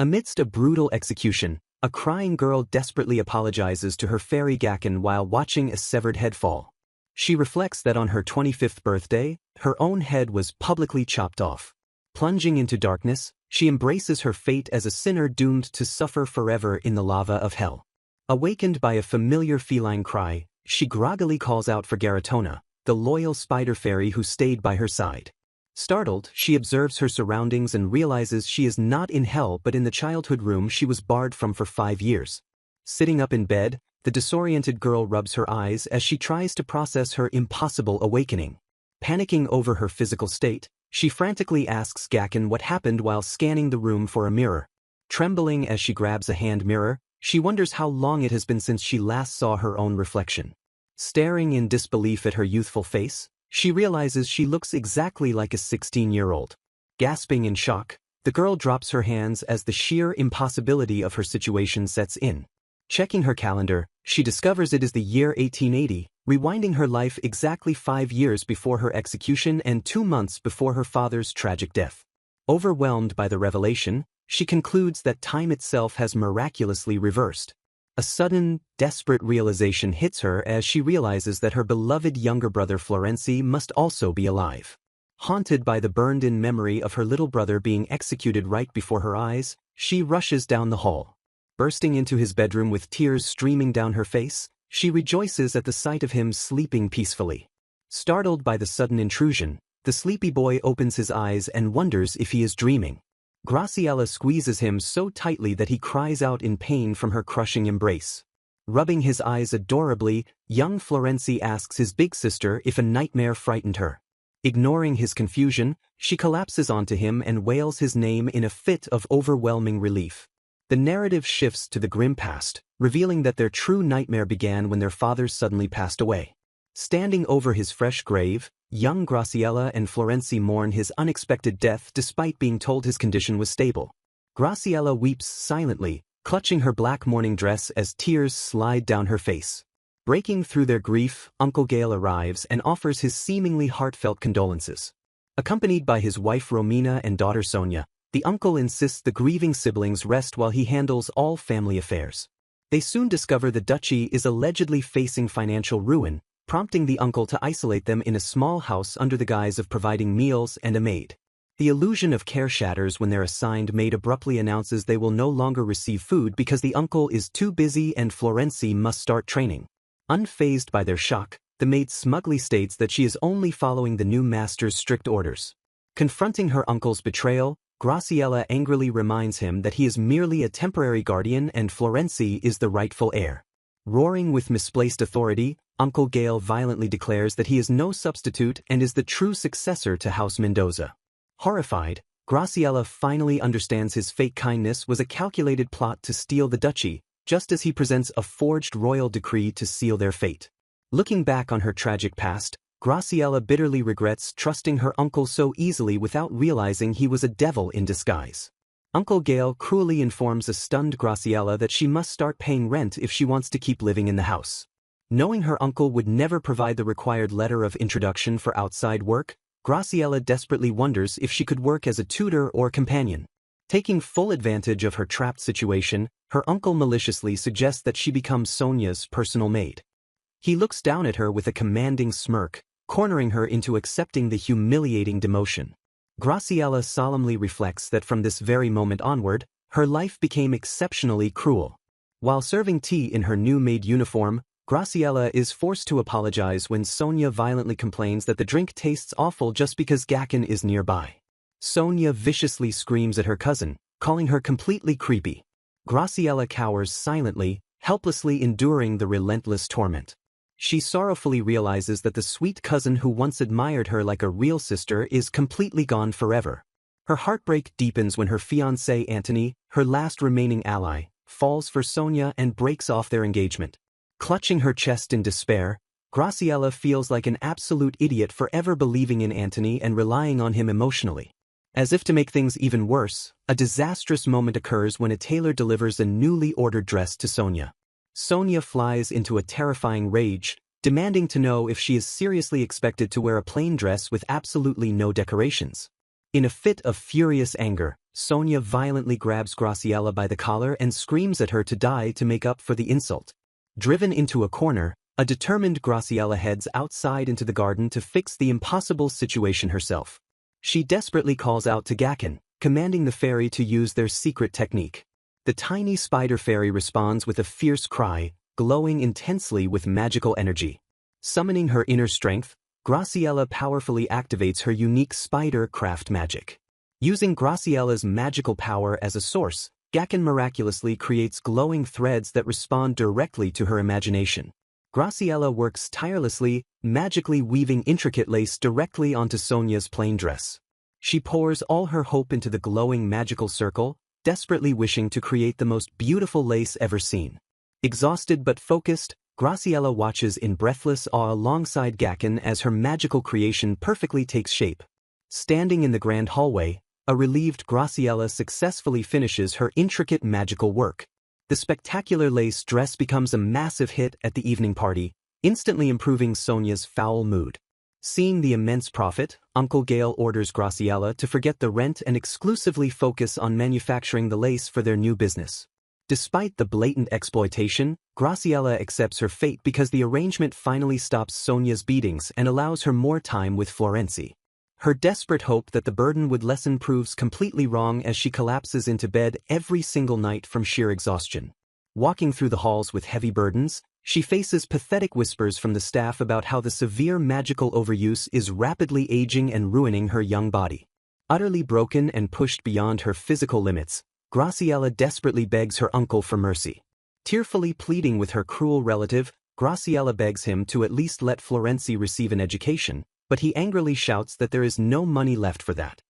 Amidst a brutal execution, a crying girl desperately apologizes to her fairy Gakken while watching a severed head fall. She reflects that on her 25th birthday, her own head was publicly chopped off. Plunging into darkness, she embraces her fate as a sinner doomed to suffer forever in the lava of hell. Awakened by a familiar feline cry, she groggily calls out for Garatona, the loyal spider fairy who stayed by her side. Startled, she observes her surroundings and realizes she is not in hell but in the childhood room she was barred from for 5 years. Sitting up in bed, the disoriented girl rubs her eyes as she tries to process her impossible awakening. Panicking over her physical state, she frantically asks Gakken what happened while scanning the room for a mirror. Trembling as she grabs a hand mirror, she wonders how long it has been since she last saw her own reflection. Staring in disbelief at her youthful face, she realizes she looks exactly like a 16-year-old. Gasping in shock, the girl drops her hands as the sheer impossibility of her situation sets in. Checking her calendar, she discovers it is the year 1880, rewinding her life exactly 5 years before her execution and 2 months before her father's tragic death. Overwhelmed by the revelation, she concludes that time itself has miraculously reversed. A sudden, desperate realization hits her as she realizes that her beloved younger brother Florenzi must also be alive. Haunted by the burned-in memory of her little brother being executed right before her eyes, she rushes down the hall. Bursting into his bedroom with tears streaming down her face, she rejoices at the sight of him sleeping peacefully. Startled by the sudden intrusion, the sleepy boy opens his eyes and wonders if he is dreaming. Graciela squeezes him so tightly that he cries out in pain from her crushing embrace. Rubbing his eyes adorably, young Florenzi asks his big sister if a nightmare frightened her. Ignoring his confusion, she collapses onto him and wails his name in a fit of overwhelming relief. The narrative shifts to the grim past, revealing that their true nightmare began when their father suddenly passed away. Standing over his fresh grave, young Graciela and Florenzi mourn his unexpected death despite being told his condition was stable. Graciela weeps silently, clutching her black mourning dress as tears slide down her face. Breaking through their grief, Uncle Gale arrives and offers his seemingly heartfelt condolences. Accompanied by his wife Romina and daughter Sonia, the uncle insists the grieving siblings rest while he handles all family affairs. They soon discover the duchy is allegedly facing financial ruin, prompting the uncle to isolate them in a small house under the guise of providing meals and a maid. The illusion of care shatters when their assigned maid abruptly announces they will no longer receive food because the uncle is too busy and Florenzi must start training. Unfazed by their shock, the maid smugly states that she is only following the new master's strict orders. Confronting her uncle's betrayal, Graciela angrily reminds him that he is merely a temporary guardian and Florenzi is the rightful heir. Roaring with misplaced authority, Uncle Gale violently declares that he is no substitute and is the true successor to House Mendoza. Horrified, Graciela finally understands his fake kindness was a calculated plot to steal the duchy, just as he presents a forged royal decree to seal their fate. Looking back on her tragic past, Graciela bitterly regrets trusting her uncle so easily without realizing he was a devil in disguise. Uncle Gale cruelly informs a stunned Graciela that she must start paying rent if she wants to keep living in the house. Knowing her uncle would never provide the required letter of introduction for outside work, Graciela desperately wonders if she could work as a tutor or companion. Taking full advantage of her trapped situation, her uncle maliciously suggests that she become Sonia's personal maid. He looks down at her with a commanding smirk, cornering her into accepting the humiliating demotion. Graciela solemnly reflects that from this very moment onward, her life became exceptionally cruel. While serving tea in her new maid uniform, Graciela is forced to apologize when Sonia violently complains that the drink tastes awful just because Gakken is nearby. Sonia viciously screams at her cousin, calling her completely creepy. Graciela cowers silently, helplessly enduring the relentless torment. She sorrowfully realizes that the sweet cousin who once admired her like a real sister is completely gone forever. Her heartbreak deepens when her fiancé Antony, her last remaining ally, falls for Sonia and breaks off their engagement. Clutching her chest in despair, Graciela feels like an absolute idiot for ever believing in Antony and relying on him emotionally. As if to make things even worse, a disastrous moment occurs when a tailor delivers a newly ordered dress to Sonia. Sonia flies into a terrifying rage, demanding to know if she is seriously expected to wear a plain dress with absolutely no decorations. In a fit of furious anger, Sonia violently grabs Graciela by the collar and screams at her to die to make up for the insult. Driven into a corner, a determined Graciela heads outside into the garden to fix the impossible situation herself. She desperately calls out to Gakken, commanding the fairy to use their secret technique. The tiny spider fairy responds with a fierce cry, glowing intensely with magical energy. Summoning her inner strength, Graciela powerfully activates her unique spider craft magic. Using Graciela's magical power as a source, Gakken miraculously creates glowing threads that respond directly to her imagination. Graciela works tirelessly, magically weaving intricate lace directly onto Sonia's plain dress. She pours all her hope into the glowing magical circle, desperately wishing to create the most beautiful lace ever seen. Exhausted but focused, Graciela watches in breathless awe alongside Gakken as her magical creation perfectly takes shape. Standing in the grand hallway, a relieved Graciela successfully finishes her intricate magical work. The spectacular lace dress becomes a massive hit at the evening party, instantly improving Sonia's foul mood. Seeing the immense profit, Uncle Gale orders Graciela to forget the rent and exclusively focus on manufacturing the lace for their new business. Despite the blatant exploitation, Graciela accepts her fate because the arrangement finally stops Sonia's beatings and allows her more time with Florenzi. Her desperate hope that the burden would lessen proves completely wrong as she collapses into bed every single night from sheer exhaustion. Walking through the halls with heavy burdens, she faces pathetic whispers from the staff about how the severe magical overuse is rapidly aging and ruining her young body. Utterly broken and pushed beyond her physical limits, Graciela desperately begs her uncle for mercy. Tearfully pleading with her cruel relative, Graciela begs him to at least let Florenzi receive an education, but he angrily shouts that there is no money left for that.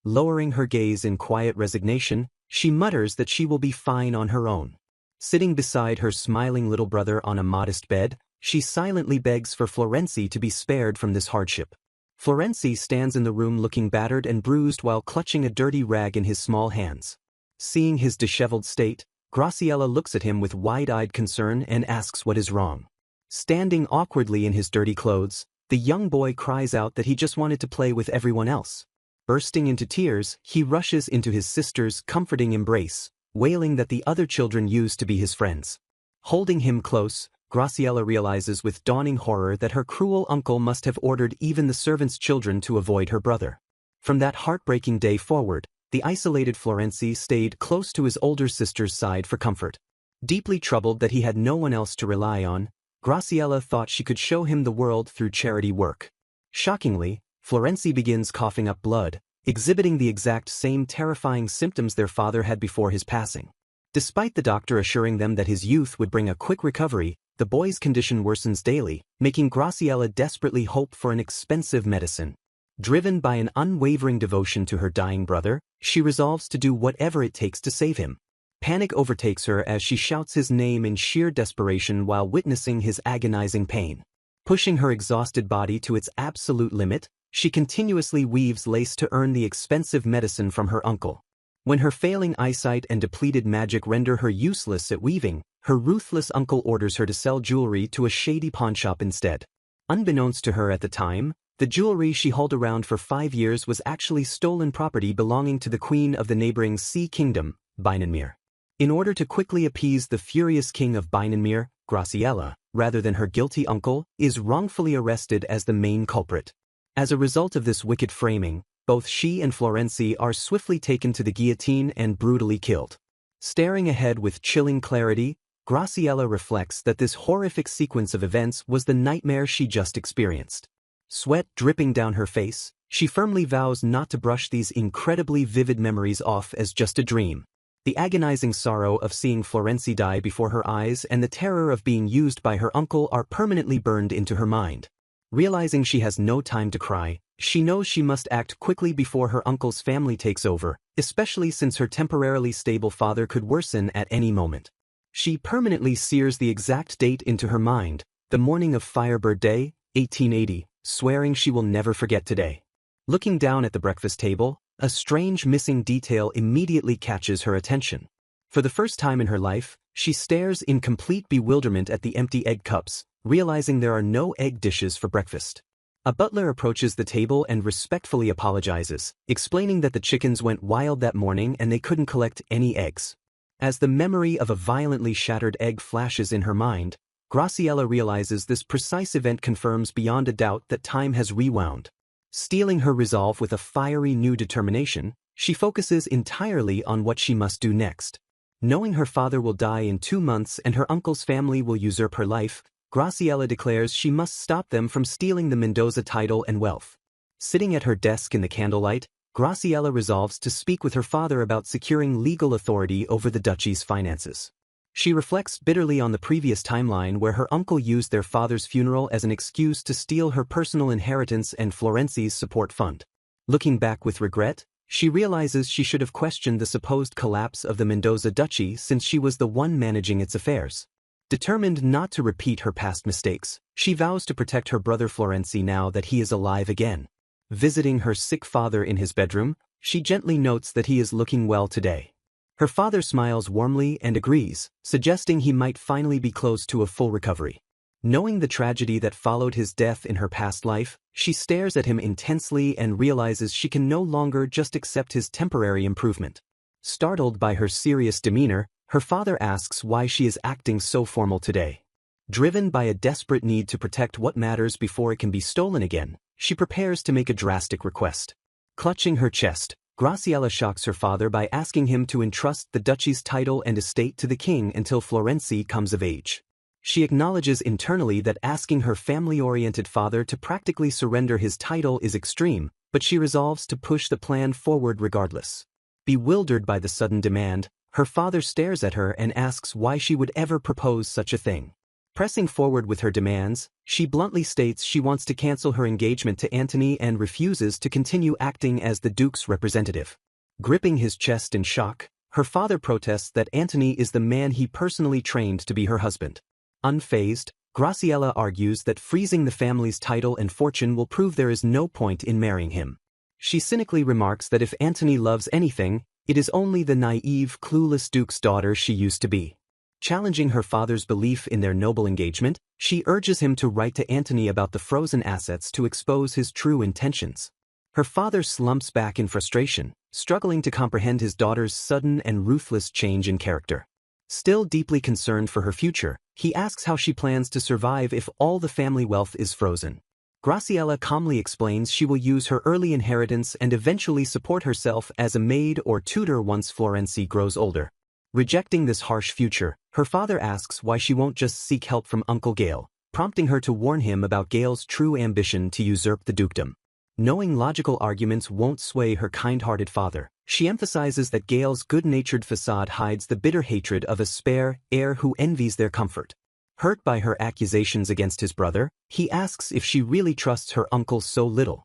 Lowering her gaze in quiet resignation, she mutters that she will be fine on her own. Sitting beside her smiling little brother on a modest bed, she silently begs for Florenzi to be spared from this hardship. Florenzi stands in the room looking battered and bruised while clutching a dirty rag in his small hands. Seeing his disheveled state, Graciela looks at him with wide-eyed concern and asks what is wrong. Standing awkwardly in his dirty clothes, the young boy cries out that he just wanted to play with everyone else. Bursting into tears, he rushes into his sister's comforting embrace, wailing that the other children used to be his friends. Holding him close, Graciela realizes with dawning horror that her cruel uncle must have ordered even the servants' children to avoid her brother. From that heartbreaking day forward, the isolated Florenzi stayed close to his older sister's side for comfort. Deeply troubled that he had no one else to rely on, Graciela thought she could show him the world through charity work. Shockingly, Florenzi begins coughing up blood, exhibiting the exact same terrifying symptoms their father had before his passing. Despite the doctor assuring them that his youth would bring a quick recovery, the boy's condition worsens daily, making Graciela desperately hope for an expensive medicine. Driven by an unwavering devotion to her dying brother, she resolves to do whatever it takes to save him. Panic overtakes her as she shouts his name in sheer desperation while witnessing his agonizing pain. Pushing her exhausted body to its absolute limit, she continuously weaves lace to earn the expensive medicine from her uncle. When her failing eyesight and depleted magic render her useless at weaving, her ruthless uncle orders her to sell jewelry to a shady pawnshop instead. Unbeknownst to her at the time, the jewelry she hauled around for 5 years was actually stolen property belonging to the queen of the neighboring Sea Kingdom, Beinenmere. In order to quickly appease the furious king of Beinenmere, Graciela, rather than her guilty uncle, is wrongfully arrested as the main culprit. As a result of this wicked framing, both she and Florenzi are swiftly taken to the guillotine and brutally killed. Staring ahead with chilling clarity, Graciela reflects that this horrific sequence of events was the nightmare she just experienced. Sweat dripping down her face, she firmly vows not to brush these incredibly vivid memories off as just a dream. The agonizing sorrow of seeing Florenzi die before her eyes and the terror of being used by her uncle are permanently burned into her mind. Realizing she has no time to cry, she knows she must act quickly before her uncle's family takes over, especially since her temporarily stable father could worsen at any moment. She permanently sears the exact date into her mind, the morning of Firebird Day, 1880, swearing she will never forget today. Looking down at the breakfast table, a strange missing detail immediately catches her attention. For the first time in her life, she stares in complete bewilderment at the empty egg cups, realizing there are no egg dishes for breakfast. A butler approaches the table and respectfully apologizes, explaining that the chickens went wild that morning and they couldn't collect any eggs. As the memory of a violently shattered egg flashes in her mind, Graciela realizes this precise event confirms beyond a doubt that time has rewound. Steeling her resolve with a fiery new determination, she focuses entirely on what she must do next. Knowing her father will die in 2 months and her uncle's family will usurp her life, Graciela declares she must stop them from stealing the Mendoza title and wealth. Sitting at her desk in the candlelight, Graciela resolves to speak with her father about securing legal authority over the duchy's finances. She reflects bitterly on the previous timeline where her uncle used their father's funeral as an excuse to steal her personal inheritance and Florenzi's support fund. Looking back with regret, she realizes she should have questioned the supposed collapse of the Mendoza duchy since she was the one managing its affairs. Determined not to repeat her past mistakes, she vows to protect her brother Florenzi now that he is alive again. Visiting her sick father in his bedroom, she gently notes that he is looking well today. Her father smiles warmly and agrees, suggesting he might finally be close to a full recovery. Knowing the tragedy that followed his death in her past life, she stares at him intensely and realizes she can no longer just accept his temporary improvement. Startled by her serious demeanor, her father asks why she is acting so formal today. Driven by a desperate need to protect what matters before it can be stolen again, she prepares to make a drastic request. Clutching her chest, Graciela shocks her father by asking him to entrust the duchy's title and estate to the king until Florenzi comes of age. She acknowledges internally that asking her family-oriented father to practically surrender his title is extreme, but she resolves to push the plan forward regardless. Bewildered by the sudden demand, her father stares at her and asks why she would ever propose such a thing. Pressing forward with her demands, she bluntly states she wants to cancel her engagement to Antony and refuses to continue acting as the Duke's representative. Gripping his chest in shock, her father protests that Antony is the man he personally trained to be her husband. Unfazed, Graciela argues that freezing the family's title and fortune will prove there is no point in marrying him. She cynically remarks that if Antony loves anything, it is only the naive, clueless Duke's daughter she used to be. Challenging her father's belief in their noble engagement, she urges him to write to Antony about the frozen assets to expose his true intentions. Her father slumps back in frustration, struggling to comprehend his daughter's sudden and ruthless change in character. Still deeply concerned for her future, he asks how she plans to survive if all the family wealth is frozen. Graciela calmly explains she will use her early inheritance and eventually support herself as a maid or tutor once Florenzi grows older. Rejecting this harsh future, her father asks why she won't just seek help from Uncle Gale, prompting her to warn him about Gale's true ambition to usurp the dukedom. Knowing logical arguments won't sway her kind-hearted father, she emphasizes that Gale's good-natured facade hides the bitter hatred of a spare heir who envies their comfort. Hurt by her accusations against his brother, he asks if she really trusts her uncle so little.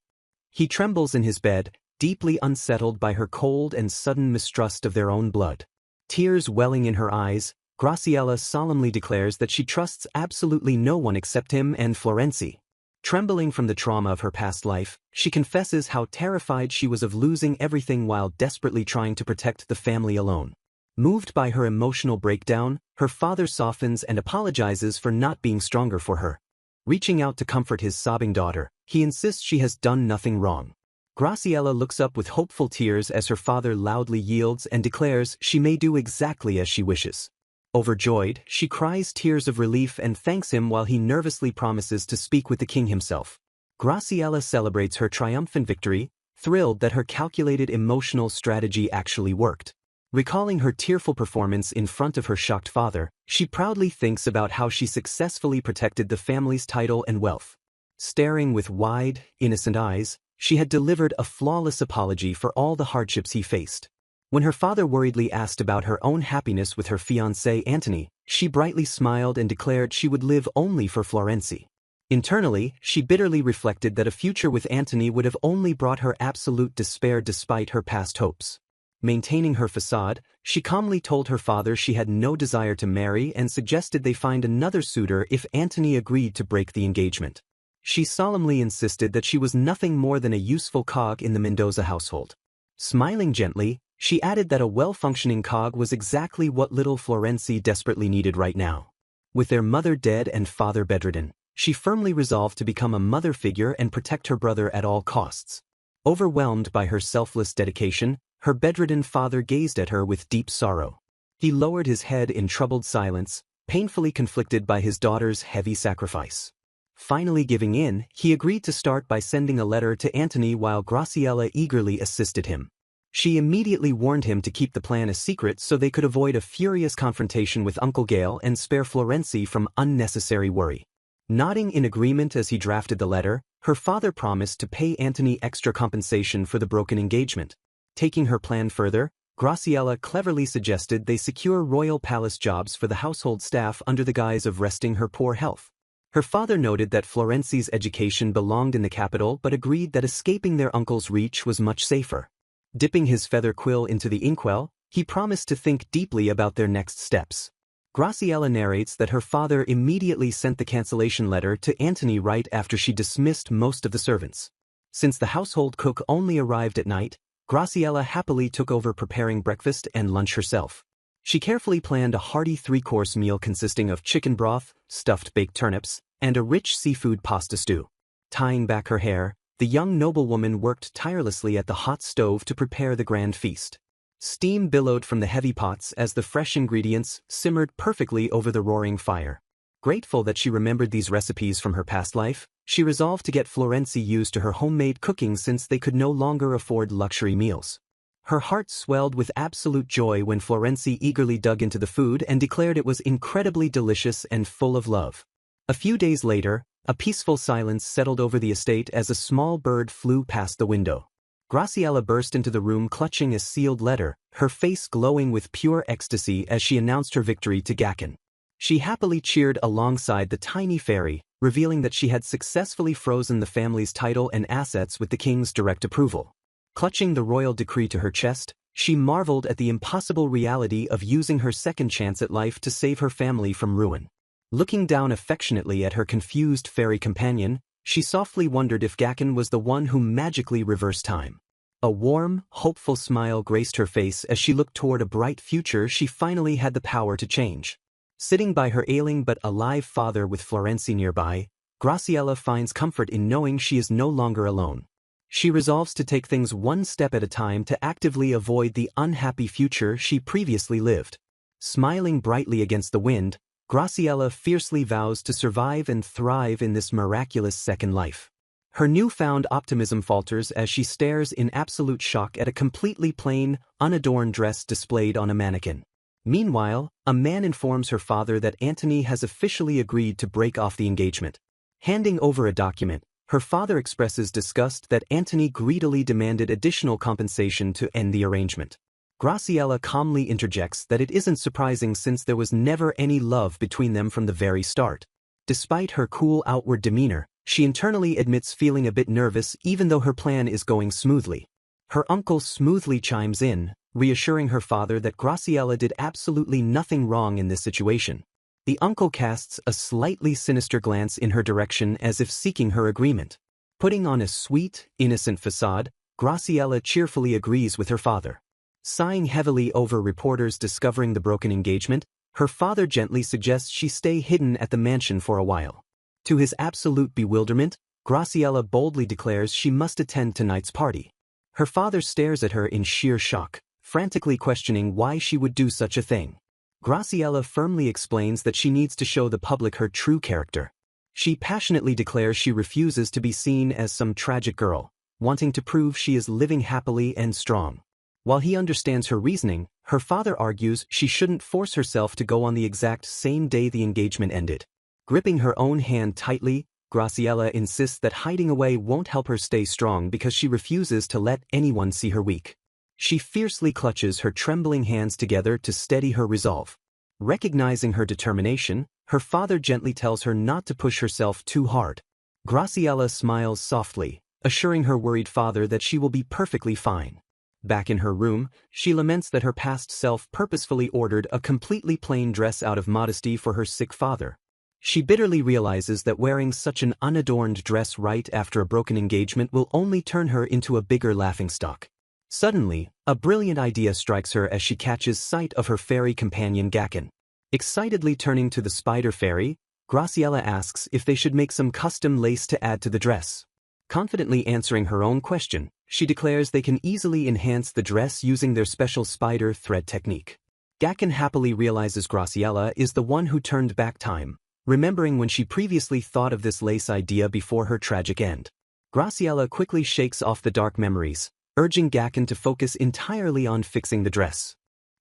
He trembles in his bed, deeply unsettled by her cold and sudden mistrust of their own blood. Tears welling in her eyes, Graciela solemnly declares that she trusts absolutely no one except him and Florenzi. Trembling from the trauma of her past life, she confesses how terrified she was of losing everything while desperately trying to protect the family alone. Moved by her emotional breakdown, her father softens and apologizes for not being stronger for her. Reaching out to comfort his sobbing daughter, he insists she has done nothing wrong. Graciela looks up with hopeful tears as her father loudly yields and declares she may do exactly as she wishes. Overjoyed, she cries tears of relief and thanks him while he nervously promises to speak with the king himself. Graciela celebrates her triumphant victory, thrilled that her calculated emotional strategy actually worked. Recalling her tearful performance in front of her shocked father, she proudly thinks about how she successfully protected the family's title and wealth. Staring with wide, innocent eyes, she had delivered a flawless apology for all the hardships he faced. When her father worriedly asked about her own happiness with her fiancé Antony, she brightly smiled and declared she would live only for Florenzi. Internally, she bitterly reflected that a future with Antony would have only brought her absolute despair despite her past hopes. Maintaining her facade, she calmly told her father she had no desire to marry and suggested they find another suitor if Antony agreed to break the engagement. She solemnly insisted that she was nothing more than a useful cog in the Mendoza household. Smiling gently, she added that a well-functioning cog was exactly what little Florenzi desperately needed right now. With their mother dead and father bedridden, She firmly resolved to become a mother figure and protect her brother at all costs. Overwhelmed by her selfless dedication, her bedridden father gazed at her with deep sorrow. He lowered his head in troubled silence, painfully conflicted by his daughter's heavy sacrifice. Finally giving in, he agreed to start by sending a letter to Antony while Graciella eagerly assisted him. She immediately warned him to keep the plan a secret so they could avoid a furious confrontation with Uncle Gale and spare Florenzi from unnecessary worry. Nodding in agreement as he drafted the letter, her father promised to pay Antony extra compensation for the broken engagement. Taking her plan further, Graciella cleverly suggested they secure royal palace jobs for the household staff under the guise of resting her poor health. Her father noted that Florenzi's education belonged in the capital but agreed that escaping their uncle's reach was much safer. Dipping his feather quill into the inkwell, he promised to think deeply about their next steps. Graciella narrates that her father immediately sent the cancellation letter to Antony right after she dismissed most of the servants. Since the household cook only arrived at night, Graciella happily took over preparing breakfast and lunch herself. She carefully planned a hearty three-course meal consisting of chicken broth, stuffed baked turnips, and a rich seafood pasta stew. Tying back her hair, the young noblewoman worked tirelessly at the hot stove to prepare the grand feast. Steam billowed from the heavy pots as the fresh ingredients simmered perfectly over the roaring fire. Grateful that she remembered these recipes from her past life, she resolved to get Florenzi used to her homemade cooking since they could no longer afford luxury meals. Her heart swelled with absolute joy when Florenzi eagerly dug into the food and declared it was incredibly delicious and full of love. A few days later, a peaceful silence settled over the estate as a small bird flew past the window. Graciella burst into the room clutching a sealed letter, her face glowing with pure ecstasy as she announced her victory to Gaken. She happily cheered alongside the tiny fairy, revealing that she had successfully frozen the family's title and assets with the king's direct approval. Clutching the royal decree to her chest, she marveled at the impossible reality of using her second chance at life to save her family from ruin. Looking down affectionately at her confused fairy companion, she softly wondered if Gaken was the one who magically reversed time. A warm, hopeful smile graced her face as she looked toward a bright future she finally had the power to change. Sitting by her ailing but alive father with Florenzi nearby, Graciella finds comfort in knowing she is no longer alone. She resolves to take things one step at a time to actively avoid the unhappy future she previously lived. Smiling brightly against the wind, Graciella fiercely vows to survive and thrive in this miraculous second life. Her newfound optimism falters as she stares in absolute shock at a completely plain, unadorned dress displayed on a mannequin. Meanwhile, a man informs her father that Antony has officially agreed to break off the engagement. Handing over a document, her father expresses disgust that Antony greedily demanded additional compensation to end the arrangement. Graciella calmly interjects that it isn't surprising since there was never any love between them from the very start. Despite her cool outward demeanor, she internally admits feeling a bit nervous even though her plan is going smoothly. Her uncle smoothly chimes in, reassuring her father that Graciella did absolutely nothing wrong in this situation. The uncle casts a slightly sinister glance in her direction as if seeking her agreement. Putting on a sweet, innocent facade, Graciella cheerfully agrees with her father. Sighing heavily over reporters discovering the broken engagement, her father gently suggests she stay hidden at the mansion for a while. To his absolute bewilderment, Graciella boldly declares she must attend tonight's party. Her father stares at her in sheer shock, frantically questioning why she would do such a thing. Graciella firmly explains that she needs to show the public her true character. She passionately declares she refuses to be seen as some tragic girl, wanting to prove she is living happily and strong. While he understands her reasoning, her father argues she shouldn't force herself to go on the exact same day the engagement ended. Gripping her own hand tightly, Graciella insists that hiding away won't help her stay strong because she refuses to let anyone see her weak. She fiercely clutches her trembling hands together to steady her resolve. Recognizing her determination, her father gently tells her not to push herself too hard. Graciella smiles softly, assuring her worried father that she will be perfectly fine. Back in her room, she laments that her past self purposefully ordered a completely plain dress out of modesty for her sick father. She bitterly realizes that wearing such an unadorned dress right after a broken engagement will only turn her into a bigger laughingstock. Suddenly, a brilliant idea strikes her as she catches sight of her fairy companion Gaken. Excitedly turning to the spider fairy, Graciela asks if they should make some custom lace to add to the dress. Confidently answering her own question, she declares they can easily enhance the dress using their special spider thread technique. Gakken happily realizes Graciela is the one who turned back time, remembering when she previously thought of this lace idea before her tragic end. Graciela quickly shakes off the dark memories, urging Gakken to focus entirely on fixing the dress.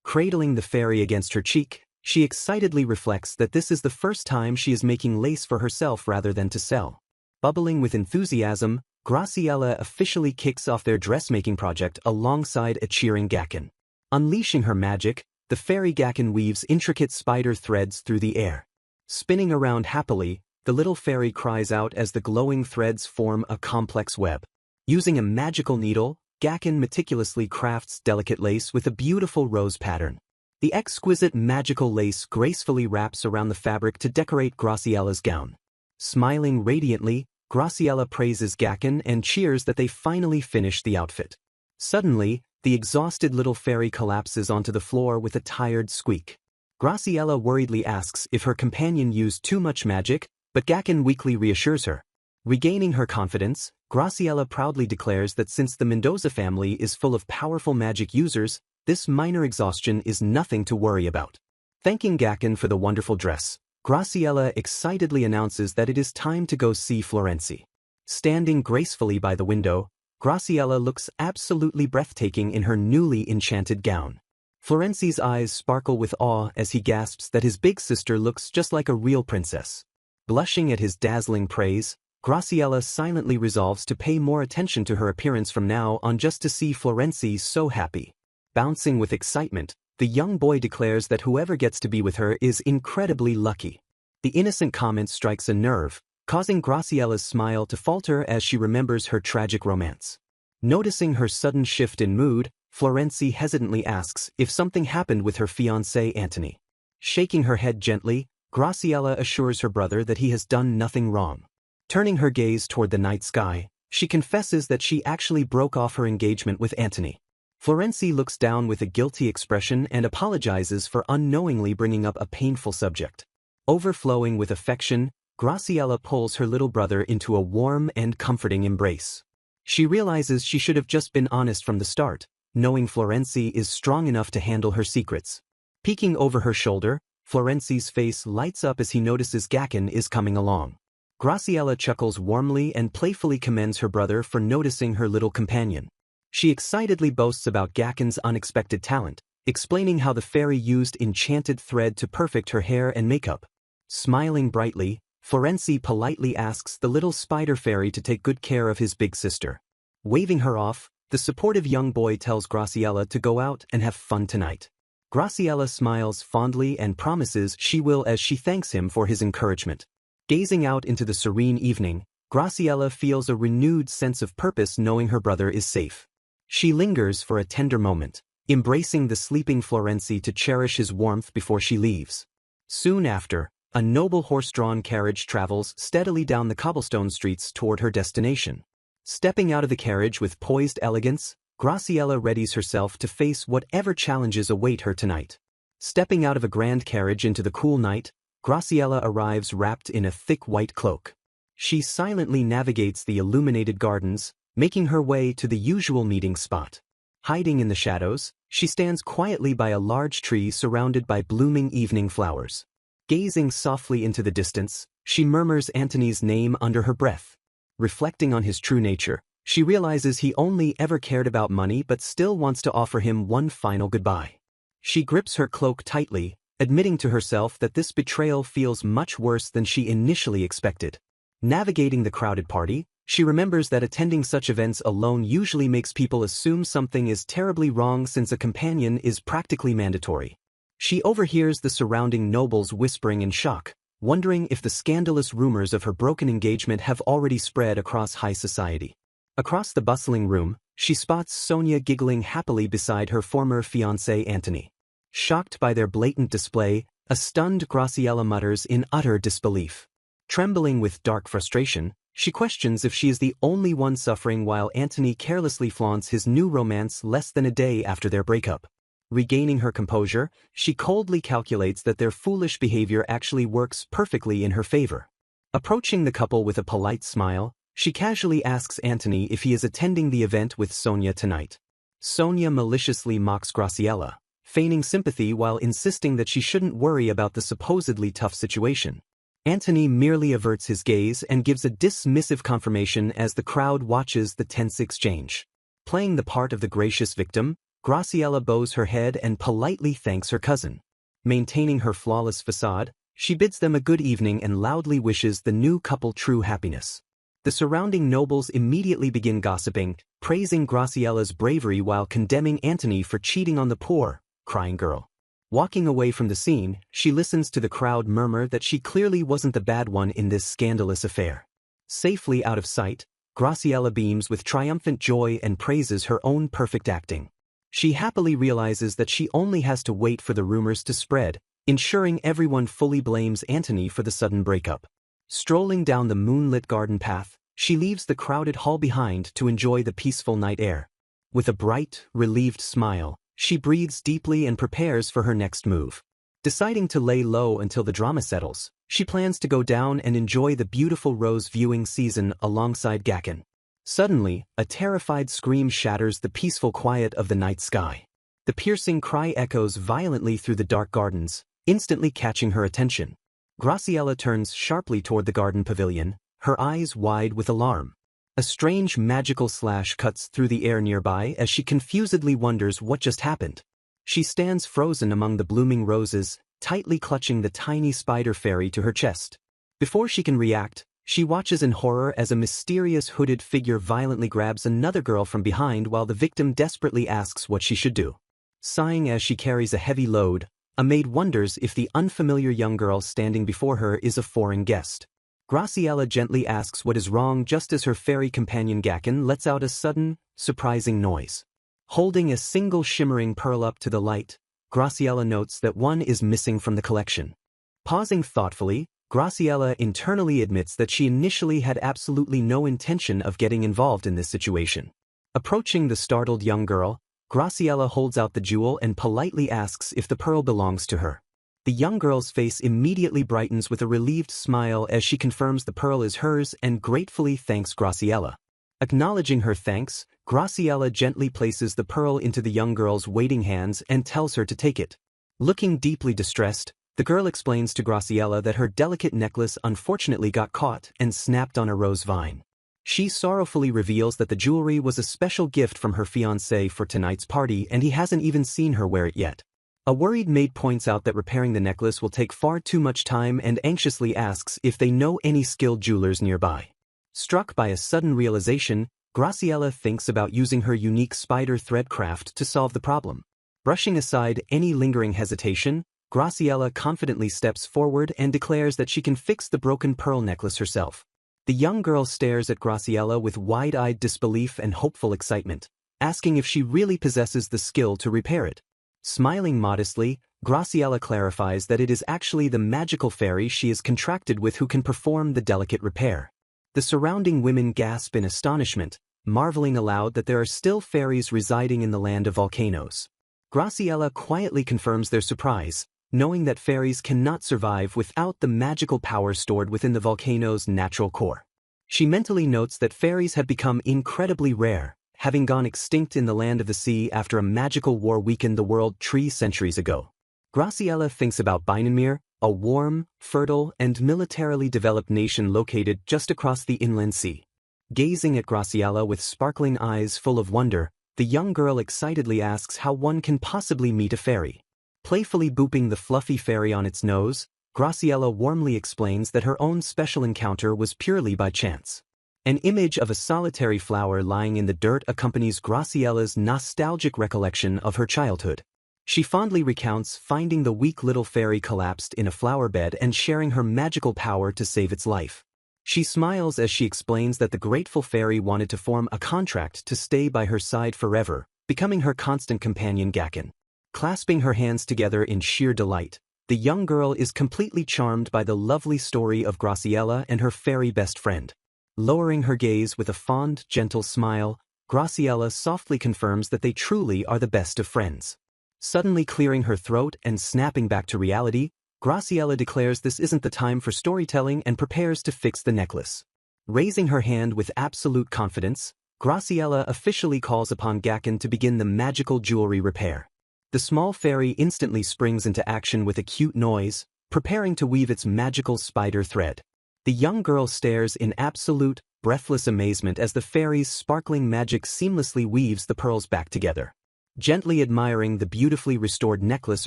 Cradling the fairy against her cheek, she excitedly reflects that this is the first time she is making lace for herself rather than to sell. Bubbling with enthusiasm, Graciela officially kicks off their dressmaking project alongside a cheering Gakken. Unleashing her magic, the fairy Gakken weaves intricate spider threads through the air. Spinning around happily, the little fairy cries out as the glowing threads form a complex web. Using a magical needle, Gakken meticulously crafts delicate lace with a beautiful rose pattern. The exquisite magical lace gracefully wraps around the fabric to decorate Graciela's gown. Smiling radiantly, Graciela praises Gakken and cheers that they finally finished the outfit. Suddenly, the exhausted little fairy collapses onto the floor with a tired squeak. Graciela worriedly asks if her companion used too much magic, but Gakken weakly reassures her. Regaining her confidence, Graciela proudly declares that since the Mendoza family is full of powerful magic users, this minor exhaustion is nothing to worry about. Thanking Gakken for the wonderful dress, Graciela excitedly announces that it is time to go see Florenzi. Standing gracefully by the window, Graciela looks absolutely breathtaking in her newly enchanted gown. Florenzi's eyes sparkle with awe as he gasps that his big sister looks just like a real princess. Blushing at his dazzling praise, Graciela silently resolves to pay more attention to her appearance from now on just to see Florenzi so happy. Bouncing with excitement, the young boy declares that whoever gets to be with her is incredibly lucky. The innocent comment strikes a nerve, causing Graciela's smile to falter as she remembers her tragic romance. Noticing her sudden shift in mood, Florenzi hesitantly asks if something happened with her fiancé Antony. Shaking her head gently, Graciela assures her brother that he has done nothing wrong. Turning her gaze toward the night sky, she confesses that she actually broke off her engagement with Antony. Florenzi looks down with a guilty expression and apologizes for unknowingly bringing up a painful subject. Overflowing with affection, Graciela pulls her little brother into a warm and comforting embrace. She realizes she should have just been honest from the start, knowing Florenzi is strong enough to handle her secrets. Peeking over her shoulder, Florenzi's face lights up as he notices Gakken is coming along. Graciela chuckles warmly and playfully commends her brother for noticing her little companion. She excitedly boasts about Gakken's unexpected talent, explaining how the fairy used enchanted thread to perfect her hair and makeup. Smiling brightly, Florenzi politely asks the little spider fairy to take good care of his big sister. Waving her off, the supportive young boy tells Graciela to go out and have fun tonight. Graciela smiles fondly and promises she will as she thanks him for his encouragement. Gazing out into the serene evening, Graciela feels a renewed sense of purpose knowing her brother is safe. She lingers for a tender moment, embracing the sleeping Florenzi to cherish his warmth before she leaves. Soon after, a noble horse-drawn carriage travels steadily down the cobblestone streets toward her destination. Stepping out of the carriage with poised elegance, Graciela readies herself to face whatever challenges await her tonight. Stepping out of a grand carriage into the cool night, Graciela arrives wrapped in a thick white cloak. She silently navigates the illuminated gardens, making her way to the usual meeting spot. Hiding in the shadows, she stands quietly by a large tree surrounded by blooming evening flowers. Gazing softly into the distance, she murmurs Antony's name under her breath. Reflecting on his true nature, she realizes he only ever cared about money but still wants to offer him one final goodbye. She grips her cloak tightly, admitting to herself that this betrayal feels much worse than she initially expected. Navigating the crowded party, she remembers that attending such events alone usually makes people assume something is terribly wrong since a companion is practically mandatory. She overhears the surrounding nobles whispering in shock, wondering if the scandalous rumors of her broken engagement have already spread across high society. Across the bustling room, she spots Sonia giggling happily beside her former fiancé Antony. Shocked by their blatant display, a stunned Graciela mutters in utter disbelief. Trembling with dark frustration, she questions if she is the only one suffering while Antony carelessly flaunts his new romance less than a day after their breakup. Regaining her composure, she coldly calculates that their foolish behavior actually works perfectly in her favor. Approaching the couple with a polite smile, she casually asks Anthony if he is attending the event with Sonia tonight. Sonia maliciously mocks Graciela, feigning sympathy while insisting that she shouldn't worry about the supposedly tough situation. Anthony merely averts his gaze and gives a dismissive confirmation as the crowd watches the tense exchange. Playing the part of the gracious victim, Graciela bows her head and politely thanks her cousin. Maintaining her flawless facade, she bids them a good evening and loudly wishes the new couple true happiness. The surrounding nobles immediately begin gossiping, praising Graciela's bravery while condemning Anthony for cheating on the poor, crying girl. Walking away from the scene, she listens to the crowd murmur that she clearly wasn't the bad one in this scandalous affair. Safely out of sight, Graciela beams with triumphant joy and praises her own perfect acting. She happily realizes that she only has to wait for the rumors to spread, ensuring everyone fully blames Anthony for the sudden breakup. Strolling down the moonlit garden path, she leaves the crowded hall behind to enjoy the peaceful night air. With a bright, relieved smile, she breathes deeply and prepares for her next move. Deciding to lay low until the drama settles, she plans to go down and enjoy the beautiful rose viewing season alongside Gakken. Suddenly, a terrified scream shatters the peaceful quiet of the night sky. The piercing cry echoes violently through the dark gardens, instantly catching her attention. Graciela turns sharply toward the garden pavilion, her eyes wide with alarm. A strange magical slash cuts through the air nearby as she confusedly wonders what just happened. She stands frozen among the blooming roses, tightly clutching the tiny spider fairy to her chest. Before she can react, she watches in horror as a mysterious hooded figure violently grabs another girl from behind while the victim desperately asks what she should do. Sighing as she carries a heavy load, a maid wonders if the unfamiliar young girl standing before her is a foreign guest. Graciela gently asks what is wrong just as her fairy companion Gakken lets out a sudden, surprising noise. Holding a single shimmering pearl up to the light, Graciela notes that one is missing from the collection. Pausing thoughtfully, Graciela internally admits that she initially had absolutely no intention of getting involved in this situation. Approaching the startled young girl, Graciela holds out the jewel and politely asks if the pearl belongs to her. The young girl's face immediately brightens with a relieved smile as she confirms the pearl is hers and gratefully thanks Graciela. Acknowledging her thanks, Graciela gently places the pearl into the young girl's waiting hands and tells her to take it. Looking deeply distressed, the girl explains to Graciela that her delicate necklace unfortunately got caught and snapped on a rose vine. She sorrowfully reveals that the jewelry was a special gift from her fiancé for tonight's party and he hasn't even seen her wear it yet. A worried maid points out that repairing the necklace will take far too much time and anxiously asks if they know any skilled jewelers nearby. Struck by a sudden realization, Graciela thinks about using her unique spider thread craft to solve the problem. Brushing aside any lingering hesitation, Graciela confidently steps forward and declares that she can fix the broken pearl necklace herself. The young girl stares at Graciela with wide-eyed disbelief and hopeful excitement, asking if she really possesses the skill to repair it. Smiling modestly, Graciela clarifies that it is actually the magical fairy she is contracted with who can perform the delicate repair. The surrounding women gasp in astonishment, marveling aloud that there are still fairies residing in the land of volcanoes. Graciela quietly confirms their surprise, knowing that fairies cannot survive without the magical power stored within the volcano's natural core. She mentally notes that fairies have become incredibly rare, having gone extinct in the land of the sea after a magical war weakened the world 3 centuries ago. Graciela thinks about Bainemir, a warm, fertile, and militarily developed nation located just across the inland sea. Gazing at Graciela with sparkling eyes full of wonder, the young girl excitedly asks how one can possibly meet a fairy. Playfully booping the fluffy fairy on its nose, Graciela warmly explains that her own special encounter was purely by chance. An image of a solitary flower lying in the dirt accompanies Graciela's nostalgic recollection of her childhood. She fondly recounts finding the weak little fairy collapsed in a flower bed and sharing her magical power to save its life. She smiles as she explains that the grateful fairy wanted to form a contract to stay by her side forever, becoming her constant companion Gakken. Clasping her hands together in sheer delight, the young girl is completely charmed by the lovely story of Graciela and her fairy best friend. Lowering her gaze with a fond, gentle smile, Graciela softly confirms that they truly are the best of friends. Suddenly clearing her throat and snapping back to reality, Graciela declares this isn't the time for storytelling and prepares to fix the necklace. Raising her hand with absolute confidence, Graciela officially calls upon Gakken to begin the magical jewelry repair. The small fairy instantly springs into action with a cute noise, preparing to weave its magical spider thread. The young girl stares in absolute, breathless amazement as the fairy's sparkling magic seamlessly weaves the pearls back together. Gently admiring the beautifully restored necklace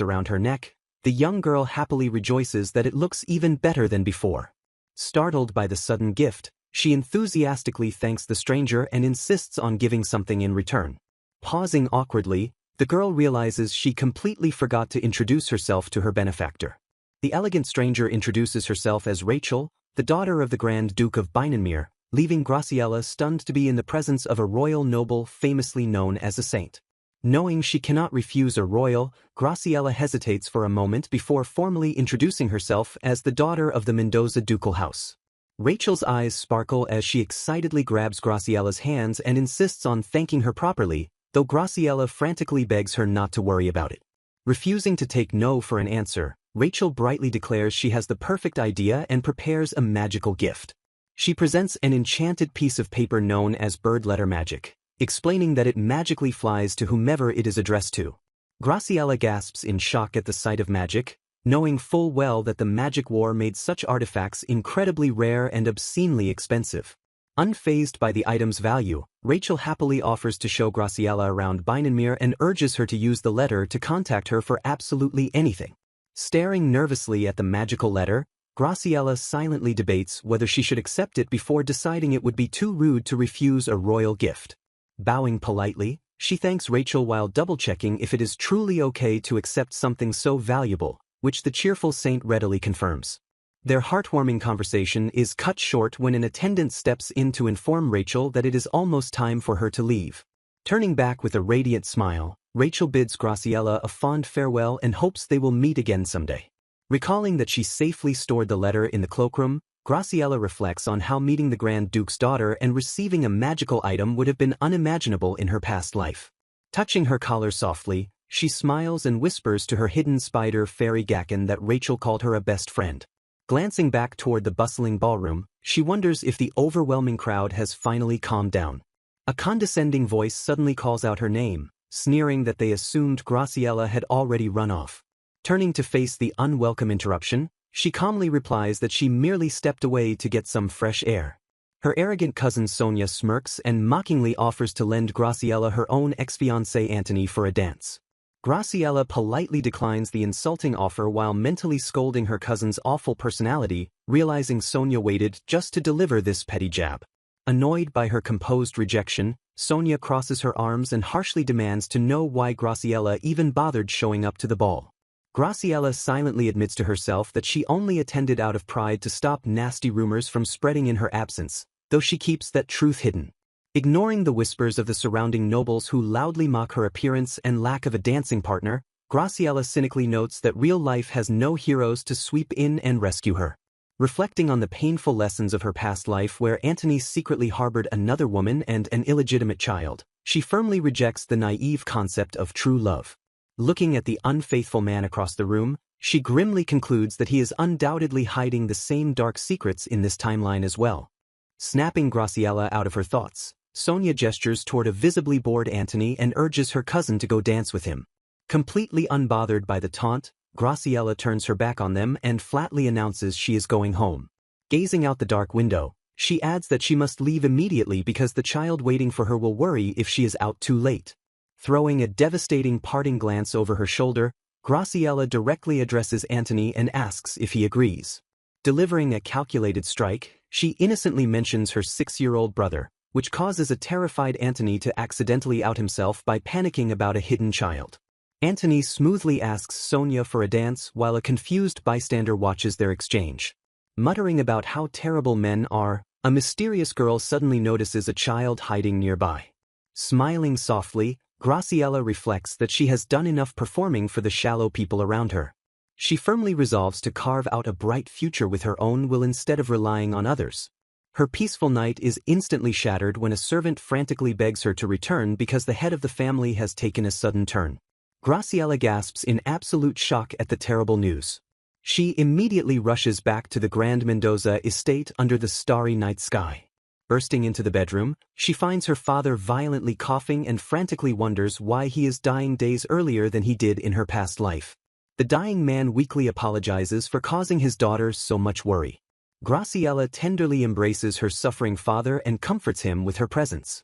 around her neck, the young girl happily rejoices that it looks even better than before. Startled by the sudden gift, she enthusiastically thanks the stranger and insists on giving something in return. Pausing awkwardly, the girl realizes she completely forgot to introduce herself to her benefactor. The elegant stranger introduces herself as Rachel, the daughter of the Grand Duke of Beinenmere, leaving Graciela stunned to be in the presence of a royal noble famously known as a saint. Knowing she cannot refuse a royal, Graciela hesitates for a moment before formally introducing herself as the daughter of the Mendoza ducal house. Rachel's eyes sparkle as she excitedly grabs Graciela's hands and insists on thanking her properly, though Graciela frantically begs her not to worry about it. Refusing to take no for an answer, Rachel brightly declares she has the perfect idea and prepares a magical gift. She presents an enchanted piece of paper known as bird letter magic, explaining that it magically flies to whomever it is addressed to. Graciela gasps in shock at the sight of magic, knowing full well that the magic war made such artifacts incredibly rare and obscenely expensive. Unfazed by the item's value, Rachel happily offers to show Graciela around Beinenmere and urges her to use the letter to contact her for absolutely anything. Staring nervously at the magical letter, Graciela silently debates whether she should accept it before deciding it would be too rude to refuse a royal gift. Bowing politely, she thanks Rachel while double-checking if it is truly okay to accept something so valuable, which the cheerful saint readily confirms. Their heartwarming conversation is cut short when an attendant steps in to inform Rachel that it is almost time for her to leave. Turning back with a radiant smile, Rachel bids Graciela a fond farewell and hopes they will meet again someday. Recalling that she safely stored the letter in the cloakroom, Graciela reflects on how meeting the Grand Duke's daughter and receiving a magical item would have been unimaginable in her past life. Touching her collar softly, she smiles and whispers to her hidden spider fairy Gakken that Rachel called her a best friend. Glancing back toward the bustling ballroom, she wonders if the overwhelming crowd has finally calmed down. A condescending voice suddenly calls out her name, sneering that they assumed Graciela had already run off. Turning to face the unwelcome interruption, she calmly replies that she merely stepped away to get some fresh air. Her arrogant cousin Sonia smirks and mockingly offers to lend Graciela her own ex-fiancé Antony for a dance. Graciela politely declines the insulting offer while mentally scolding her cousin's awful personality, realizing Sonia waited just to deliver this petty jab. Annoyed by her composed rejection, Sonia crosses her arms and harshly demands to know why Graciela even bothered showing up to the ball. Graciela silently admits to herself that she only attended out of pride to stop nasty rumors from spreading in her absence, though she keeps that truth hidden. Ignoring the whispers of the surrounding nobles who loudly mock her appearance and lack of a dancing partner, Graciela cynically notes that real life has no heroes to sweep in and rescue her. Reflecting on the painful lessons of her past life where Antony secretly harbored another woman and an illegitimate child, she firmly rejects the naive concept of true love. Looking at the unfaithful man across the room, she grimly concludes that he is undoubtedly hiding the same dark secrets in this timeline as well. Snapping Graciela out of her thoughts, Sonia gestures toward a visibly bored Antony and urges her cousin to go dance with him. Completely unbothered by the taunt, Graciela turns her back on them and flatly announces she is going home. Gazing out the dark window, she adds that she must leave immediately because the child waiting for her will worry if she is out too late. Throwing a devastating parting glance over her shoulder, Graciela directly addresses Antony and asks if he agrees. Delivering a calculated strike, she innocently mentions her 6-year-old brother, which causes a terrified Antony to accidentally out himself by panicking about a hidden child. Antony smoothly asks Sonia for a dance while a confused bystander watches their exchange. Muttering about how terrible men are, a mysterious girl suddenly notices a child hiding nearby. Smiling softly, Graciela reflects that she has done enough performing for the shallow people around her. She firmly resolves to carve out a bright future with her own will instead of relying on others. Her peaceful night is instantly shattered when a servant frantically begs her to return because the head of the family has taken a sudden turn. Graciela gasps in absolute shock at the terrible news. She immediately rushes back to the Grand Mendoza estate under the starry night sky. Bursting into the bedroom, she finds her father violently coughing and frantically wonders why he is dying days earlier than he did in her past life. The dying man weakly apologizes for causing his daughter so much worry. Graciela tenderly embraces her suffering father and comforts him with her presence.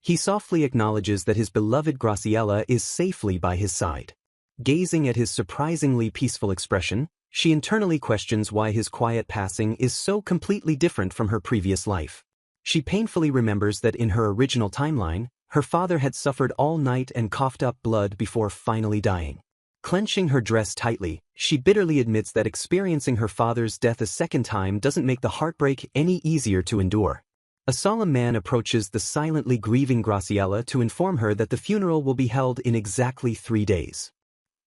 He softly acknowledges that his beloved Graciela is safely by his side. Gazing at his surprisingly peaceful expression, she internally questions why his quiet passing is so completely different from her previous life. She painfully remembers that in her original timeline, her father had suffered all night and coughed up blood before finally dying. Clenching her dress tightly, she bitterly admits that experiencing her father's death a second time doesn't make the heartbreak any easier to endure. A solemn man approaches the silently grieving Graciela to inform her that the funeral will be held in exactly 3 days.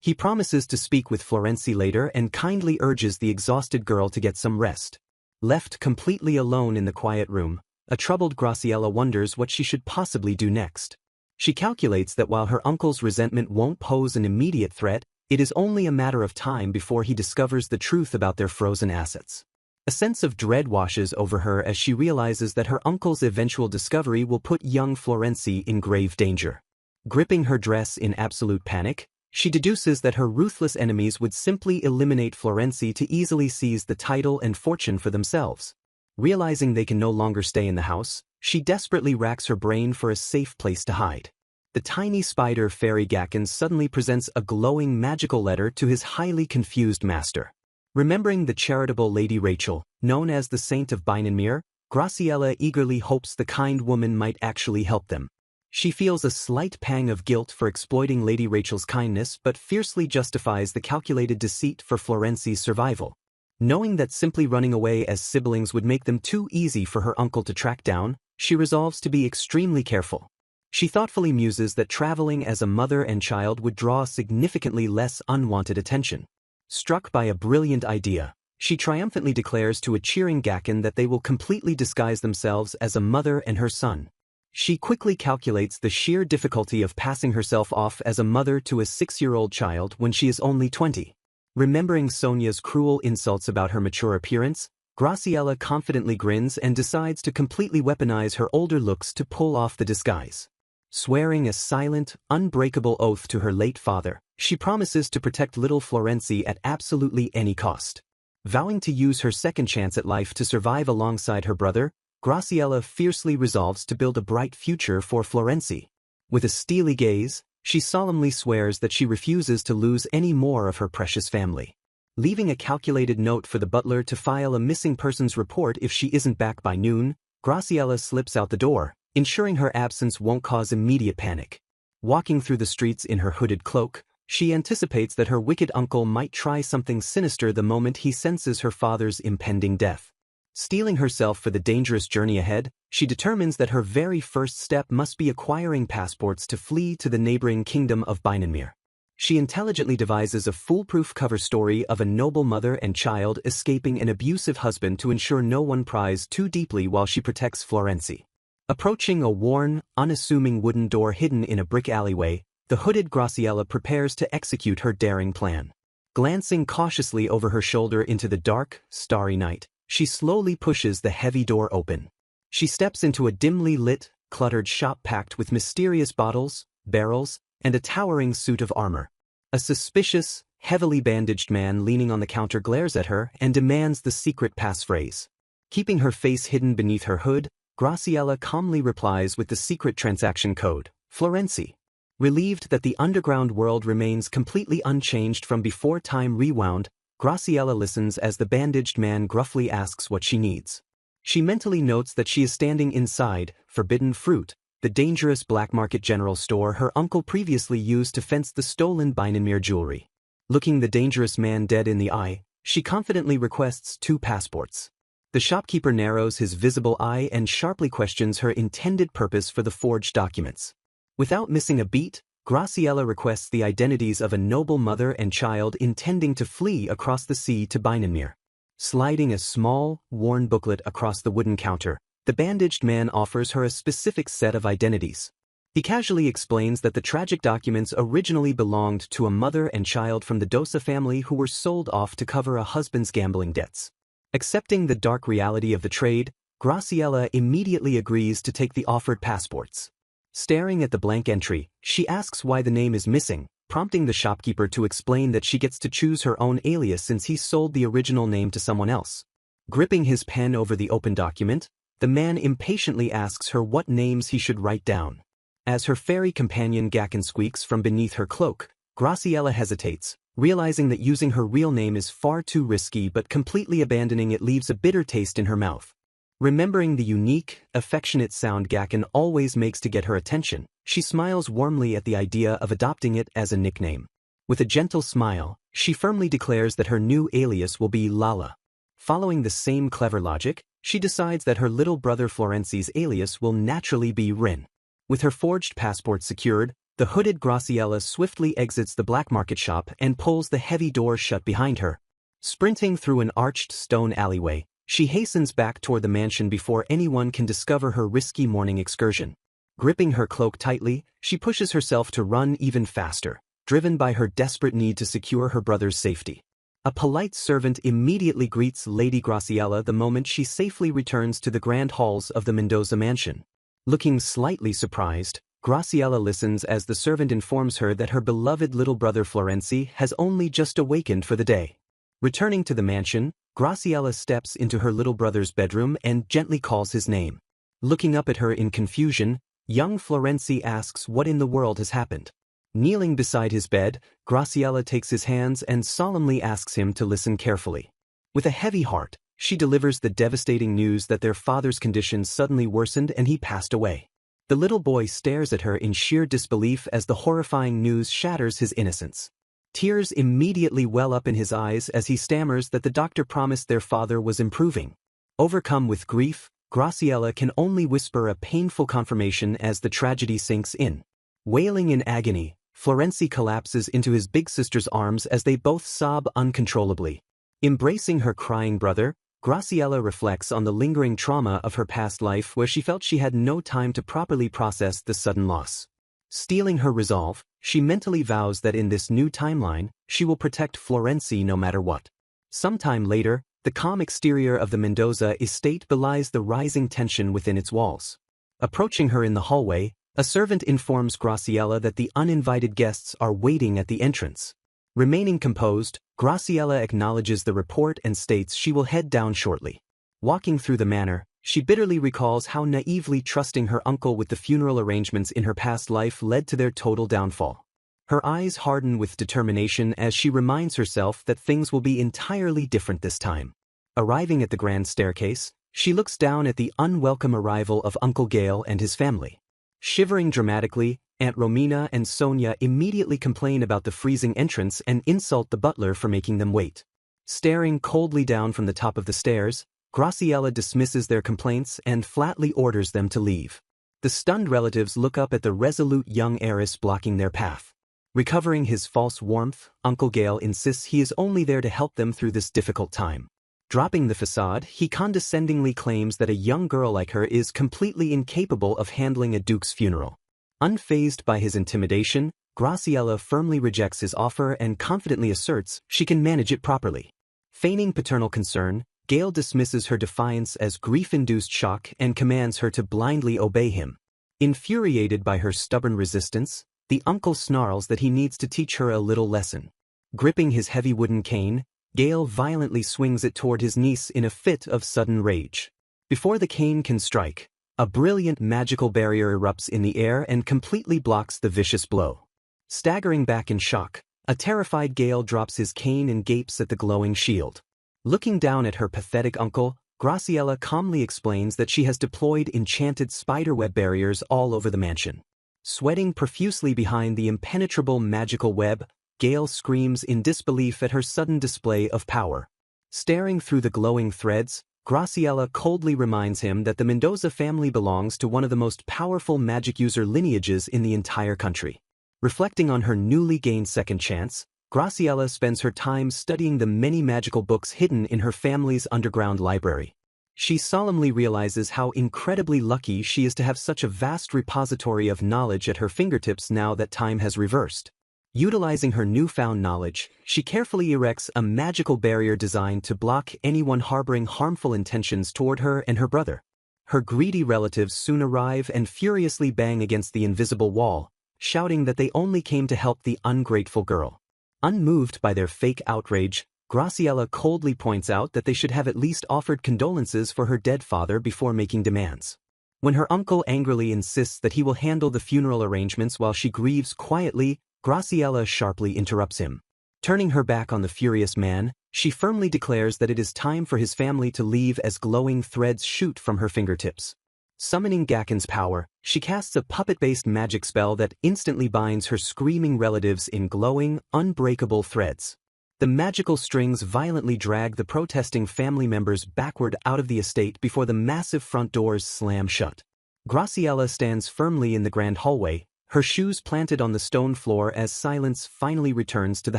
He promises to speak with Florenzi later and kindly urges the exhausted girl to get some rest. Left completely alone in the quiet room, a troubled Graciela wonders what she should possibly do next. She calculates that while her uncle's resentment won't pose an immediate threat, it is only a matter of time before he discovers the truth about their frozen assets. A sense of dread washes over her as she realizes that her uncle's eventual discovery will put young Florenzi in grave danger. Gripping her dress in absolute panic, she deduces that her ruthless enemies would simply eliminate Florenzi to easily seize the title and fortune for themselves. Realizing they can no longer stay in the house, she desperately racks her brain for a safe place to hide. The tiny spider fairy Gakken suddenly presents a glowing magical letter to his highly confused master. Remembering the charitable Lady Rachel, known as the Saint of Beinenmere, Graciela eagerly hopes the kind woman might actually help them. She feels a slight pang of guilt for exploiting Lady Rachel's kindness but fiercely justifies the calculated deceit for Florenzi's survival. Knowing that simply running away as siblings would make them too easy for her uncle to track down, she resolves to be extremely careful. She thoughtfully muses that traveling as a mother and child would draw significantly less unwanted attention. Struck by a brilliant idea, she triumphantly declares to a cheering Gakken that they will completely disguise themselves as a mother and her son. She quickly calculates the sheer difficulty of passing herself off as a mother to a 6-year-old child when she is only 20. Remembering Sonia's cruel insults about her mature appearance, Graciela confidently grins and decides to completely weaponize her older looks to pull off the disguise. Swearing a silent, unbreakable oath to her late father, she promises to protect little Florenzi at absolutely any cost. Vowing to use her second chance at life to survive alongside her brother, Graciela fiercely resolves to build a bright future for Florenzi. With a steely gaze, she solemnly swears that she refuses to lose any more of her precious family. Leaving a calculated note for the butler to file a missing persons report if she isn't back by noon, Graciela slips out the door, ensuring her absence won't cause immediate panic. Walking through the streets in her hooded cloak, she anticipates that her wicked uncle might try something sinister the moment he senses her father's impending death. Steeling herself for the dangerous journey ahead, she determines that her very first step must be acquiring passports to flee to the neighboring kingdom of Beinenmere. She intelligently devises a foolproof cover story of a noble mother and child escaping an abusive husband to ensure no one pries too deeply while she protects Florenzi. Approaching a worn, unassuming wooden door hidden in a brick alleyway, the hooded Graciela prepares to execute her daring plan. Glancing cautiously over her shoulder into the dark, starry night, she slowly pushes the heavy door open. She steps into a dimly lit, cluttered shop packed with mysterious bottles, barrels, and a towering suit of armor. A suspicious, heavily bandaged man leaning on the counter glares at her and demands the secret passphrase. Keeping her face hidden beneath her hood, Graciela calmly replies with the secret transaction code, Florenzi. Relieved that the underground world remains completely unchanged from before time rewound, Graciela listens as the bandaged man gruffly asks what she needs. She mentally notes that she is standing inside Forbidden Fruit, the dangerous black market general store her uncle previously used to fence the stolen Beinenmere jewelry. Looking the dangerous man dead in the eye, she confidently requests 2 passports. The shopkeeper narrows his visible eye and sharply questions her intended purpose for the forged documents. Without missing a beat, Graciela requests the identities of a noble mother and child intending to flee across the sea to Beinenmere. Sliding a small, worn booklet across the wooden counter, the bandaged man offers her a specific set of identities. He casually explains that the tragic documents originally belonged to a mother and child from the Dosa family who were sold off to cover a husband's gambling debts. Accepting the dark reality of the trade, Graciela immediately agrees to take the offered passports. Staring at the blank entry, she asks why the name is missing, prompting the shopkeeper to explain that she gets to choose her own alias since he sold the original name to someone else. Gripping his pen over the open document, the man impatiently asks her what names he should write down. As her fairy companion Gakken squeaks from beneath her cloak, Graciela hesitates, realizing that using her real name is far too risky, but completely abandoning it leaves a bitter taste in her mouth. Remembering the unique, affectionate sound Gakken always makes to get her attention, she smiles warmly at the idea of adopting it as a nickname. With a gentle smile, she firmly declares that her new alias will be Lala. Following the same clever logic, she decides that her little brother Florenci's alias will naturally be Rin. With her forged passport secured, the hooded Graciela swiftly exits the black market shop and pulls the heavy door shut behind her. Sprinting through an arched stone alleyway, she hastens back toward the mansion before anyone can discover her risky morning excursion. Gripping her cloak tightly, she pushes herself to run even faster, driven by her desperate need to secure her brother's safety. A polite servant immediately greets Lady Graciela the moment she safely returns to the grand halls of the Mendoza mansion. Looking slightly surprised, Graciela listens as the servant informs her that her beloved little brother Florenci has only just awakened for the day. Returning to the mansion, Graciela steps into her little brother's bedroom and gently calls his name. Looking up at her in confusion, young Florenci asks what in the world has happened. Kneeling beside his bed, Graciela takes his hands and solemnly asks him to listen carefully. With a heavy heart, she delivers the devastating news that their father's condition suddenly worsened and he passed away. The little boy stares at her in sheer disbelief as the horrifying news shatters his innocence. Tears immediately well up in his eyes as he stammers that the doctor promised their father was improving. Overcome with grief, Graciela can only whisper a painful confirmation as the tragedy sinks in. Wailing in agony, Florenci collapses into his big sister's arms as they both sob uncontrollably. Embracing her crying brother, Graciela reflects on the lingering trauma of her past life where she felt she had no time to properly process the sudden loss. Steeling her resolve, she mentally vows that in this new timeline, she will protect Florenci no matter what. Sometime later, the calm exterior of the Mendoza estate belies the rising tension within its walls. Approaching her in the hallway, a servant informs Graciela that the uninvited guests are waiting at the entrance. Remaining composed, Graciela acknowledges the report and states she will head down shortly. Walking through the manor, she bitterly recalls how naively trusting her uncle with the funeral arrangements in her past life led to their total downfall. Her eyes harden with determination as she reminds herself that things will be entirely different this time. Arriving at the grand staircase, she looks down at the unwelcome arrival of Uncle Gale and his family. Shivering dramatically, Aunt Romina and Sonia immediately complain about the freezing entrance and insult the butler for making them wait. Staring coldly down from the top of the stairs, Graciela dismisses their complaints and flatly orders them to leave. The stunned relatives look up at the resolute young heiress blocking their path. Recovering his false warmth, Uncle Gale insists he is only there to help them through this difficult time. Dropping the facade, he condescendingly claims that a young girl like her is completely incapable of handling a duke's funeral. Unfazed by his intimidation, Graciela firmly rejects his offer and confidently asserts she can manage it properly. Feigning paternal concern, Gale dismisses her defiance as grief-induced shock and commands her to blindly obey him. Infuriated by her stubborn resistance, the uncle snarls that he needs to teach her a little lesson. Gripping his heavy wooden cane, Gale violently swings it toward his niece in a fit of sudden rage. Before the cane can strike, a brilliant magical barrier erupts in the air and completely blocks the vicious blow. Staggering back in shock, a terrified Gale drops his cane and gapes at the glowing shield. Looking down at her pathetic uncle, Graciela calmly explains that she has deployed enchanted spiderweb barriers all over the mansion. Sweating profusely behind the impenetrable magical web, Gale screams in disbelief at her sudden display of power. Staring through the glowing threads, Graciela coldly reminds him that the Mendoza family belongs to one of the most powerful magic user lineages in the entire country. Reflecting on her newly gained second chance, Graciela spends her time studying the many magical books hidden in her family's underground library. She solemnly realizes how incredibly lucky she is to have such a vast repository of knowledge at her fingertips now that time has reversed. Utilizing her newfound knowledge, she carefully erects a magical barrier designed to block anyone harboring harmful intentions toward her and her brother. Her greedy relatives soon arrive and furiously bang against the invisible wall, shouting that they only came to help the ungrateful girl. Unmoved by their fake outrage, Graciela coldly points out that they should have at least offered condolences for her dead father before making demands. When her uncle angrily insists that he will handle the funeral arrangements while she grieves quietly, Graciela sharply interrupts him. Turning her back on the furious man, she firmly declares that it is time for his family to leave as glowing threads shoot from her fingertips. Summoning Gaken's power, she casts a puppet-based magic spell that instantly binds her screaming relatives in glowing, unbreakable threads. The magical strings violently drag the protesting family members backward out of the estate before the massive front doors slam shut. Graciela stands firmly in the grand hallway, her shoes planted on the stone floor as silence finally returns to the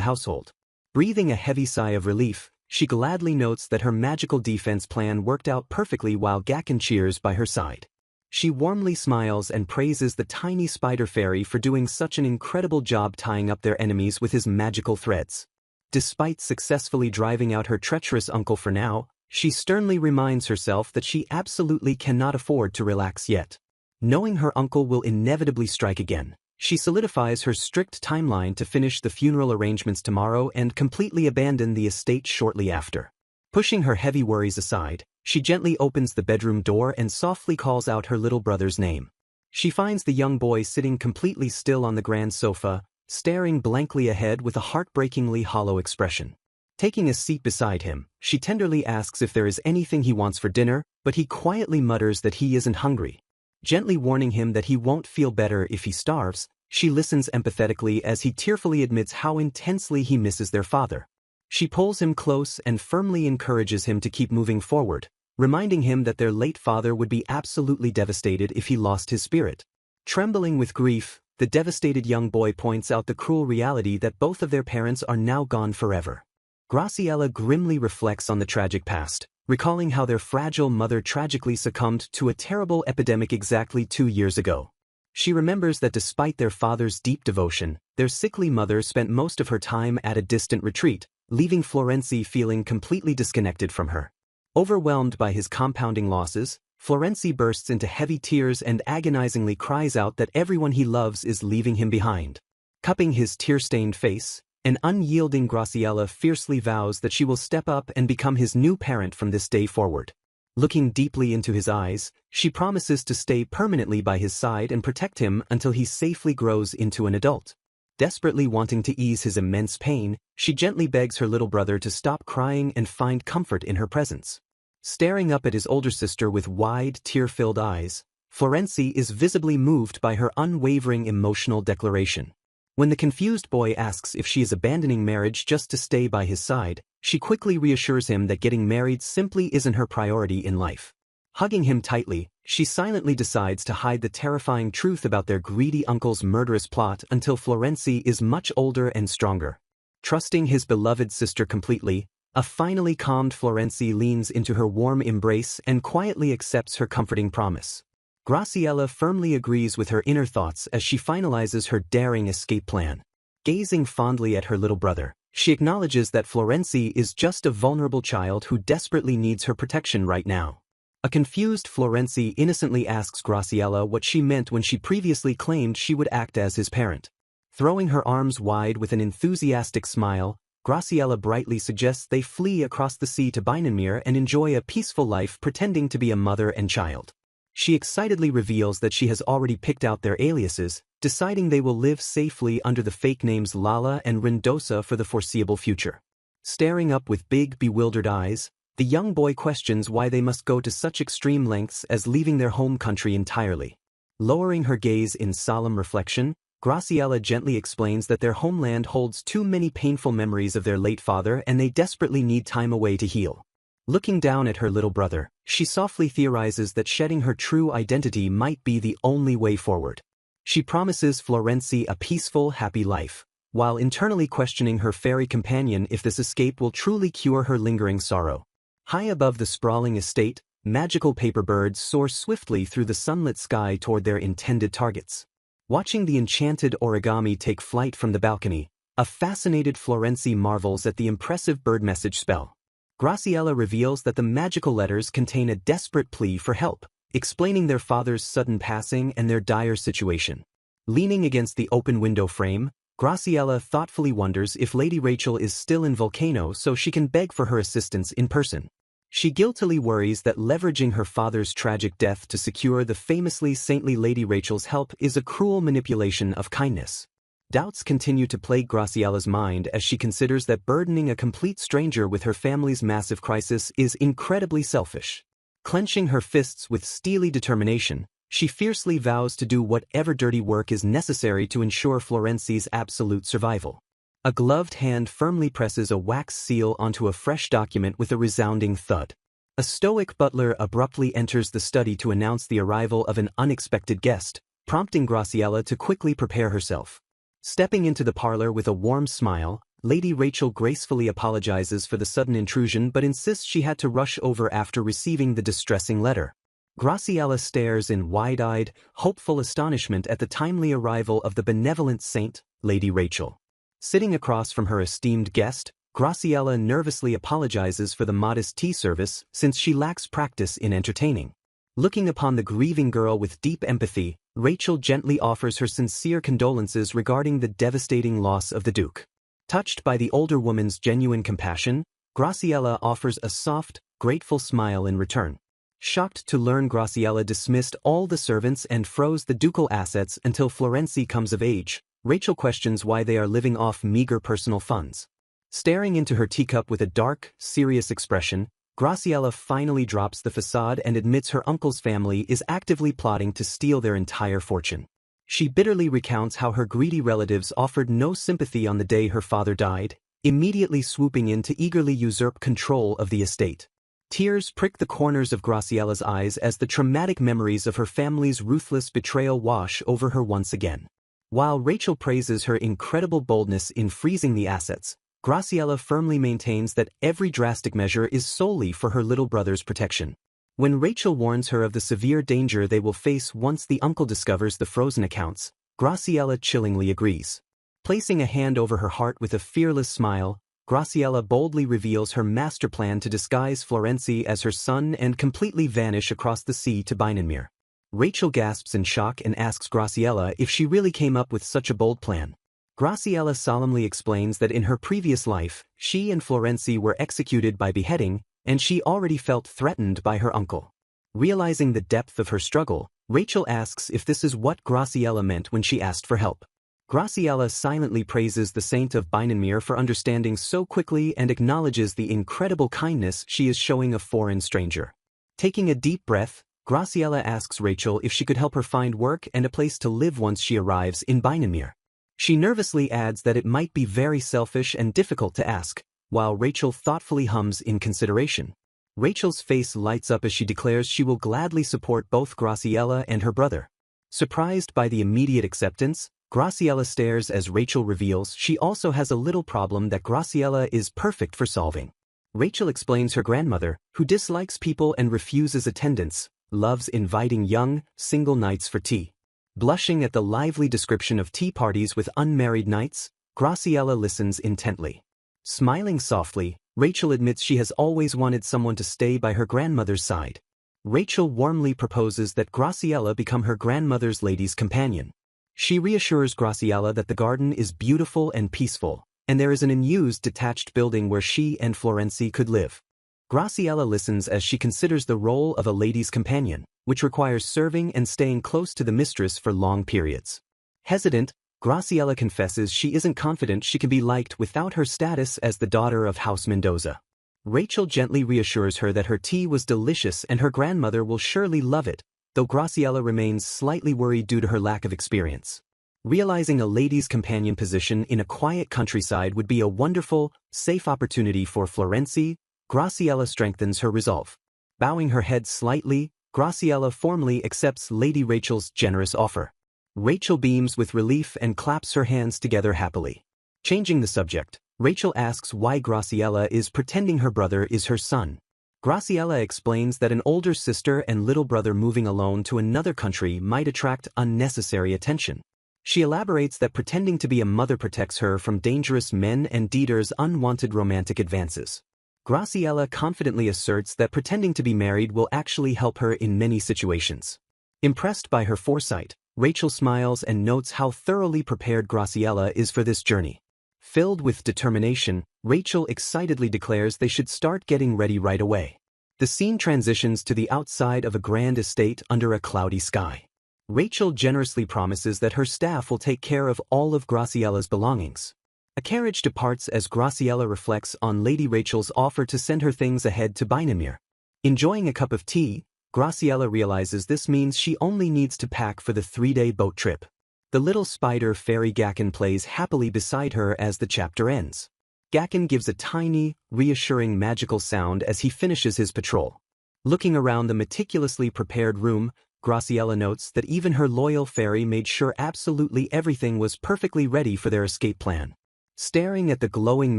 household. Breathing a heavy sigh of relief, she gladly notes that her magical defense plan worked out perfectly while Gaken cheers by her side. She warmly smiles and praises the tiny spider fairy for doing such an incredible job tying up their enemies with his magical threads. Despite successfully driving out her treacherous uncle for now, she sternly reminds herself that she absolutely cannot afford to relax yet. Knowing her uncle will inevitably strike again, she solidifies her strict timeline to finish the funeral arrangements tomorrow and completely abandon the estate shortly after. Pushing her heavy worries aside, she gently opens the bedroom door and softly calls out her little brother's name. She finds the young boy sitting completely still on the grand sofa, staring blankly ahead with a heartbreakingly hollow expression. Taking a seat beside him, she tenderly asks if there is anything he wants for dinner, but he quietly mutters that he isn't hungry. Gently warning him that he won't feel better if he starves, she listens empathetically as he tearfully admits how intensely he misses their father. She pulls him close and firmly encourages him to keep moving forward, reminding him that their late father would be absolutely devastated if he lost his spirit. Trembling with grief, the devastated young boy points out the cruel reality that both of their parents are now gone forever. Graciela grimly reflects on the tragic past, recalling how their fragile mother tragically succumbed to a terrible epidemic exactly 2 years ago. She remembers that despite their father's deep devotion, their sickly mother spent most of her time at a distant retreat, leaving Florenzi feeling completely disconnected from her. Overwhelmed by his compounding losses, Florenzi bursts into heavy tears and agonizingly cries out that everyone he loves is leaving him behind. Cupping his tear-stained face, an unyielding Graciela fiercely vows that she will step up and become his new parent from this day forward. Looking deeply into his eyes, she promises to stay permanently by his side and protect him until he safely grows into an adult. Desperately wanting to ease his immense pain, she gently begs her little brother to stop crying and find comfort in her presence. Staring up at his older sister with wide, tear-filled eyes, Florenzi is visibly moved by her unwavering emotional declaration. When the confused boy asks if she is abandoning marriage just to stay by his side, she quickly reassures him that getting married simply isn't her priority in life. Hugging him tightly, she silently decides to hide the terrifying truth about their greedy uncle's murderous plot until Florenzi is much older and stronger. Trusting his beloved sister completely, a finally calmed Florenzi leans into her warm embrace and quietly accepts her comforting promise. Graciela firmly agrees with her inner thoughts as she finalizes her daring escape plan. Gazing fondly at her little brother, she acknowledges that Florenzi is just a vulnerable child who desperately needs her protection right now. A confused Florenzi innocently asks Graciela what she meant when she previously claimed she would act as his parent. Throwing her arms wide with an enthusiastic smile, Graciela brightly suggests they flee across the sea to Beinenmere and enjoy a peaceful life pretending to be a mother and child. She excitedly reveals that she has already picked out their aliases, deciding they will live safely under the fake names Lala and Rendosa for the foreseeable future. Staring up with big, bewildered eyes, the young boy questions why they must go to such extreme lengths as leaving their home country entirely. Lowering her gaze in solemn reflection, Graciela gently explains that their homeland holds too many painful memories of their late father and they desperately need time away to heal. Looking down at her little brother, she softly theorizes that shedding her true identity might be the only way forward. She promises Florenzi a peaceful, happy life, while internally questioning her fairy companion if this escape will truly cure her lingering sorrow. High above the sprawling estate, magical paper birds soar swiftly through the sunlit sky toward their intended targets. Watching the enchanted origami take flight from the balcony, a fascinated Florenzi marvels at the impressive bird message spell. Graciela reveals that the magical letters contain a desperate plea for help, explaining their father's sudden passing and their dire situation. Leaning against the open window frame, Graciela thoughtfully wonders if Lady Rachel is still in Volcano so she can beg for her assistance in person. She guiltily worries that leveraging her father's tragic death to secure the famously saintly Lady Rachel's help is a cruel manipulation of kindness. Doubts continue to plague Graciela's mind as she considers that burdening a complete stranger with her family's massive crisis is incredibly selfish. Clenching her fists with steely determination, she fiercely vows to do whatever dirty work is necessary to ensure Florenzi's absolute survival. A gloved hand firmly presses a wax seal onto a fresh document with a resounding thud. A stoic butler abruptly enters the study to announce the arrival of an unexpected guest, prompting Graciela to quickly prepare herself. Stepping into the parlor with a warm smile, Lady Rachel gracefully apologizes for the sudden intrusion but insists she had to rush over after receiving the distressing letter. Graciela stares in wide-eyed, hopeful astonishment at the timely arrival of the benevolent saint, Lady Rachel. Sitting across from her esteemed guest, Graciela nervously apologizes for the modest tea service since she lacks practice in entertaining. Looking upon the grieving girl with deep empathy, Rachel gently offers her sincere condolences regarding the devastating loss of the Duke. Touched by the older woman's genuine compassion, Graciela offers a soft, grateful smile in return. Shocked to learn Graciela dismissed all the servants and froze the ducal assets until Florenzi comes of age, Rachel questions why they are living off meager personal funds. Staring into her teacup with a dark, serious expression, Graciela finally drops the facade and admits her uncle's family is actively plotting to steal their entire fortune. She bitterly recounts how her greedy relatives offered no sympathy on the day her father died, immediately swooping in to eagerly usurp control of the estate. Tears prick the corners of Graciela's eyes as the traumatic memories of her family's ruthless betrayal wash over her once again. While Rachel praises her incredible boldness in freezing the assets, Graciela firmly maintains that every drastic measure is solely for her little brother's protection. When Rachel warns her of the severe danger they will face once the uncle discovers the frozen accounts, Graciela chillingly agrees. Placing a hand over her heart with a fearless smile, Graciela boldly reveals her master plan to disguise Florenzi as her son and completely vanish across the sea to Beinenmere. Rachel gasps in shock and asks Graciela if she really came up with such a bold plan. Graciela solemnly explains that in her previous life, she and Florenzi were executed by beheading, and she already felt threatened by her uncle. Realizing the depth of her struggle, Rachel asks if this is what Graciela meant when she asked for help. Graciela silently praises the saint of Beinenmere for understanding so quickly and acknowledges the incredible kindness she is showing a foreign stranger. Taking a deep breath, Graciela asks Rachel if she could help her find work and a place to live once she arrives in Beinenmere. She nervously adds that it might be very selfish and difficult to ask, while Rachel thoughtfully hums in consideration. Rachel's face lights up as she declares she will gladly support both Graciela and her brother. Surprised by the immediate acceptance, Graciela stares as Rachel reveals she also has a little problem that Graciela is perfect for solving. Rachel explains her grandmother, who dislikes people and refuses attendance, loves inviting young, single knights for tea. Blushing at the lively description of tea parties with unmarried knights, Graciela listens intently. Smiling softly, Rachel admits she has always wanted someone to stay by her grandmother's side. Rachel warmly proposes that Graciela become her grandmother's lady's companion. She reassures Graciela that the garden is beautiful and peaceful, and there is an unused detached building where she and Florenzi could live. Graciela listens as she considers the role of a lady's companion, which requires serving and staying close to the mistress for long periods. Hesitant, Graciela confesses she isn't confident she can be liked without her status as the daughter of House Mendoza. Rachel gently reassures her that her tea was delicious and her grandmother will surely love it, though Graciela remains slightly worried due to her lack of experience. Realizing a lady's companion position in a quiet countryside would be a wonderful, safe opportunity for Florenzi, Graciela strengthens her resolve. Bowing her head slightly, Graciela formally accepts Lady Rachel's generous offer. Rachel beams with relief and claps her hands together happily. Changing the subject, Rachel asks why Graciela is pretending her brother is her son. Graciela explains that an older sister and little brother moving alone to another country might attract unnecessary attention. She elaborates that pretending to be a mother protects her from dangerous men and Dieter's unwanted romantic advances. Graciela confidently asserts that pretending to be married will actually help her in many situations. Impressed by her foresight, Rachel smiles and notes how thoroughly prepared Graciela is for this journey. Filled with determination, Rachel excitedly declares they should start getting ready right away. The scene transitions to the outside of a grand estate under a cloudy sky. Rachel generously promises that her staff will take care of all of Graciela's belongings. A carriage departs as Graciela reflects on Lady Rachel's offer to send her things ahead to Bynamere. Enjoying a cup of tea, Graciela realizes this means she only needs to pack for the 3-day boat trip. The little spider fairy Gakken plays happily beside her as the chapter ends. Gakken gives a tiny, reassuring magical sound as he finishes his patrol. Looking around the meticulously prepared room, Graciela notes that even her loyal fairy made sure absolutely everything was perfectly ready for their escape plan. Staring at the glowing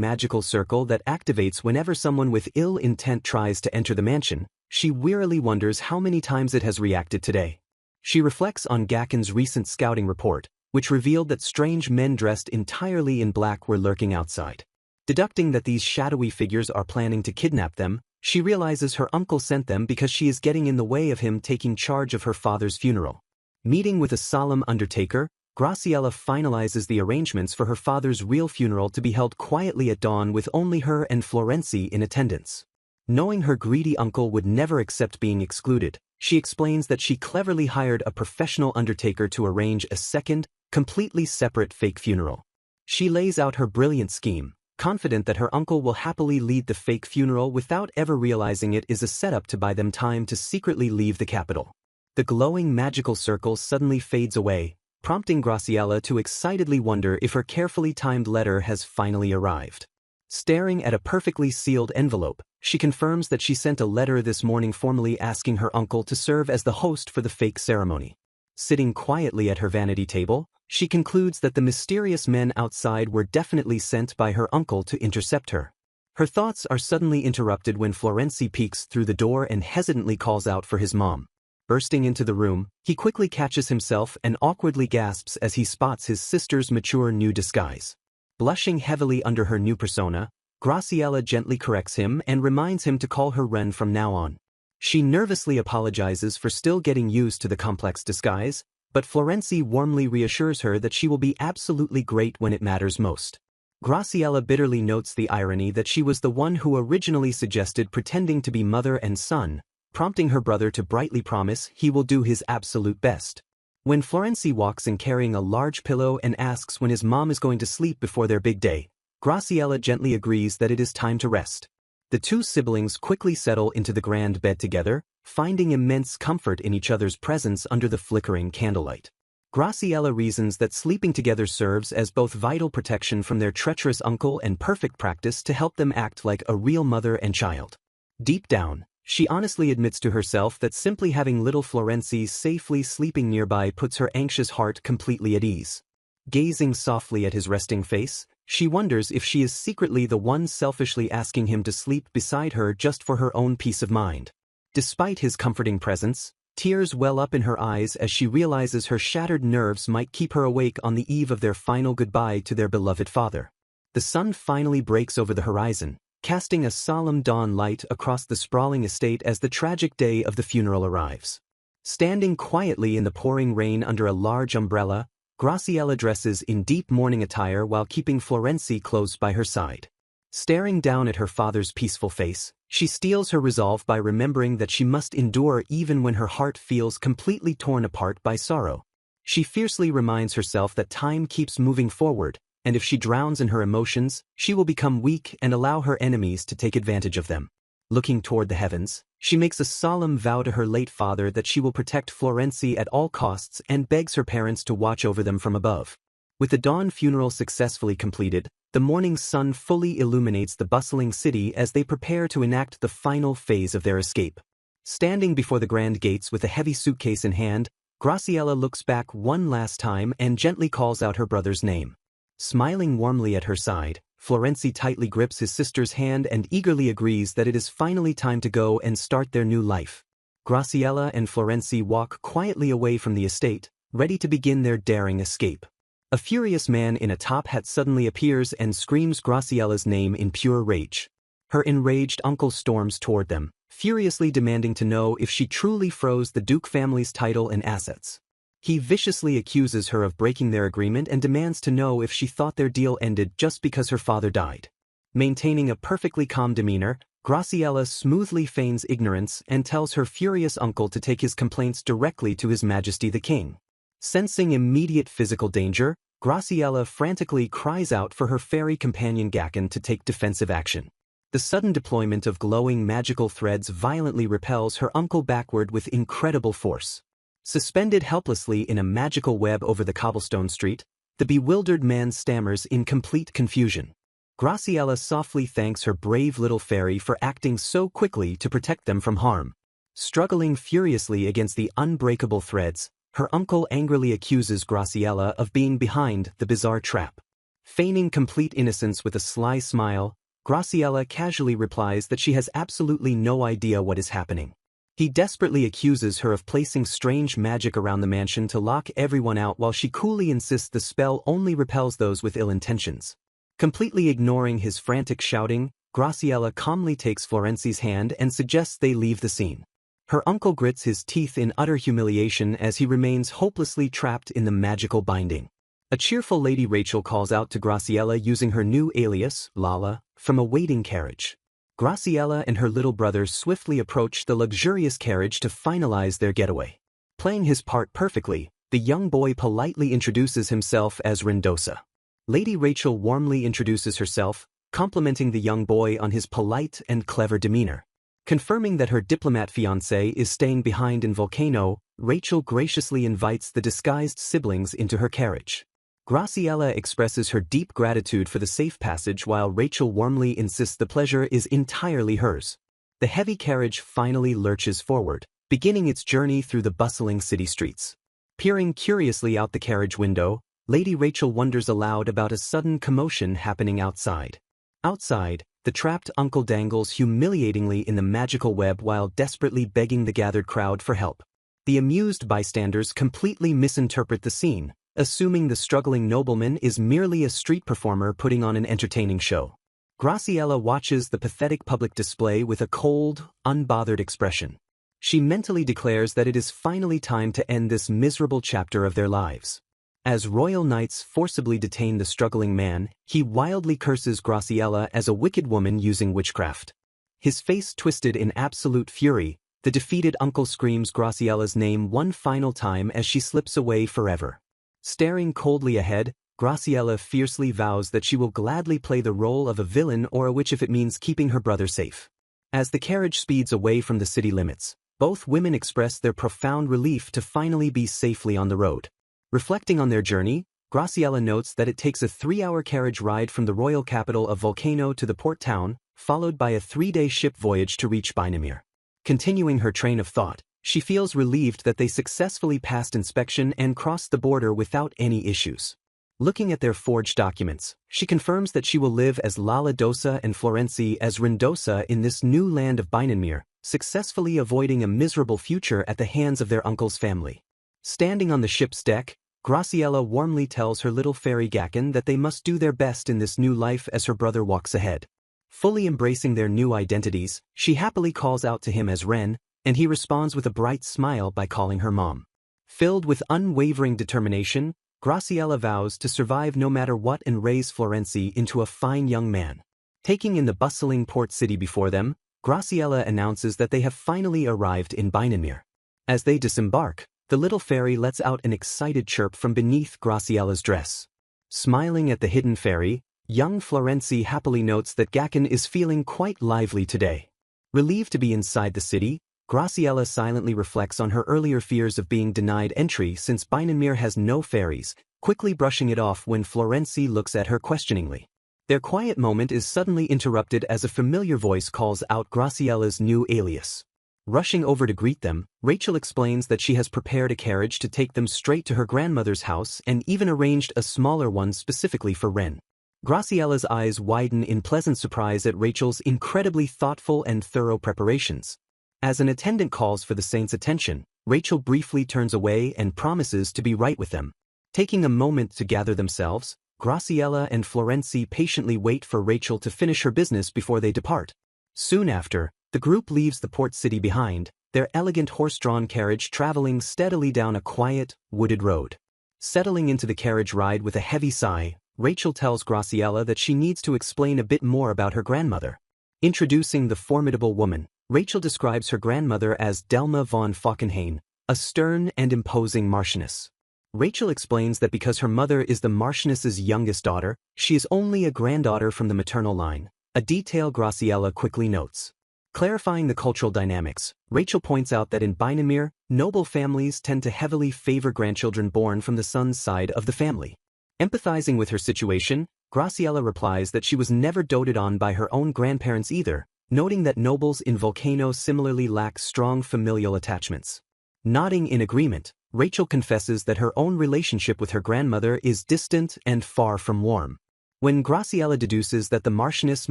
magical circle that activates whenever someone with ill intent tries to enter the mansion, she wearily wonders how many times it has reacted today. She reflects on Gakken's recent scouting report, which revealed that strange men dressed entirely in black were lurking outside. Deducting that these shadowy figures are planning to kidnap them, she realizes her uncle sent them because she is getting in the way of him taking charge of her father's funeral. Meeting with a solemn undertaker, Graciela finalizes the arrangements for her father's real funeral to be held quietly at dawn with only her and Florenzi in attendance. Knowing her greedy uncle would never accept being excluded, she explains that she cleverly hired a professional undertaker to arrange a second, completely separate fake funeral. She lays out her brilliant scheme, confident that her uncle will happily lead the fake funeral without ever realizing it is a setup to buy them time to secretly leave the capital. The glowing magical circle suddenly fades away, prompting Graciela to excitedly wonder if her carefully timed letter has finally arrived. Staring at a perfectly sealed envelope, she confirms that she sent a letter this morning formally asking her uncle to serve as the host for the fake ceremony. Sitting quietly at her vanity table, she concludes that the mysterious men outside were definitely sent by her uncle to intercept her. Her thoughts are suddenly interrupted when Florenzi peeks through the door and hesitantly calls out for his mom. Bursting into the room, he quickly catches himself and awkwardly gasps as he spots his sister's mature new disguise. Blushing heavily under her new persona, Graciela gently corrects him and reminds him to call her Ren from now on. She nervously apologizes for still getting used to the complex disguise, but Florenzi warmly reassures her that she will be absolutely great when it matters most. Graciela bitterly notes the irony that she was the one who originally suggested pretending to be mother and son, prompting her brother to brightly promise he will do his absolute best. When Florenzi walks in carrying a large pillow and asks when his mom is going to sleep before their big day, Graciela gently agrees that it is time to rest. The two siblings quickly settle into the grand bed together, finding immense comfort in each other's presence under the flickering candlelight. Graciela reasons that sleeping together serves as both vital protection from their treacherous uncle and perfect practice to help them act like a real mother and child. Deep down, she honestly admits to herself that simply having little Florenzi safely sleeping nearby puts her anxious heart completely at ease. Gazing softly at his resting face, she wonders if she is secretly the one selfishly asking him to sleep beside her just for her own peace of mind. Despite his comforting presence, tears well up in her eyes as she realizes her shattered nerves might keep her awake on the eve of their final goodbye to their beloved father. The sun finally breaks over the horizon, casting a solemn dawn light across the sprawling estate as the tragic day of the funeral arrives. Standing quietly in the pouring rain under a large umbrella, Graciela dresses in deep mourning attire while keeping Florenzi close by her side. Staring down at her father's peaceful face, she steels her resolve by remembering that she must endure even when her heart feels completely torn apart by sorrow. She fiercely reminds herself that time keeps moving forward, and if she drowns in her emotions, she will become weak and allow her enemies to take advantage of them. Looking toward the heavens, she makes a solemn vow to her late father that she will protect Florenzi at all costs and begs her parents to watch over them from above. With the dawn funeral successfully completed, the morning sun fully illuminates the bustling city as they prepare to enact the final phase of their escape. Standing before the grand gates with a heavy suitcase in hand, Graciela looks back one last time and gently calls out her brother's name. Smiling warmly at her side, Florenzi tightly grips his sister's hand and eagerly agrees that it is finally time to go and start their new life. Graciella and Florenzi walk quietly away from the estate, ready to begin their daring escape. A furious man in a top hat suddenly appears and screams Graciella's name in pure rage. Her enraged uncle storms toward them, furiously demanding to know if she truly froze the Duke family's title and assets. He viciously accuses her of breaking their agreement and demands to know if she thought their deal ended just because her father died. Maintaining a perfectly calm demeanor, Graciella smoothly feigns ignorance and tells her furious uncle to take his complaints directly to His Majesty the King. Sensing immediate physical danger, Graciella frantically cries out for her fairy companion Gaken to take defensive action. The sudden deployment of glowing magical threads violently repels her uncle backward with incredible force. Suspended helplessly in a magical web over the cobblestone street, the bewildered man stammers in complete confusion. Graciella softly thanks her brave little fairy for acting so quickly to protect them from harm. Struggling furiously against the unbreakable threads, her uncle angrily accuses Graciella of being behind the bizarre trap. Feigning complete innocence with a sly smile, Graciella casually replies that she has absolutely no idea what is happening. He desperately accuses her of placing strange magic around the mansion to lock everyone out while she coolly insists the spell only repels those with ill intentions. Completely ignoring his frantic shouting, Graciella calmly takes Florenzi's hand and suggests they leave the scene. Her uncle grits his teeth in utter humiliation as he remains hopelessly trapped in the magical binding. A cheerful Lady Rachel calls out to Graciella using her new alias, Lala, from a waiting carriage. Graciella and her little brother swiftly approach the luxurious carriage to finalize their getaway. Playing his part perfectly, the young boy politely introduces himself as Rendosa. Lady Rachel warmly introduces herself, complimenting the young boy on his polite and clever demeanor. Confirming that her diplomat fiancé is staying behind in Volcano, Rachel graciously invites the disguised siblings into her carriage. Graciella expresses her deep gratitude for the safe passage while Rachel warmly insists the pleasure is entirely hers. The heavy carriage finally lurches forward, beginning its journey through the bustling city streets. Peering curiously out the carriage window, Lady Rachel wonders aloud about a sudden commotion happening outside. Outside, the trapped uncle dangles humiliatingly in the magical web while desperately begging the gathered crowd for help. The amused bystanders completely misinterpret the scene, assuming the struggling nobleman is merely a street performer putting on an entertaining show. Graciella watches the pathetic public display with a cold, unbothered expression. She mentally declares that it is finally time to end this miserable chapter of their lives. As royal knights forcibly detain the struggling man, he wildly curses Graciella as a wicked woman using witchcraft. His face twisted in absolute fury, the defeated uncle screams Graciella's name one final time as she slips away forever. Staring coldly ahead, Graciella fiercely vows that she will gladly play the role of a villain or a witch if it means keeping her brother safe. As the carriage speeds away from the city limits, both women express their profound relief to finally be safely on the road. Reflecting on their journey, Graciella notes that it takes a 3-hour carriage ride from the royal capital of Volcano to the port town, followed by a 3-day ship voyage to reach Bynamere. Continuing her train of thought, she feels relieved that they successfully passed inspection and crossed the border without any issues. Looking at their forged documents, she confirms that she will live as Lala Dosa and Florenzi as Rendosa in this new land of Bynamere, successfully avoiding a miserable future at the hands of their uncle's family. Standing on the ship's deck, Graciella warmly tells her little fairy Gaken that they must do their best in this new life as her brother walks ahead. Fully embracing their new identities, she happily calls out to him as Ren, and he responds with a bright smile by calling her mom. Filled with unwavering determination, Graciella vows to survive no matter what and raise Florenzi into a fine young man. Taking in the bustling port city before them, Graciella announces that they have finally arrived in Bynamere. As they disembark, the little fairy lets out an excited chirp from beneath Graciella's dress. Smiling at the hidden fairy, young Florenzi happily notes that Gaken is feeling quite lively today. Relieved to be inside the city, Graciella silently reflects on her earlier fears of being denied entry since Bynamere has no fairies, quickly brushing it off when Florenzi looks at her questioningly. Their quiet moment is suddenly interrupted as a familiar voice calls out Graciella's new alias. Rushing over to greet them, Rachel explains that she has prepared a carriage to take them straight to her grandmother's house and even arranged a smaller one specifically for Ren. Graciella's eyes widen in pleasant surprise at Rachel's incredibly thoughtful and thorough preparations. As an attendant calls for the saint's attention, Rachel briefly turns away and promises to be right with them. Taking a moment to gather themselves, Graciella and Florenzi patiently wait for Rachel to finish her business before they depart. Soon after, the group leaves the port city behind, their elegant horse-drawn carriage traveling steadily down a quiet, wooded road. Settling into the carriage ride with a heavy sigh, Rachel tells Graciella that she needs to explain a bit more about her grandmother. Introducing the formidable woman, Rachel describes her grandmother as Delma von Falkenhayn, a stern and imposing marchioness. Rachel explains that because her mother is the marchioness's youngest daughter, she is only a granddaughter from the maternal line, a detail Graciella quickly notes. Clarifying the cultural dynamics, Rachel points out that in Beinamir, noble families tend to heavily favor grandchildren born from the son's side of the family. Empathizing with her situation, Graciella replies that she was never doted on by her own grandparents either, noting that nobles in Volcano similarly lack strong familial attachments. Nodding in agreement, Rachel confesses that her own relationship with her grandmother is distant and far from warm. When Graciella deduces that the Marchioness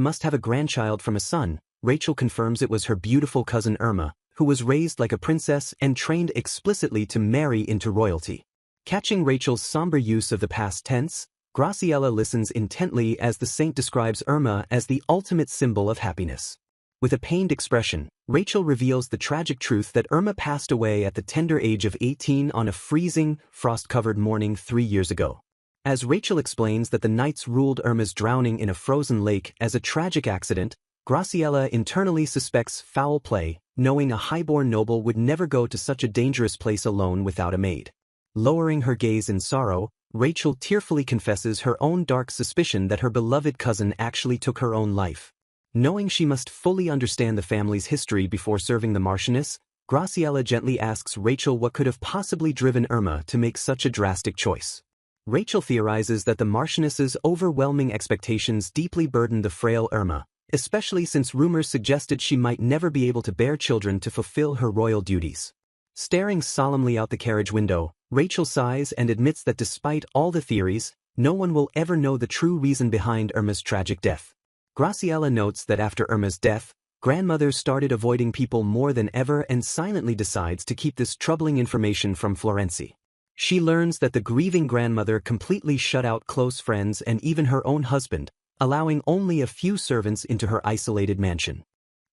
must have a grandchild from a son, Rachel confirms it was her beautiful cousin Irma, who was raised like a princess and trained explicitly to marry into royalty. Catching Rachel's somber use of the past tense, Graciella listens intently as the saint describes Irma as the ultimate symbol of happiness. With a pained expression, Rachel reveals the tragic truth that Irma passed away at the tender age of 18 on a freezing, frost-covered morning 3 years ago. As Rachel explains that the knights ruled Irma's drowning in a frozen lake as a tragic accident, Graciella internally suspects foul play, knowing a highborn noble would never go to such a dangerous place alone without a maid. Lowering her gaze in sorrow, Rachel tearfully confesses her own dark suspicion that her beloved cousin actually took her own life. Knowing she must fully understand the family's history before serving the Marchioness, Graciella gently asks Rachel what could have possibly driven Irma to make such a drastic choice. Rachel theorizes that the Marchioness's overwhelming expectations deeply burdened the frail Irma, especially since rumors suggested she might never be able to bear children to fulfill her royal duties. Staring solemnly out the carriage window, Rachel sighs and admits that despite all the theories, no one will ever know the true reason behind Irma's tragic death. Graciella notes that after Irma's death, grandmother started avoiding people more than ever and silently decides to keep this troubling information from Florenzi. She learns that the grieving grandmother completely shut out close friends and even her own husband, allowing only a few servants into her isolated mansion.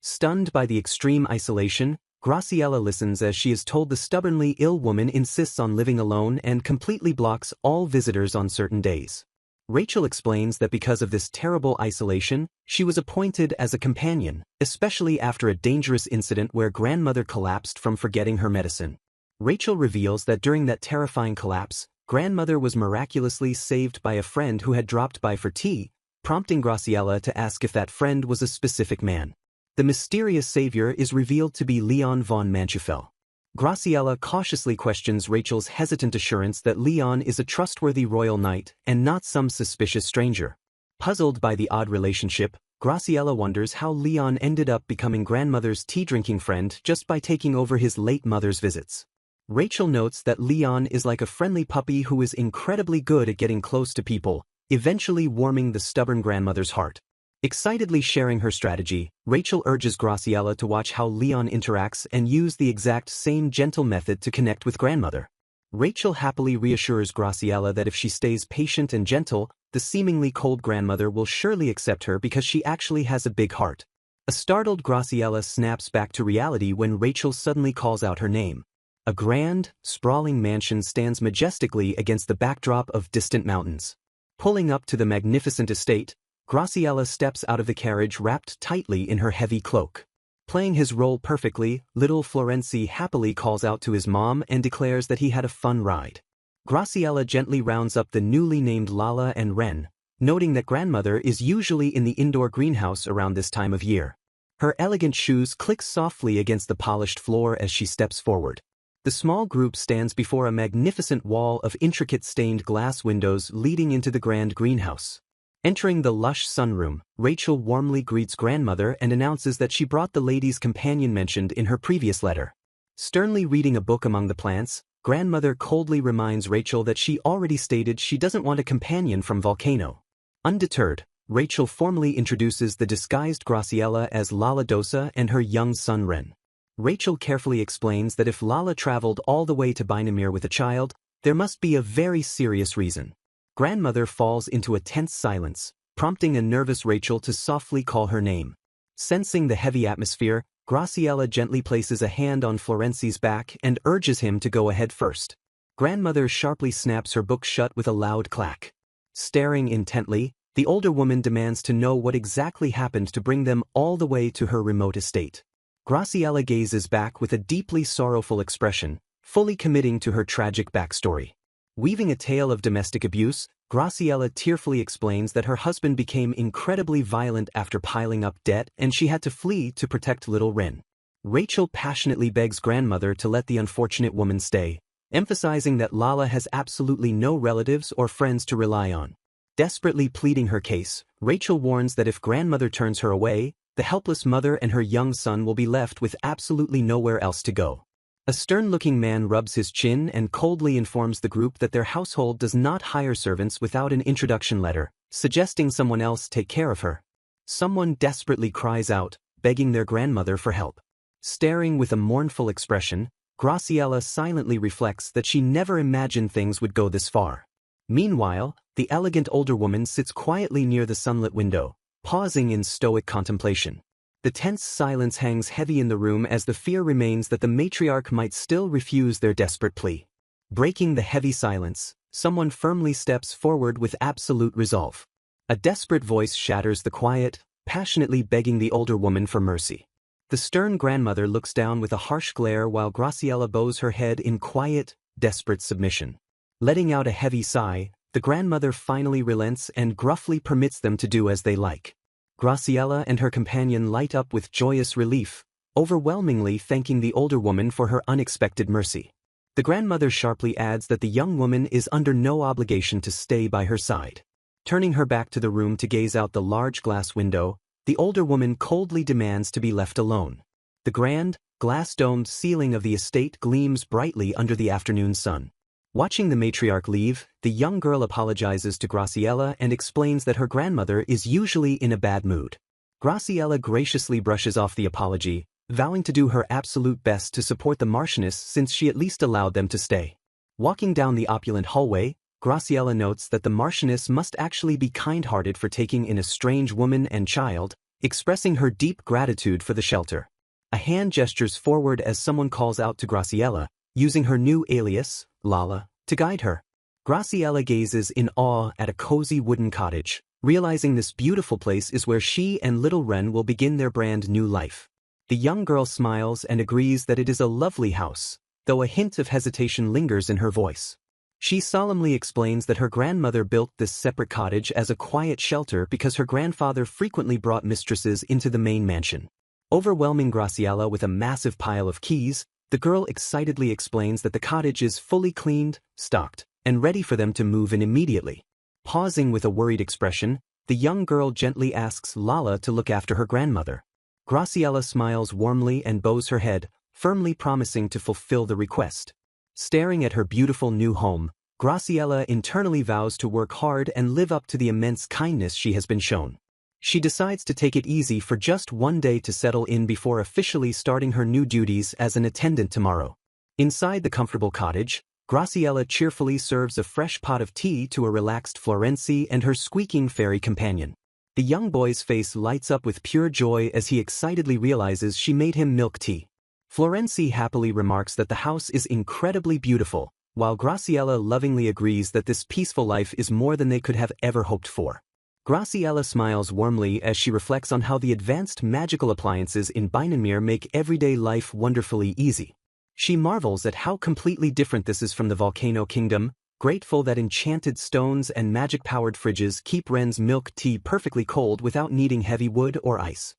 Stunned by the extreme isolation, Graciella listens as she is told the stubbornly ill woman insists on living alone and completely blocks all visitors on certain days. Rachel explains that because of this terrible isolation, she was appointed as a companion, especially after a dangerous incident where grandmother collapsed from forgetting her medicine. Rachel reveals that during that terrifying collapse, grandmother was miraculously saved by a friend who had dropped by for tea, prompting Graciella to ask if that friend was a specific man. The mysterious savior is revealed to be Leon von Manchufel. Graciella cautiously questions Rachel's hesitant assurance that Leon is a trustworthy royal knight and not some suspicious stranger. Puzzled by the odd relationship, Graciella wonders how Leon ended up becoming grandmother's tea-drinking friend just by taking over his late mother's visits. Rachel notes that Leon is like a friendly puppy who is incredibly good at getting close to people, eventually warming the stubborn grandmother's heart. Excitedly sharing her strategy, Rachel urges Graciella to watch how Leon interacts and use the exact same gentle method to connect with grandmother. Rachel happily reassures Graciella that if she stays patient and gentle, the seemingly cold grandmother will surely accept her because she actually has a big heart. A startled Graciella snaps back to reality when Rachel suddenly calls out her name. A grand, sprawling mansion stands majestically against the backdrop of distant mountains. Pulling up to the magnificent estate, Graciella steps out of the carriage wrapped tightly in her heavy cloak. Playing his role perfectly, little Florenzi happily calls out to his mom and declares that he had a fun ride. Graciella gently rounds up the newly named Lala and Ren, noting that grandmother is usually in the indoor greenhouse around this time of year. Her elegant shoes click softly against the polished floor as she steps forward. The small group stands before a magnificent wall of intricate stained glass windows leading into the grand greenhouse. Entering the lush sunroom, Rachel warmly greets grandmother and announces that she brought the lady's companion mentioned in her previous letter. Sternly reading a book among the plants, grandmother coldly reminds Rachel that she already stated she doesn't want a companion from Volcano. Undeterred, Rachel formally introduces the disguised Graciela as Lala Dosa and her young son Ren. Rachel carefully explains that if Lala traveled all the way to Binamir with a child, there must be a very serious reason. Grandmother falls into a tense silence, prompting a nervous Rachel to softly call her name. Sensing the heavy atmosphere, Graciela gently places a hand on Florenzi's back and urges him to go ahead first. Grandmother sharply snaps her book shut with a loud clack. Staring intently, the older woman demands to know what exactly happened to bring them all the way to her remote estate. Graciela gazes back with a deeply sorrowful expression, fully committing to her tragic backstory. Weaving a tale of domestic abuse, Graciela tearfully explains that her husband became incredibly violent after piling up debt and she had to flee to protect little Ren. Rachel passionately begs grandmother to let the unfortunate woman stay, emphasizing that Lala has absolutely no relatives or friends to rely on. Desperately pleading her case, Rachel warns that if grandmother turns her away, the helpless mother and her young son will be left with absolutely nowhere else to go. A stern-looking man rubs his chin and coldly informs the group that their household does not hire servants without an introduction letter, suggesting someone else take care of her. Someone desperately cries out, begging their grandmother for help. Staring with a mournful expression, Graciela silently reflects that she never imagined things would go this far. Meanwhile, the elegant older woman sits quietly near the sunlit window, pausing in stoic contemplation. The tense silence hangs heavy in the room as the fear remains that the matriarch might still refuse their desperate plea. Breaking the heavy silence, someone firmly steps forward with absolute resolve. A desperate voice shatters the quiet, passionately begging the older woman for mercy. The stern grandmother looks down with a harsh glare while Graciela bows her head in quiet, desperate submission. Letting out a heavy sigh, the grandmother finally relents and gruffly permits them to do as they like. Graciela and her companion light up with joyous relief, overwhelmingly thanking the older woman for her unexpected mercy. The grandmother sharply adds that the young woman is under no obligation to stay by her side. Turning her back to the room to gaze out the large glass window, the older woman coldly demands to be left alone. The grand, glass-domed ceiling of the estate gleams brightly under the afternoon sun. Watching the matriarch leave, the young girl apologizes to Graciela and explains that her grandmother is usually in a bad mood. Graciela graciously brushes off the apology, vowing to do her absolute best to support the Marchioness since she at least allowed them to stay. Walking down the opulent hallway, Graciela notes that the Marchioness must actually be kind-hearted for taking in a strange woman and child, expressing her deep gratitude for the shelter. A hand gestures forward as someone calls out to Graciela, using her new alias, Lala, to guide her. Graciela gazes in awe at a cozy wooden cottage, realizing this beautiful place is where she and little Ren will begin their brand new life. The young girl smiles and agrees that it is a lovely house, though a hint of hesitation lingers in her voice. She solemnly explains that her grandmother built this separate cottage as a quiet shelter because her grandfather frequently brought mistresses into the main mansion. Overwhelming Graciela with a massive pile of keys, the girl excitedly explains that the cottage is fully cleaned, stocked, and ready for them to move in immediately. Pausing with a worried expression, the young girl gently asks Lala to look after her grandmother. Graciela smiles warmly and bows her head, firmly promising to fulfill the request. Staring at her beautiful new home, Graciela internally vows to work hard and live up to the immense kindness she has been shown. She decides to take it easy for just one day to settle in before officially starting her new duties as an attendant tomorrow. Inside the comfortable cottage, Graciela cheerfully serves a fresh pot of tea to a relaxed Florenzi and her squeaking fairy companion. The young boy's face lights up with pure joy as he excitedly realizes she made him milk tea. Florenzi happily remarks that the house is incredibly beautiful, while Graciela lovingly agrees that this peaceful life is more than they could have ever hoped for. Graciela smiles warmly as she reflects on how the advanced magical appliances in Binamir make everyday life wonderfully easy. She marvels at how completely different this is from the Volcano Kingdom, grateful that enchanted stones and magic-powered fridges keep Ren's milk tea perfectly cold without needing heavy wood or ice.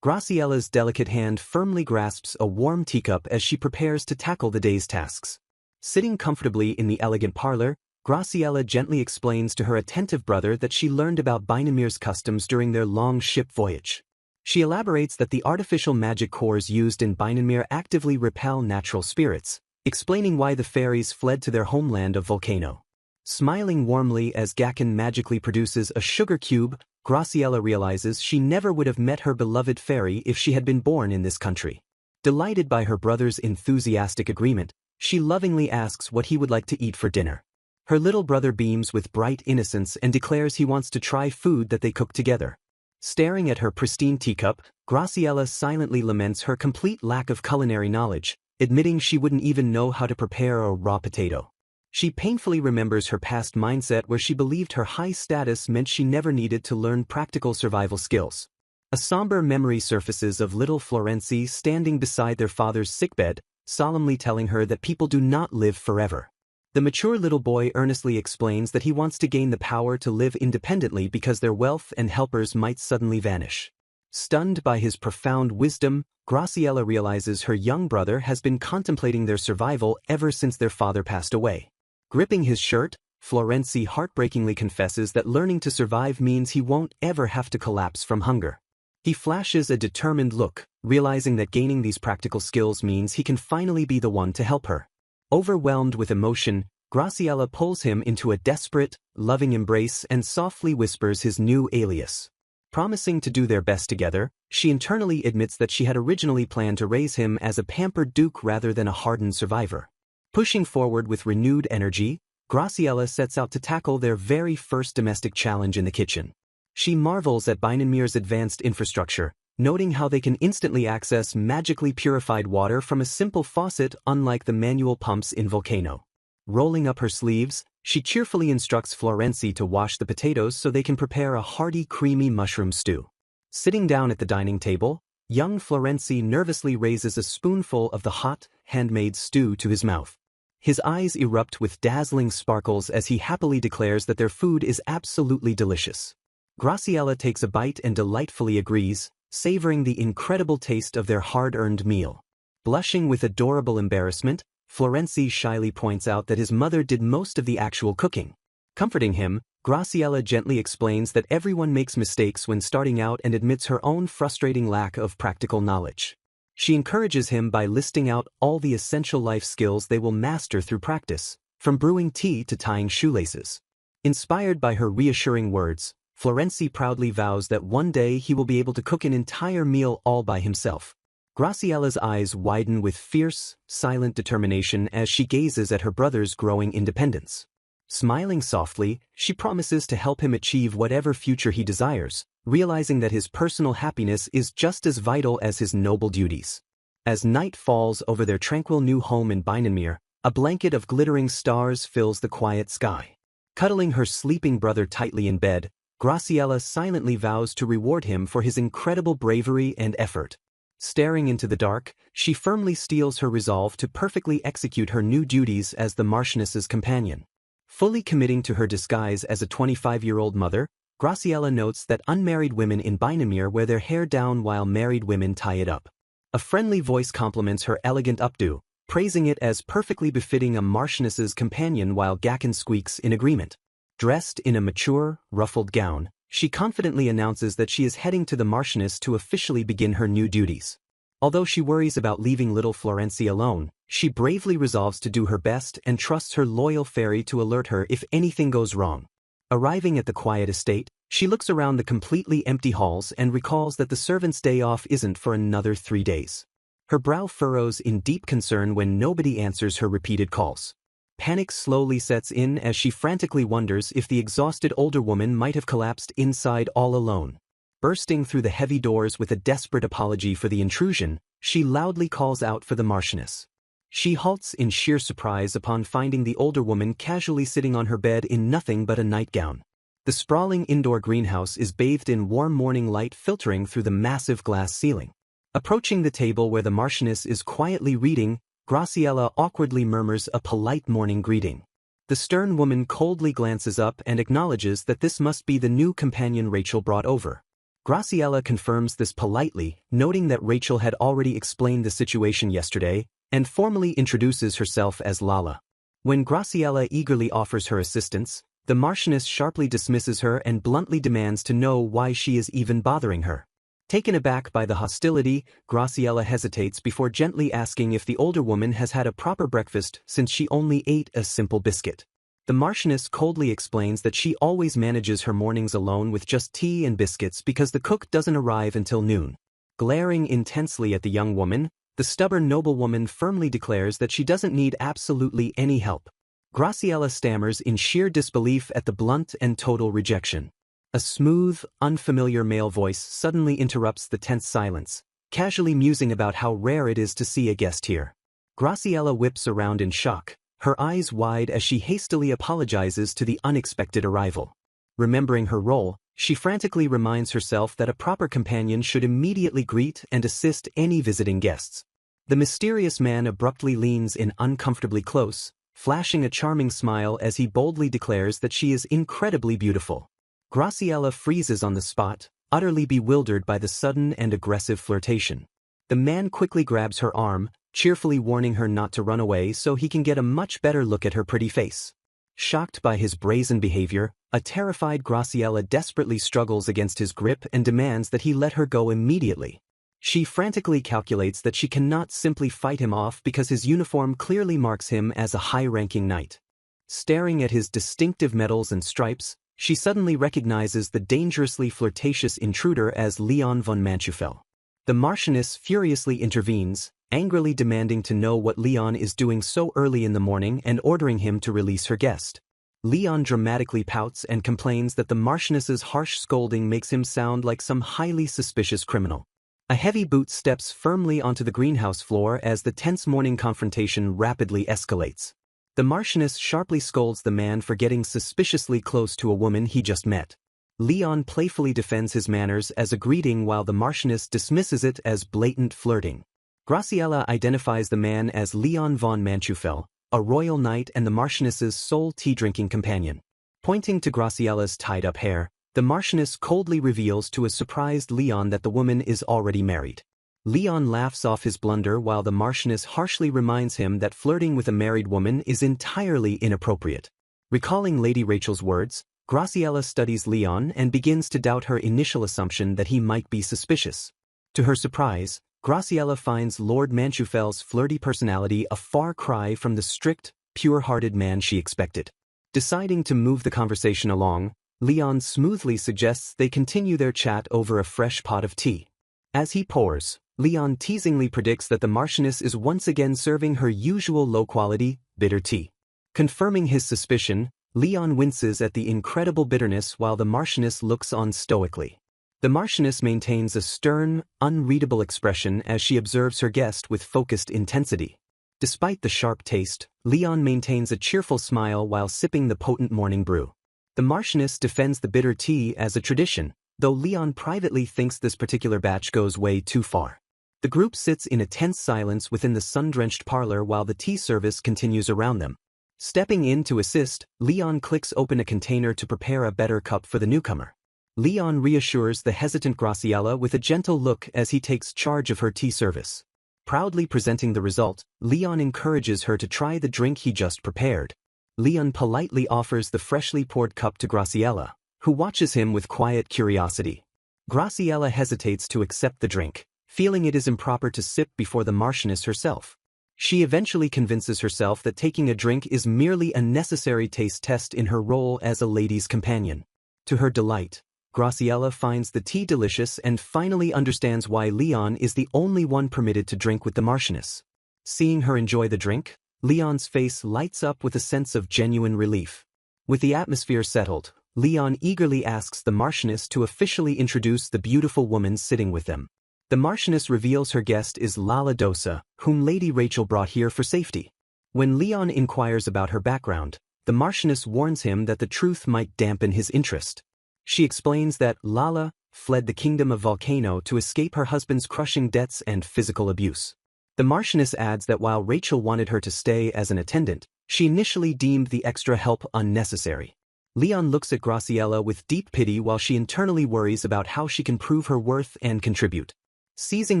Graciela's delicate hand firmly grasps a warm teacup as she prepares to tackle the day's tasks. Sitting comfortably in the elegant parlor, Graciela gently explains to her attentive brother that she learned about Binamir's customs during their long ship voyage. She elaborates that the artificial magic cores used in Binamir actively repel natural spirits, explaining why the fairies fled to their homeland of Volcano. Smiling warmly as Gakken magically produces a sugar cube, Graciela realizes she never would have met her beloved fairy if she had been born in this country. Delighted by her brother's enthusiastic agreement, she lovingly asks what he would like to eat for dinner. Her little brother beams with bright innocence and declares he wants to try food that they cook together. Staring at her pristine teacup, Graciela silently laments her complete lack of culinary knowledge, admitting she wouldn't even know how to prepare a raw potato. She painfully remembers her past mindset where she believed her high status meant she never needed to learn practical survival skills. A somber memory surfaces of little Florenci standing beside their father's sickbed, solemnly telling her that people do not live forever. The mature little boy earnestly explains that he wants to gain the power to live independently because their wealth and helpers might suddenly vanish. Stunned by his profound wisdom, Graciela realizes her young brother has been contemplating their survival ever since their father passed away. Gripping his shirt, Florenci heartbreakingly confesses that learning to survive means he won't ever have to collapse from hunger. He flashes a determined look, realizing that gaining these practical skills means he can finally be the one to help her. Overwhelmed with emotion, Graciela pulls him into a desperate, loving embrace and softly whispers his new alias. Promising to do their best together, she internally admits that she had originally planned to raise him as a pampered duke rather than a hardened survivor. Pushing forward with renewed energy, Graciela sets out to tackle their very first domestic challenge in the kitchen. She marvels at Beinenmeer's advanced infrastructure, noting how they can instantly access magically purified water from a simple faucet unlike the manual pumps in Volcano. Rolling up her sleeves, she cheerfully instructs Florenci to wash the potatoes so they can prepare a hearty creamy mushroom stew. Sitting down at the dining table, young Florenci nervously raises a spoonful of the hot, handmade stew to his mouth. His eyes erupt with dazzling sparkles as he happily declares that their food is absolutely delicious. Graciela takes a bite and delightfully agrees, savoring the incredible taste of their hard-earned meal. Blushing with adorable embarrassment, Florenci shyly points out that his mother did most of the actual cooking. Comforting him, Graciela gently explains that everyone makes mistakes when starting out and admits her own frustrating lack of practical knowledge. She encourages him by listing out all the essential life skills they will master through practice, from brewing tea to tying shoelaces. Inspired by her reassuring words, Florenci proudly vows that one day he will be able to cook an entire meal all by himself. Graciela's eyes widen with fierce, silent determination as she gazes at her brother's growing independence. Smiling softly, she promises to help him achieve whatever future he desires, realizing that his personal happiness is just as vital as his noble duties. As night falls over their tranquil new home in Beinenmeer, a blanket of glittering stars fills the quiet sky. Cuddling her sleeping brother tightly in bed, Graciela silently vows to reward him for his incredible bravery and effort. Staring into the dark, she firmly steels her resolve to perfectly execute her new duties as the Marchioness's companion. Fully committing to her disguise as a 25-year-old mother, Graciela notes that unmarried women in Beinenmeer wear their hair down while married women tie it up. A friendly voice compliments her elegant updo, praising it as perfectly befitting a Marchioness's companion while Gakken squeaks in agreement. Dressed in a mature, ruffled gown, she confidently announces that she is heading to the Marchioness to officially begin her new duties. Although she worries about leaving little Florenci alone, she bravely resolves to do her best and trusts her loyal fairy to alert her if anything goes wrong. Arriving at the quiet estate, she looks around the completely empty halls and recalls that the servant's day off isn't for another 3 days. Her brow furrows in deep concern when nobody answers her repeated calls. Panic slowly sets in as she frantically wonders if the exhausted older woman might have collapsed inside all alone. Bursting through the heavy doors with a desperate apology for the intrusion, she loudly calls out for the Marchioness. She halts in sheer surprise upon finding the older woman casually sitting on her bed in nothing but a nightgown. The sprawling indoor greenhouse is bathed in warm morning light filtering through the massive glass ceiling. Approaching the table where the Marchioness is quietly reading, Graciela awkwardly murmurs a polite morning greeting. The stern woman coldly glances up and acknowledges that this must be the new companion Rachel brought over. Graciela confirms this politely, noting that Rachel had already explained the situation yesterday, and formally introduces herself as Lala. When Graciela eagerly offers her assistance, the Marchioness sharply dismisses her and bluntly demands to know why she is even bothering her. Taken aback by the hostility, Graciela hesitates before gently asking if the older woman has had a proper breakfast since she only ate a simple biscuit. The Marchioness coldly explains that she always manages her mornings alone with just tea and biscuits because the cook doesn't arrive until noon. Glaring intensely at the young woman, the stubborn noblewoman firmly declares that she doesn't need absolutely any help. Graciela stammers in sheer disbelief at the blunt and total rejection. A smooth, unfamiliar male voice suddenly interrupts the tense silence, casually musing about how rare it is to see a guest here. Graciela whips around in shock, her eyes wide as she hastily apologizes to the unexpected arrival. Remembering her role, she frantically reminds herself that a proper companion should immediately greet and assist any visiting guests. The mysterious man abruptly leans in uncomfortably close, flashing a charming smile as he boldly declares that she is incredibly beautiful. Graciela freezes on the spot, utterly bewildered by the sudden and aggressive flirtation. The man quickly grabs her arm, cheerfully warning her not to run away so he can get a much better look at her pretty face. Shocked by his brazen behavior, a terrified Graciela desperately struggles against his grip and demands that he let her go immediately. She frantically calculates that she cannot simply fight him off because his uniform clearly marks him as a high-ranking knight. Staring at his distinctive medals and stripes, she suddenly recognizes the dangerously flirtatious intruder as Leon von Manchufel. The Marchioness furiously intervenes, angrily demanding to know what Leon is doing so early in the morning and ordering him to release her guest. Leon dramatically pouts and complains that the Marchioness's harsh scolding makes him sound like some highly suspicious criminal. A heavy boot steps firmly onto the greenhouse floor as the tense morning confrontation rapidly escalates. The Marchioness sharply scolds the man for getting suspiciously close to a woman he just met. Leon playfully defends his manners as a greeting while the Marchioness dismisses it as blatant flirting. Graciela identifies the man as Leon von Manchufel, a royal knight and the Marchioness's sole tea-drinking companion. Pointing to Graciela's tied-up hair, the Marchioness coldly reveals to a surprised Leon that the woman is already married. Leon laughs off his blunder while the Marchioness harshly reminds him that flirting with a married woman is entirely inappropriate. Recalling Lady Rachel's words, Graciela studies Leon and begins to doubt her initial assumption that he might be suspicious. To her surprise, Graciela finds Lord Manchufel's flirty personality a far cry from the strict, pure-hearted man she expected. Deciding to move the conversation along, Leon smoothly suggests they continue their chat over a fresh pot of tea. As he pours, Leon teasingly predicts that the Marchioness is once again serving her usual low-quality, bitter tea. Confirming his suspicion, Leon winces at the incredible bitterness while the Marchioness looks on stoically. The Marchioness maintains a stern, unreadable expression as she observes her guest with focused intensity. Despite the sharp taste, Leon maintains a cheerful smile while sipping the potent morning brew. The Marchioness defends the bitter tea as a tradition, though Leon privately thinks this particular batch goes way too far. The group sits in a tense silence within the sun-drenched parlor while the tea service continues around them. Stepping in to assist, Leon clicks open a container to prepare a better cup for the newcomer. Leon reassures the hesitant Graciela with a gentle look as he takes charge of her tea service. Proudly presenting the result, Leon encourages her to try the drink he just prepared. Leon politely offers the freshly poured cup to Graciela, who watches him with quiet curiosity. Graciela hesitates to accept the drink, feeling it is improper to sip before the Marchioness herself. She eventually convinces herself that taking a drink is merely a necessary taste test in her role as a lady's companion. To her delight, Graciela finds the tea delicious and finally understands why Leon is the only one permitted to drink with the Marchioness. Seeing her enjoy the drink, Leon's face lights up with a sense of genuine relief. With the atmosphere settled, Leon eagerly asks the Marchioness to officially introduce the beautiful woman sitting with them. The Marchioness reveals her guest is Lala Dosa, whom Lady Rachel brought here for safety. When Leon inquires about her background, the Marchioness warns him that the truth might dampen his interest. She explains that Lala fled the kingdom of Volcano to escape her husband's crushing debts and physical abuse. The Marchioness adds that while Rachel wanted her to stay as an attendant, she initially deemed the extra help unnecessary. Leon looks at Graciela with deep pity while she internally worries about how she can prove her worth and contribute. Seizing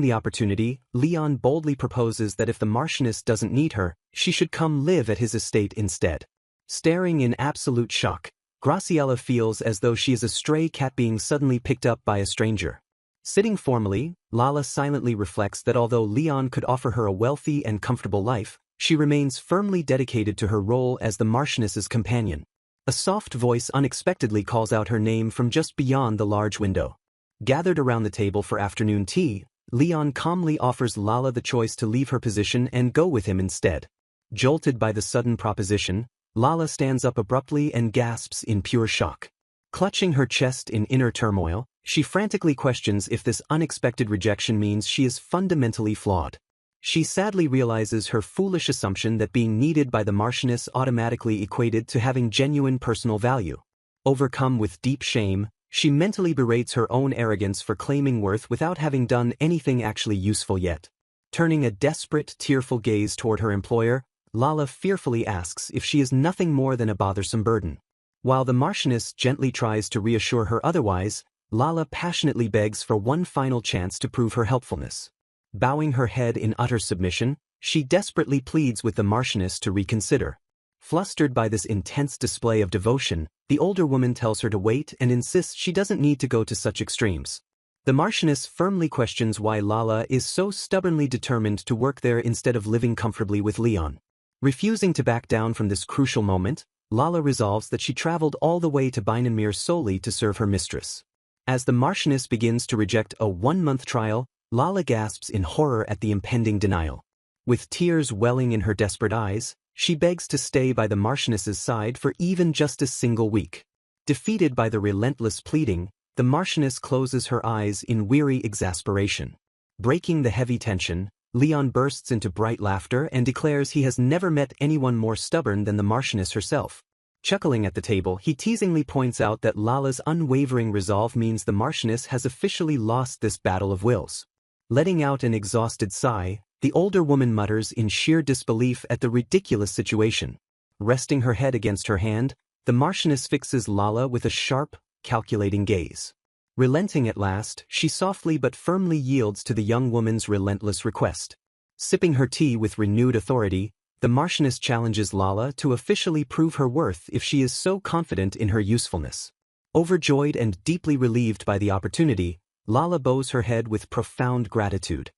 the opportunity, Leon boldly proposes that if the Marchioness doesn't need her, she should come live at his estate instead. Staring in absolute shock, Graciela feels as though she is a stray cat being suddenly picked up by a stranger. Sitting formally, Lala silently reflects that although Leon could offer her a wealthy and comfortable life, She remains firmly dedicated to her role as the Marchioness's companion. A soft voice unexpectedly calls out her name from just beyond the large window. Gathered around the table for afternoon tea, Leon calmly offers Lala the choice to leave her position and go with him instead. Jolted by the sudden proposition, Lala stands up abruptly and gasps in pure shock. Clutching her chest in inner turmoil, she frantically questions if this unexpected rejection means she is fundamentally flawed. She sadly realizes her foolish assumption that being needed by the Marchioness automatically equated to having genuine personal value. Overcome with deep shame, she mentally berates her own arrogance for claiming worth without having done anything actually useful yet. Turning a desperate, tearful gaze toward her employer, Lala fearfully asks if she is nothing more than a bothersome burden. While the Marchioness gently tries to reassure her otherwise, Lala passionately begs for one final chance to prove her helpfulness. Bowing her head in utter submission, she desperately pleads with the Marchioness to reconsider. Flustered by this intense display of devotion, the older woman tells her to wait and insists she doesn't need to go to such extremes. The Marchioness firmly questions why Lala is so stubbornly determined to work there instead of living comfortably with Leon. Refusing to back down from this crucial moment, Lala resolves that she traveled all the way to Bynenmere solely to serve her mistress. As the Marchioness begins to reject a 1-month trial, Lala gasps in horror at the impending denial. With tears welling in her desperate eyes, she begs to stay by the Marchioness's side for even just a single week. Defeated by the relentless pleading, the Marchioness closes her eyes in weary exasperation. Breaking the heavy tension, Leon bursts into bright laughter and declares he has never met anyone more stubborn than the Marchioness herself. Chuckling at the table, he teasingly points out that Lala's unwavering resolve means the Marchioness has officially lost this battle of wills. Letting out an exhausted sigh, the older woman mutters in sheer disbelief at the ridiculous situation. Resting her head against her hand, the Marchioness fixes Lala with a sharp, calculating gaze. Relenting at last, she softly but firmly yields to the young woman's relentless request. Sipping her tea with renewed authority, the Marchioness challenges Lala to officially prove her worth if she is so confident in her usefulness. Overjoyed and deeply relieved by the opportunity, Lala bows her head with profound gratitude.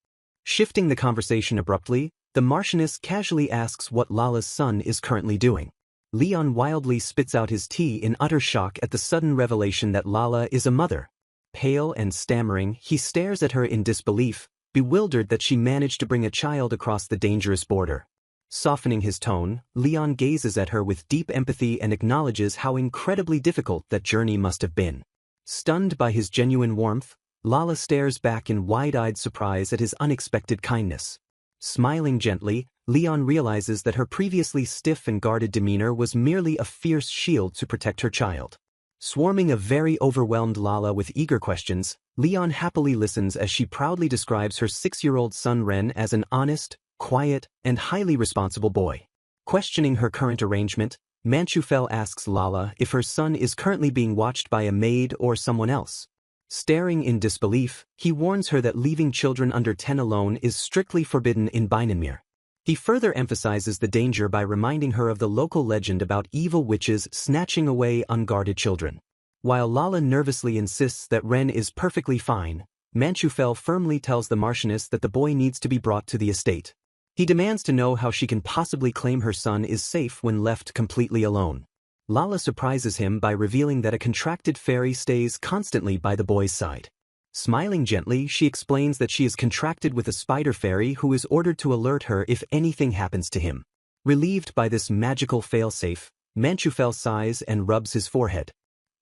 Shifting the conversation abruptly, the Marchioness casually asks what Lala's son is currently doing. Leon wildly spits out his tea in utter shock at the sudden revelation that Lala is a mother. Pale and stammering, he stares at her in disbelief, bewildered that she managed to bring a child across the dangerous border. Softening his tone, Leon gazes at her with deep empathy and acknowledges how incredibly difficult that journey must have been. Stunned by his genuine warmth, Lala stares back in wide-eyed surprise at his unexpected kindness. Smiling gently, Leon realizes that her previously stiff and guarded demeanor was merely a fierce shield to protect her child. Swarming a very overwhelmed Lala with eager questions, Leon happily listens as she proudly describes her 6-year-old son Ren as an honest, quiet, and highly responsible boy. Questioning her current arrangement, Manchufel asks Lala if her son is currently being watched by a maid or someone else. Staring in disbelief, he warns her that leaving children under 10 alone is strictly forbidden in Bynenmere. He further emphasizes the danger by reminding her of the local legend about evil witches snatching away unguarded children. While Lala nervously insists that Ren is perfectly fine, Manchufel firmly tells the Marchioness that the boy needs to be brought to the estate. He demands to know how she can possibly claim her son is safe when left completely alone. Lala surprises him by revealing that a contracted fairy stays constantly by the boy's side. Smiling gently, she explains that she is contracted with a spider fairy who is ordered to alert her if anything happens to him. Relieved by this magical failsafe, Manchufel sighs and rubs his forehead.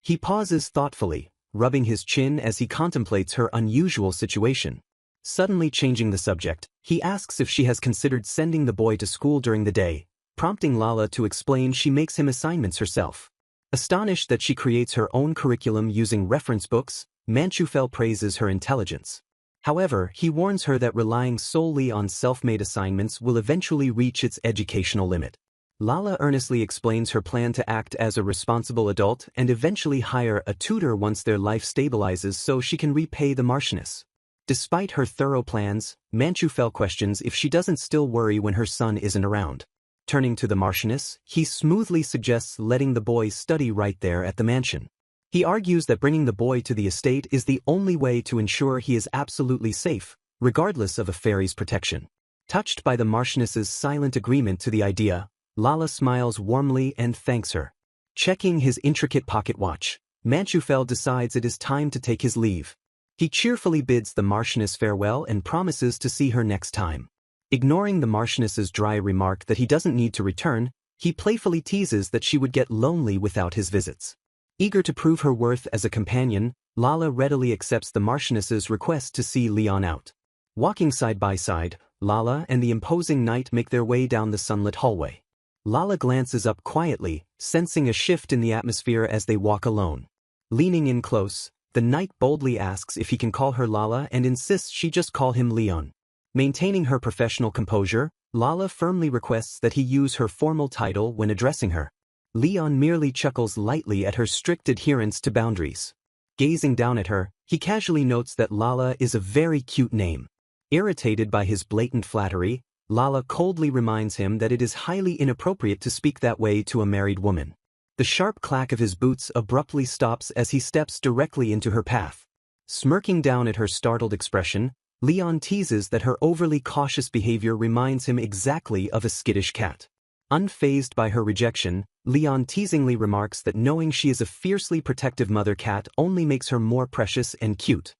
He pauses thoughtfully, rubbing his chin as he contemplates her unusual situation. Suddenly changing the subject, he asks if she has considered sending the boy to school during the day, prompting Lala to explain she makes him assignments herself. Astonished that she creates her own curriculum using reference books, Manchufel praises her intelligence. However, he warns her that relying solely on self-made assignments will eventually reach its educational limit. Lala earnestly explains her plan to act as a responsible adult and eventually hire a tutor once their life stabilizes so she can repay the Marchioness. Despite her thorough plans, Manchufel questions if she doesn't still worry when her son isn't around. Turning to the Marchioness, he smoothly suggests letting the boy study right there at the mansion. He argues that bringing the boy to the estate is the only way to ensure he is absolutely safe, regardless of a fairy's protection. Touched by the Marchioness's silent agreement to the idea, Lala smiles warmly and thanks her. Checking his intricate pocket watch, Manchufel decides it is time to take his leave. He cheerfully bids the Marchioness farewell and promises to see her next time. Ignoring the Marchioness's dry remark that he doesn't need to return, he playfully teases that she would get lonely without his visits. Eager to prove her worth as a companion, Lala readily accepts the Marchioness's request to see Leon out. Walking side by side, Lala and the imposing knight make their way down the sunlit hallway. Lala glances up quietly, sensing a shift in the atmosphere as they walk alone. Leaning in close, the knight boldly asks if he can call her Lala and insists she just call him Leon. Maintaining her professional composure, Lala firmly requests that he use her formal title when addressing her. Leon merely chuckles lightly at her strict adherence to boundaries. Gazing down at her, he casually notes that Lala is a very cute name. Irritated by his blatant flattery, Lala coldly reminds him that it is highly inappropriate to speak that way to a married woman. The sharp clack of his boots abruptly stops as he steps directly into her path. Smirking down at her startled expression, Leon teases that her overly cautious behavior reminds him exactly of a skittish cat. Unfazed by her rejection, Leon teasingly remarks that knowing she is a fiercely protective mother cat only makes her more precious and cute.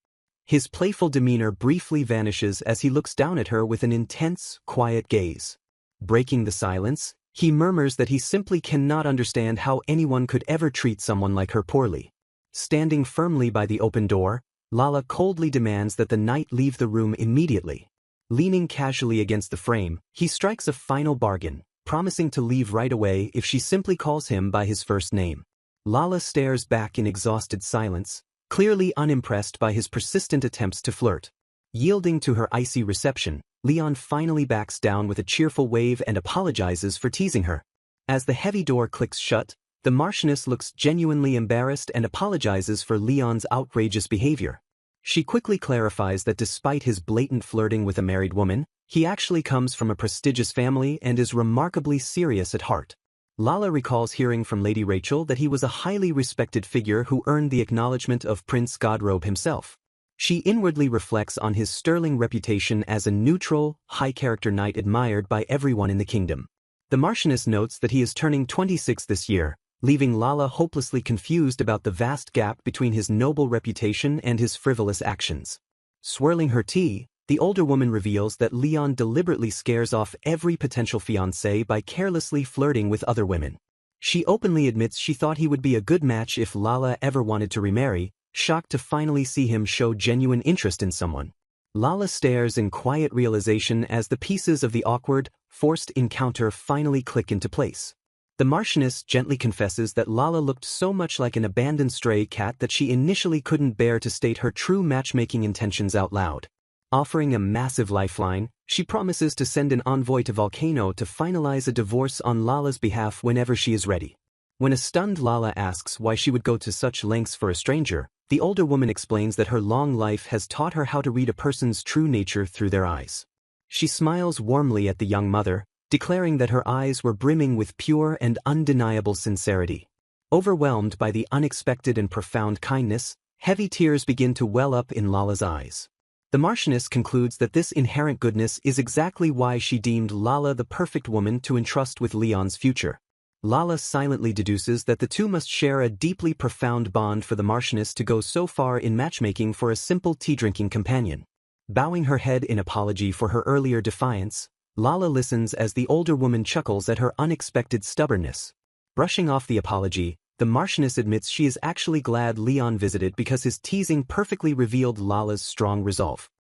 His playful demeanor briefly vanishes as he looks down at her with an intense, quiet gaze. Breaking the silence, he murmurs that he simply cannot understand how anyone could ever treat someone like her poorly. Standing firmly by the open door, Lala coldly demands that the knight leave the room immediately. Leaning casually against the frame, he strikes a final bargain, promising to leave right away if she simply calls him by his first name. Lala stares back in exhausted silence, clearly unimpressed by his persistent attempts to flirt. Yielding to her icy reception, Leon finally backs down with a cheerful wave and apologizes for teasing her. As the heavy door clicks shut, the Marchioness looks genuinely embarrassed and apologizes for Leon's outrageous behavior. She quickly clarifies that despite his blatant flirting with a married woman, he actually comes from a prestigious family and is remarkably serious at heart. Lala recalls hearing from Lady Rachel that he was a highly respected figure who earned the acknowledgement of Prince Godrobe himself. She inwardly reflects on his sterling reputation as a neutral, high-character knight admired by everyone in the kingdom. The Marchioness notes that he is turning 26 this year, leaving Lala hopelessly confused about the vast gap between his noble reputation and his frivolous actions. Swirling her tea, the older woman reveals that Leon deliberately scares off every potential fiancé by carelessly flirting with other women. She openly admits she thought he would be a good match if Lala ever wanted to remarry, shocked to finally see him show genuine interest in someone. Lala stares in quiet realization as the pieces of the awkward, forced encounter finally click into place. The Marchioness gently confesses that Lala looked so much like an abandoned stray cat that she initially couldn't bear to state her true matchmaking intentions out loud. Offering a massive lifeline, she promises to send an envoy to Volcano to finalize a divorce on Lala's behalf whenever she is ready. When a stunned Lala asks why she would go to such lengths for a stranger, the older woman explains that her long life has taught her how to read a person's true nature through their eyes. She smiles warmly at the young mother, declaring that her eyes were brimming with pure and undeniable sincerity. Overwhelmed by the unexpected and profound kindness, heavy tears begin to well up in Lala's eyes. The Marchioness concludes that this inherent goodness is exactly why she deemed Lala the perfect woman to entrust with Leon's future. Lala silently deduces that the two must share a deeply profound bond for the Marchioness to go so far in matchmaking for a simple tea-drinking companion. Bowing her head in apology for her earlier defiance, Lala listens as the older woman chuckles at her unexpected stubbornness. Brushing off the apology, the Marchioness admits she is actually glad Leon visited because his teasing perfectly revealed Lala's strong resolve.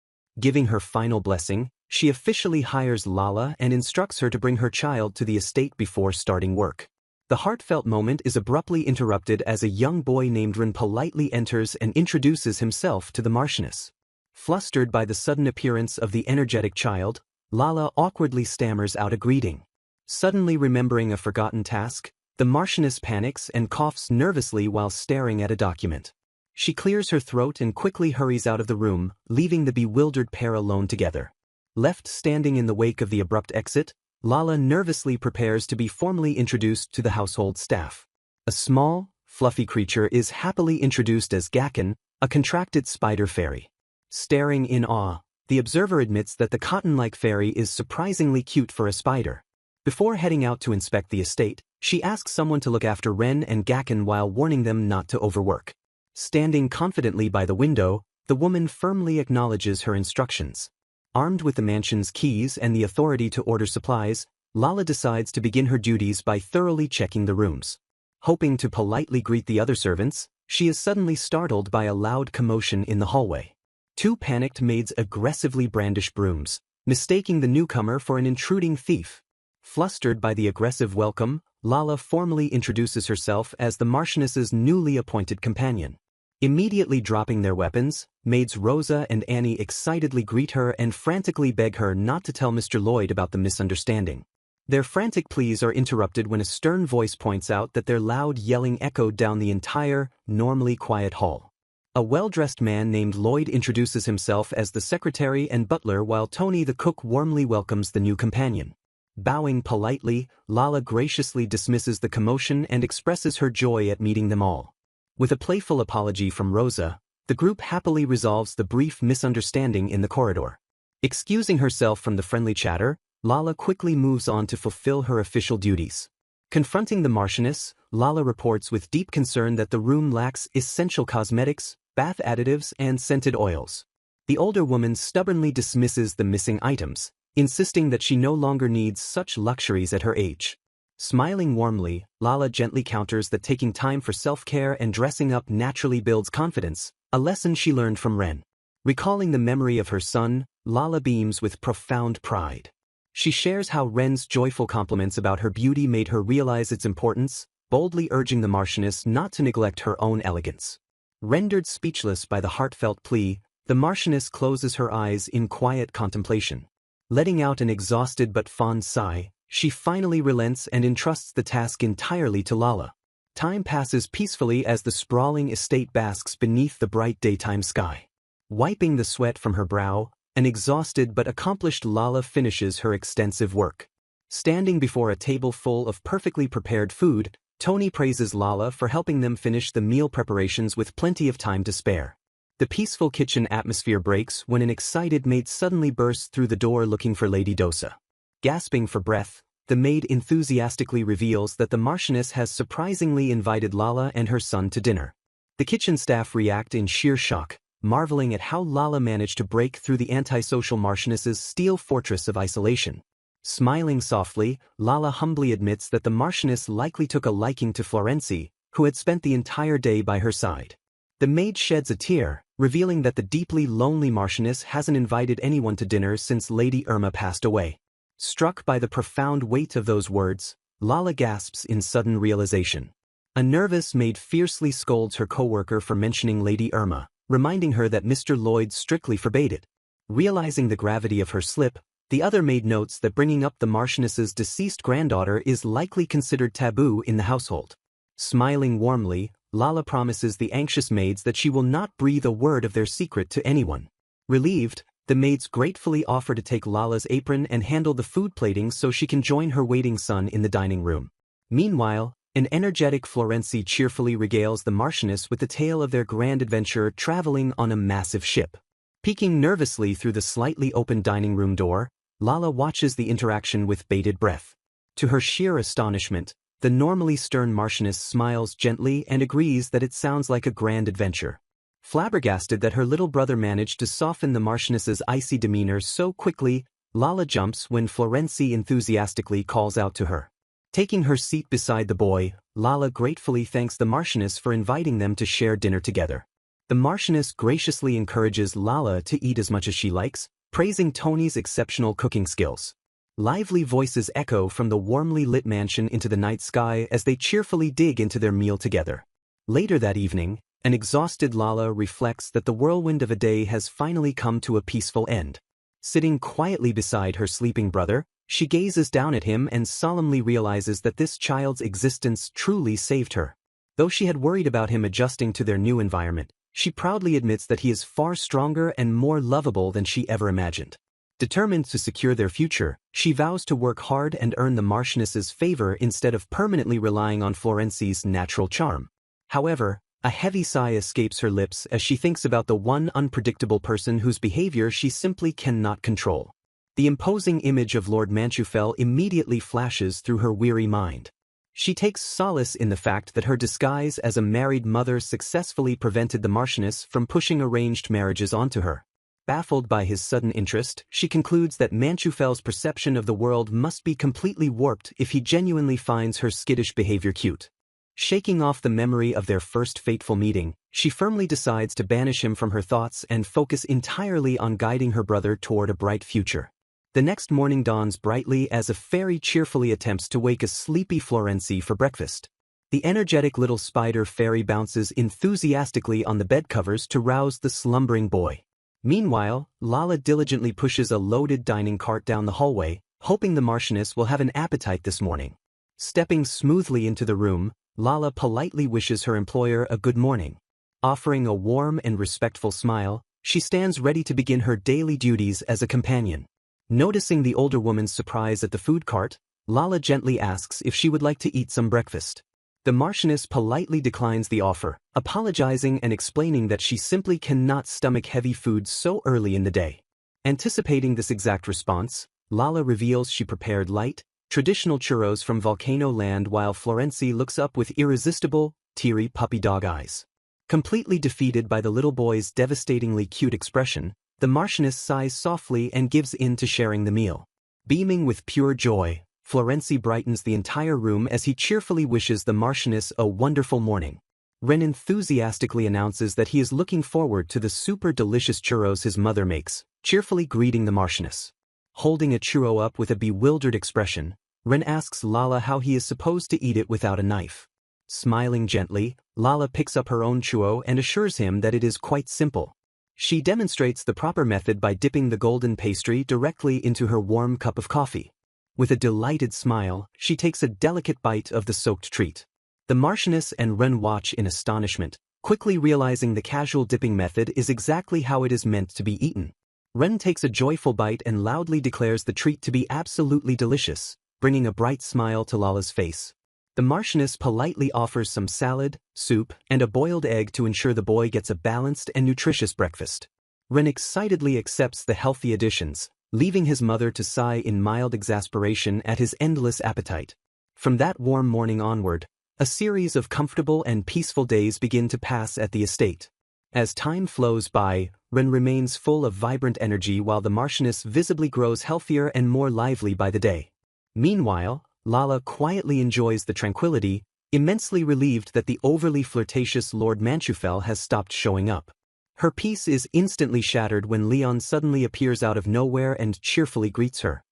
Giving her final blessing, she officially hires Lala and instructs her to bring her child to the estate before starting work. The heartfelt moment is abruptly interrupted as a young boy named Ren politely enters and introduces himself to the Marchioness. Flustered by the sudden appearance of the energetic child, Lala awkwardly stammers out a greeting. Suddenly remembering a forgotten task, the Marchioness panics and coughs nervously while staring at a document. She clears her throat and quickly hurries out of the room, leaving the bewildered pair alone together. Left standing in the wake of the abrupt exit, Lala nervously prepares to be formally introduced to the household staff. A small, fluffy creature is happily introduced as Gakken, a contracted spider fairy. Staring in awe, The observer admits that the cotton-like fairy is surprisingly cute for a spider. Before heading out to inspect the estate, she asks someone to look after Ren and Gakken while warning them not to overwork. Standing confidently by the window, the woman firmly acknowledges her instructions. Armed with the mansion's keys and the authority to order supplies, Lala decides to begin her duties by thoroughly checking the rooms. Hoping to politely greet the other servants, she is suddenly startled by a loud commotion in the hallway. Two panicked maids aggressively brandish brooms, mistaking the newcomer for an intruding thief. Flustered by the aggressive welcome, Lala formally introduces herself as the Marchioness's newly appointed companion. Immediately dropping their weapons, maids Rosa and Annie excitedly greet her and frantically beg her not to tell Mr. Lloyd about the misunderstanding. Their frantic pleas are interrupted when a stern voice points out that their loud yelling echoed down the entire, normally quiet hall. A well-dressed man named Lloyd introduces himself as the secretary and butler while Tony the cook warmly welcomes the new companion. Bowing politely, Lala graciously dismisses the commotion and expresses her joy at meeting them all. With a playful apology from Rosa, the group happily resolves the brief misunderstanding in the corridor. Excusing herself from the friendly chatter, Lala quickly moves on to fulfill her official duties. Confronting the Marchioness, Lala reports with deep concern that the room lacks essential cosmetics, bath additives, and scented oils. The older woman stubbornly dismisses the missing items, insisting that she no longer needs such luxuries at her age. Smiling warmly, Lala gently counters that taking time for self-care and dressing up naturally builds confidence, a lesson she learned from Ren. Recalling the memory of her son, Lala beams with profound pride. She shares how Ren's joyful compliments about her beauty made her realize its importance, boldly urging the Marchioness not to neglect her own elegance. Rendered speechless by the heartfelt plea, the Marchioness closes her eyes in quiet contemplation. Letting out an exhausted but fond sigh, she finally relents and entrusts the task entirely to Lala. Time passes peacefully as the sprawling estate basks beneath the bright daytime sky. Wiping the sweat from her brow, an exhausted but accomplished Lala finishes her extensive work. Standing before a table full of perfectly prepared food, Tony praises Lala for helping them finish the meal preparations with plenty of time to spare. The peaceful kitchen atmosphere breaks when an excited maid suddenly bursts through the door looking for Lady Dosa. Gasping for breath, the maid enthusiastically reveals that the Marchioness has surprisingly invited Lala and her son to dinner. The kitchen staff react in sheer shock, marveling at how Lala managed to break through the antisocial Marchioness's steel fortress of isolation. Smiling softly, Lala humbly admits that the Marchioness likely took a liking to Florenzi, who had spent the entire day by her side. The maid sheds a tear, revealing that the deeply lonely Marchioness hasn't invited anyone to dinner since Lady Irma passed away. Struck by the profound weight of those words, Lala gasps in sudden realization. A nervous maid fiercely scolds her co-worker for mentioning Lady Irma, reminding her that Mr. Lloyd strictly forbade it. Realizing the gravity of her slip, the other maid notes that bringing up the Marchioness's deceased granddaughter is likely considered taboo in the household. Smiling warmly, Lala promises the anxious maids that she will not breathe a word of their secret to anyone. Relieved, the maids gratefully offer to take Lala's apron and handle the food plating so she can join her waiting son in the dining room. Meanwhile, an energetic Florenzi cheerfully regales the Marchioness with the tale of their grand adventure traveling on a massive ship. Peeking nervously through the slightly open dining room door, Lala watches the interaction with bated breath. To her sheer astonishment, the normally stern Marchioness smiles gently and agrees that it sounds like a grand adventure. Flabbergasted that her little brother managed to soften the Marchioness's icy demeanor so quickly, Lala jumps when Florenzi enthusiastically calls out to her. Taking her seat beside the boy, Lala gratefully thanks the Marchioness for inviting them to share dinner together. The Marchioness graciously encourages Lala to eat as much as she likes, praising Tony's exceptional cooking skills. Lively voices echo from the warmly lit mansion into the night sky as they cheerfully dig into their meal together. Later that evening, an exhausted Lala reflects that the whirlwind of a day has finally come to a peaceful end. Sitting quietly beside her sleeping brother, she gazes down at him and solemnly realizes that this child's existence truly saved her. Though she had worried about him adjusting to their new environment, she proudly admits that he is far stronger and more lovable than she ever imagined. Determined to secure their future, she vows to work hard and earn the Marchioness's favor instead of permanently relying on Florenzi's natural charm. However, A heavy sigh escapes her lips as she thinks about the one unpredictable person whose behavior she simply cannot control. The imposing image of Lord Manchufel immediately flashes through her weary mind. She takes solace in the fact that her disguise as a married mother successfully prevented the Marchioness from pushing arranged marriages onto her. Baffled by his sudden interest, she concludes that Manchufel's perception of the world must be completely warped if he genuinely finds her skittish behavior cute. Shaking off the memory of their first fateful meeting, she firmly decides to banish him from her thoughts and focus entirely on guiding her brother toward a bright future. The next morning dawns brightly as a fairy cheerfully attempts to wake a sleepy Florenzi for breakfast. The energetic little spider fairy bounces enthusiastically on the bed covers to rouse the slumbering boy. Meanwhile, Lala diligently pushes a loaded dining cart down the hallway, hoping the Marchioness will have an appetite this morning. Stepping smoothly into the room, Lala politely wishes her employer a good morning. Offering a warm and respectful smile, she stands ready to begin her daily duties as a companion. Noticing the older woman's surprise at the food cart, Lala gently asks if she would like to eat some breakfast. The Marchioness politely declines the offer, apologizing and explaining that she simply cannot stomach heavy food so early in the day. Anticipating this exact response, Lala reveals she prepared light, traditional churros from Volcano Land while Florenzi looks up with irresistible, teary puppy dog eyes. Completely defeated by the little boy's devastatingly cute expression, the Marchioness sighs softly and gives in to sharing the meal. Beaming with pure joy, Florenzi brightens the entire room as he cheerfully wishes the Marchioness a wonderful morning. Ren enthusiastically announces that he is looking forward to the super delicious churros his mother makes, cheerfully greeting the Marchioness. Holding a churro up with a bewildered expression, Ren asks Lala how he is supposed to eat it without a knife. Smiling gently, Lala picks up her own churro and assures him that it is quite simple. She demonstrates the proper method by dipping the golden pastry directly into her warm cup of coffee. With a delighted smile, she takes a delicate bite of the soaked treat. The Marchioness and Ren watch in astonishment, quickly realizing the casual dipping method is exactly how it is meant to be eaten. Ren takes a joyful bite and loudly declares the treat to be absolutely delicious, bringing a bright smile to Lala's face. The Marchioness politely offers some salad, soup, and a boiled egg to ensure the boy gets a balanced and nutritious breakfast. Ren excitedly accepts the healthy additions, leaving his mother to sigh in mild exasperation at his endless appetite. From that warm morning onward, a series of comfortable and peaceful days begin to pass at the estate. As time flows by, Ren remains full of vibrant energy while the Marchioness visibly grows healthier and more lively by the day. Meanwhile, Lala quietly enjoys the tranquility, immensely relieved that the overly flirtatious Lord Manchufel has stopped showing up. Her peace is instantly shattered when Leon suddenly appears out of nowhere and cheerfully greets her.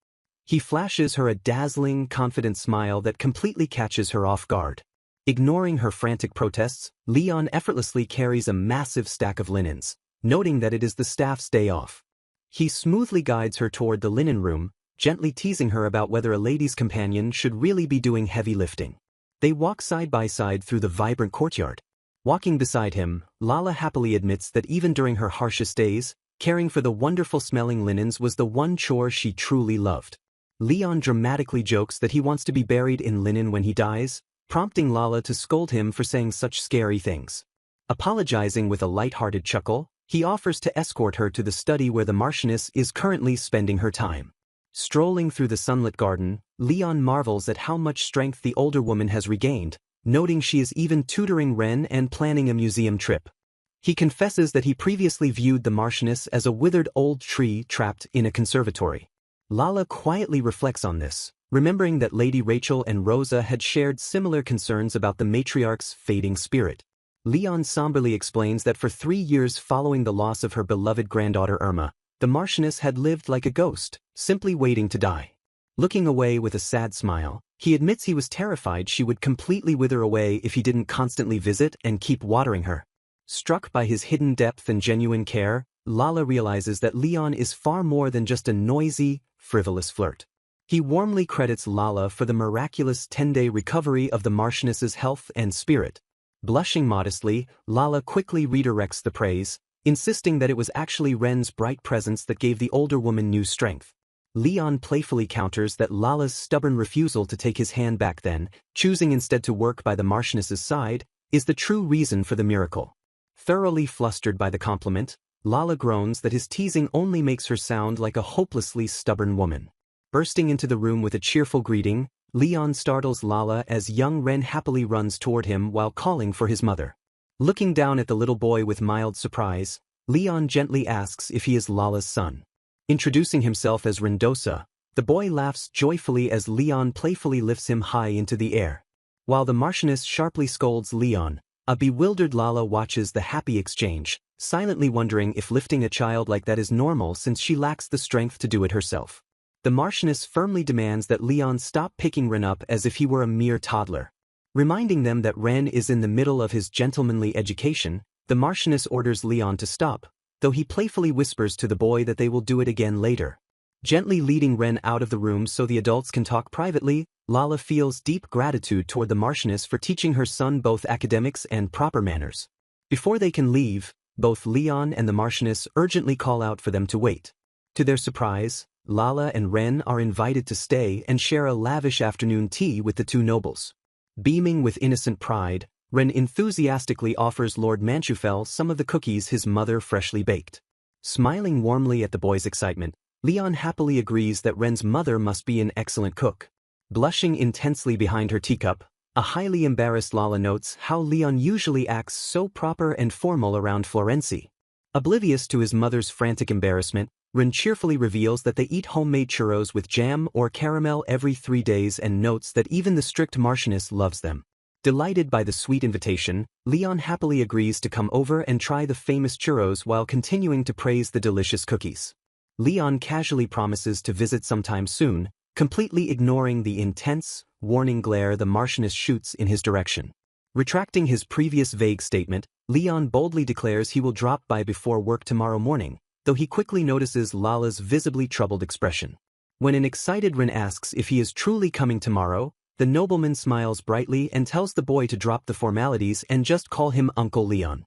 He flashes her a dazzling, confident smile that completely catches her off guard. Ignoring her frantic protests, Leon effortlessly carries a massive stack of linens, noting that it is the staff's day off. He smoothly guides her toward the linen room, gently teasing her about whether a lady's companion should really be doing heavy lifting. They walk side by side through the vibrant courtyard. Walking beside him, Lala happily admits that even during her harshest days, caring for the wonderful-smelling linens was the one chore she truly loved. Leon dramatically jokes that he wants to be buried in linen when he dies, prompting Lala to scold him for saying such scary things. Apologizing with a light-hearted chuckle, he offers to escort her to the study where the Marchioness is currently spending her time. Strolling through the sunlit garden, Leon marvels at how much strength the older woman has regained, noting she is even tutoring Ren and planning a museum trip. He confesses that he previously viewed the Marchioness as a withered old tree trapped in a conservatory. Lala quietly reflects on this, remembering that Lady Rachel and Rosa had shared similar concerns about the matriarch's fading spirit. Leon somberly explains that for 3 years following the loss of her beloved granddaughter Irma, the Marchioness had lived like a ghost, simply waiting to die. Looking away with a sad smile, he admits he was terrified she would completely wither away if he didn't constantly visit and keep watering her. Struck by his hidden depth and genuine care, Lala realizes that Leon is far more than just a noisy, frivolous flirt. He warmly credits Lala for the miraculous 10-day recovery of the Marchioness's health and spirit. Blushing modestly, Lala quickly redirects the praise, insisting that it was actually Ren's bright presence that gave the older woman new strength. Leon playfully counters that Lala's stubborn refusal to take his hand back then, choosing instead to work by the Marchioness's side, is the true reason for the miracle. Thoroughly flustered by the compliment, Lala groans that his teasing only makes her sound like a hopelessly stubborn woman. Bursting into the room with a cheerful greeting, Leon startles Lala as young Ren happily runs toward him while calling for his mother. Looking down at the little boy with mild surprise, Leon gently asks if he is Lala's son. Introducing himself as Rendosa, the boy laughs joyfully as Leon playfully lifts him high into the air. While the Marchioness sharply scolds Leon, a bewildered Lala watches the happy exchange, silently wondering if lifting a child like that is normal since she lacks the strength to do it herself. The Marchioness firmly demands that Leon stop picking Ren up as if he were a mere toddler. Reminding them that Ren is in the middle of his gentlemanly education, the Marchioness orders Leon to stop, though he playfully whispers to the boy that they will do it again later. Gently leading Ren out of the room so the adults can talk privately, Lala feels deep gratitude toward the Marchioness for teaching her son both academics and proper manners. Before they can leave, both Leon and the Marchioness urgently call out for them to wait. To their surprise, Lala and Ren are invited to stay and share a lavish afternoon tea with the two nobles. Beaming with innocent pride, Ren enthusiastically offers Lord Manchufel some of the cookies his mother freshly baked. Smiling warmly at the boy's excitement, Leon happily agrees that Ren's mother must be an excellent cook. Blushing intensely behind her teacup, a highly embarrassed Lala notes how Leon usually acts so proper and formal around Florenci. Oblivious to his mother's frantic embarrassment, Ren cheerfully reveals that they eat homemade churros with jam or caramel every 3 days and notes that even the strict Marchioness loves them. Delighted by the sweet invitation, Leon happily agrees to come over and try the famous churros while continuing to praise the delicious cookies. Leon casually promises to visit sometime soon, completely ignoring the intense, warning glare the Marchioness shoots in his direction. Retracting his previous vague statement, Leon boldly declares he will drop by before work tomorrow morning, though he quickly notices Lala's visibly troubled expression. When an excited Ren asks if he is truly coming tomorrow, the nobleman smiles brightly and tells the boy to drop the formalities and just call him Uncle Leon.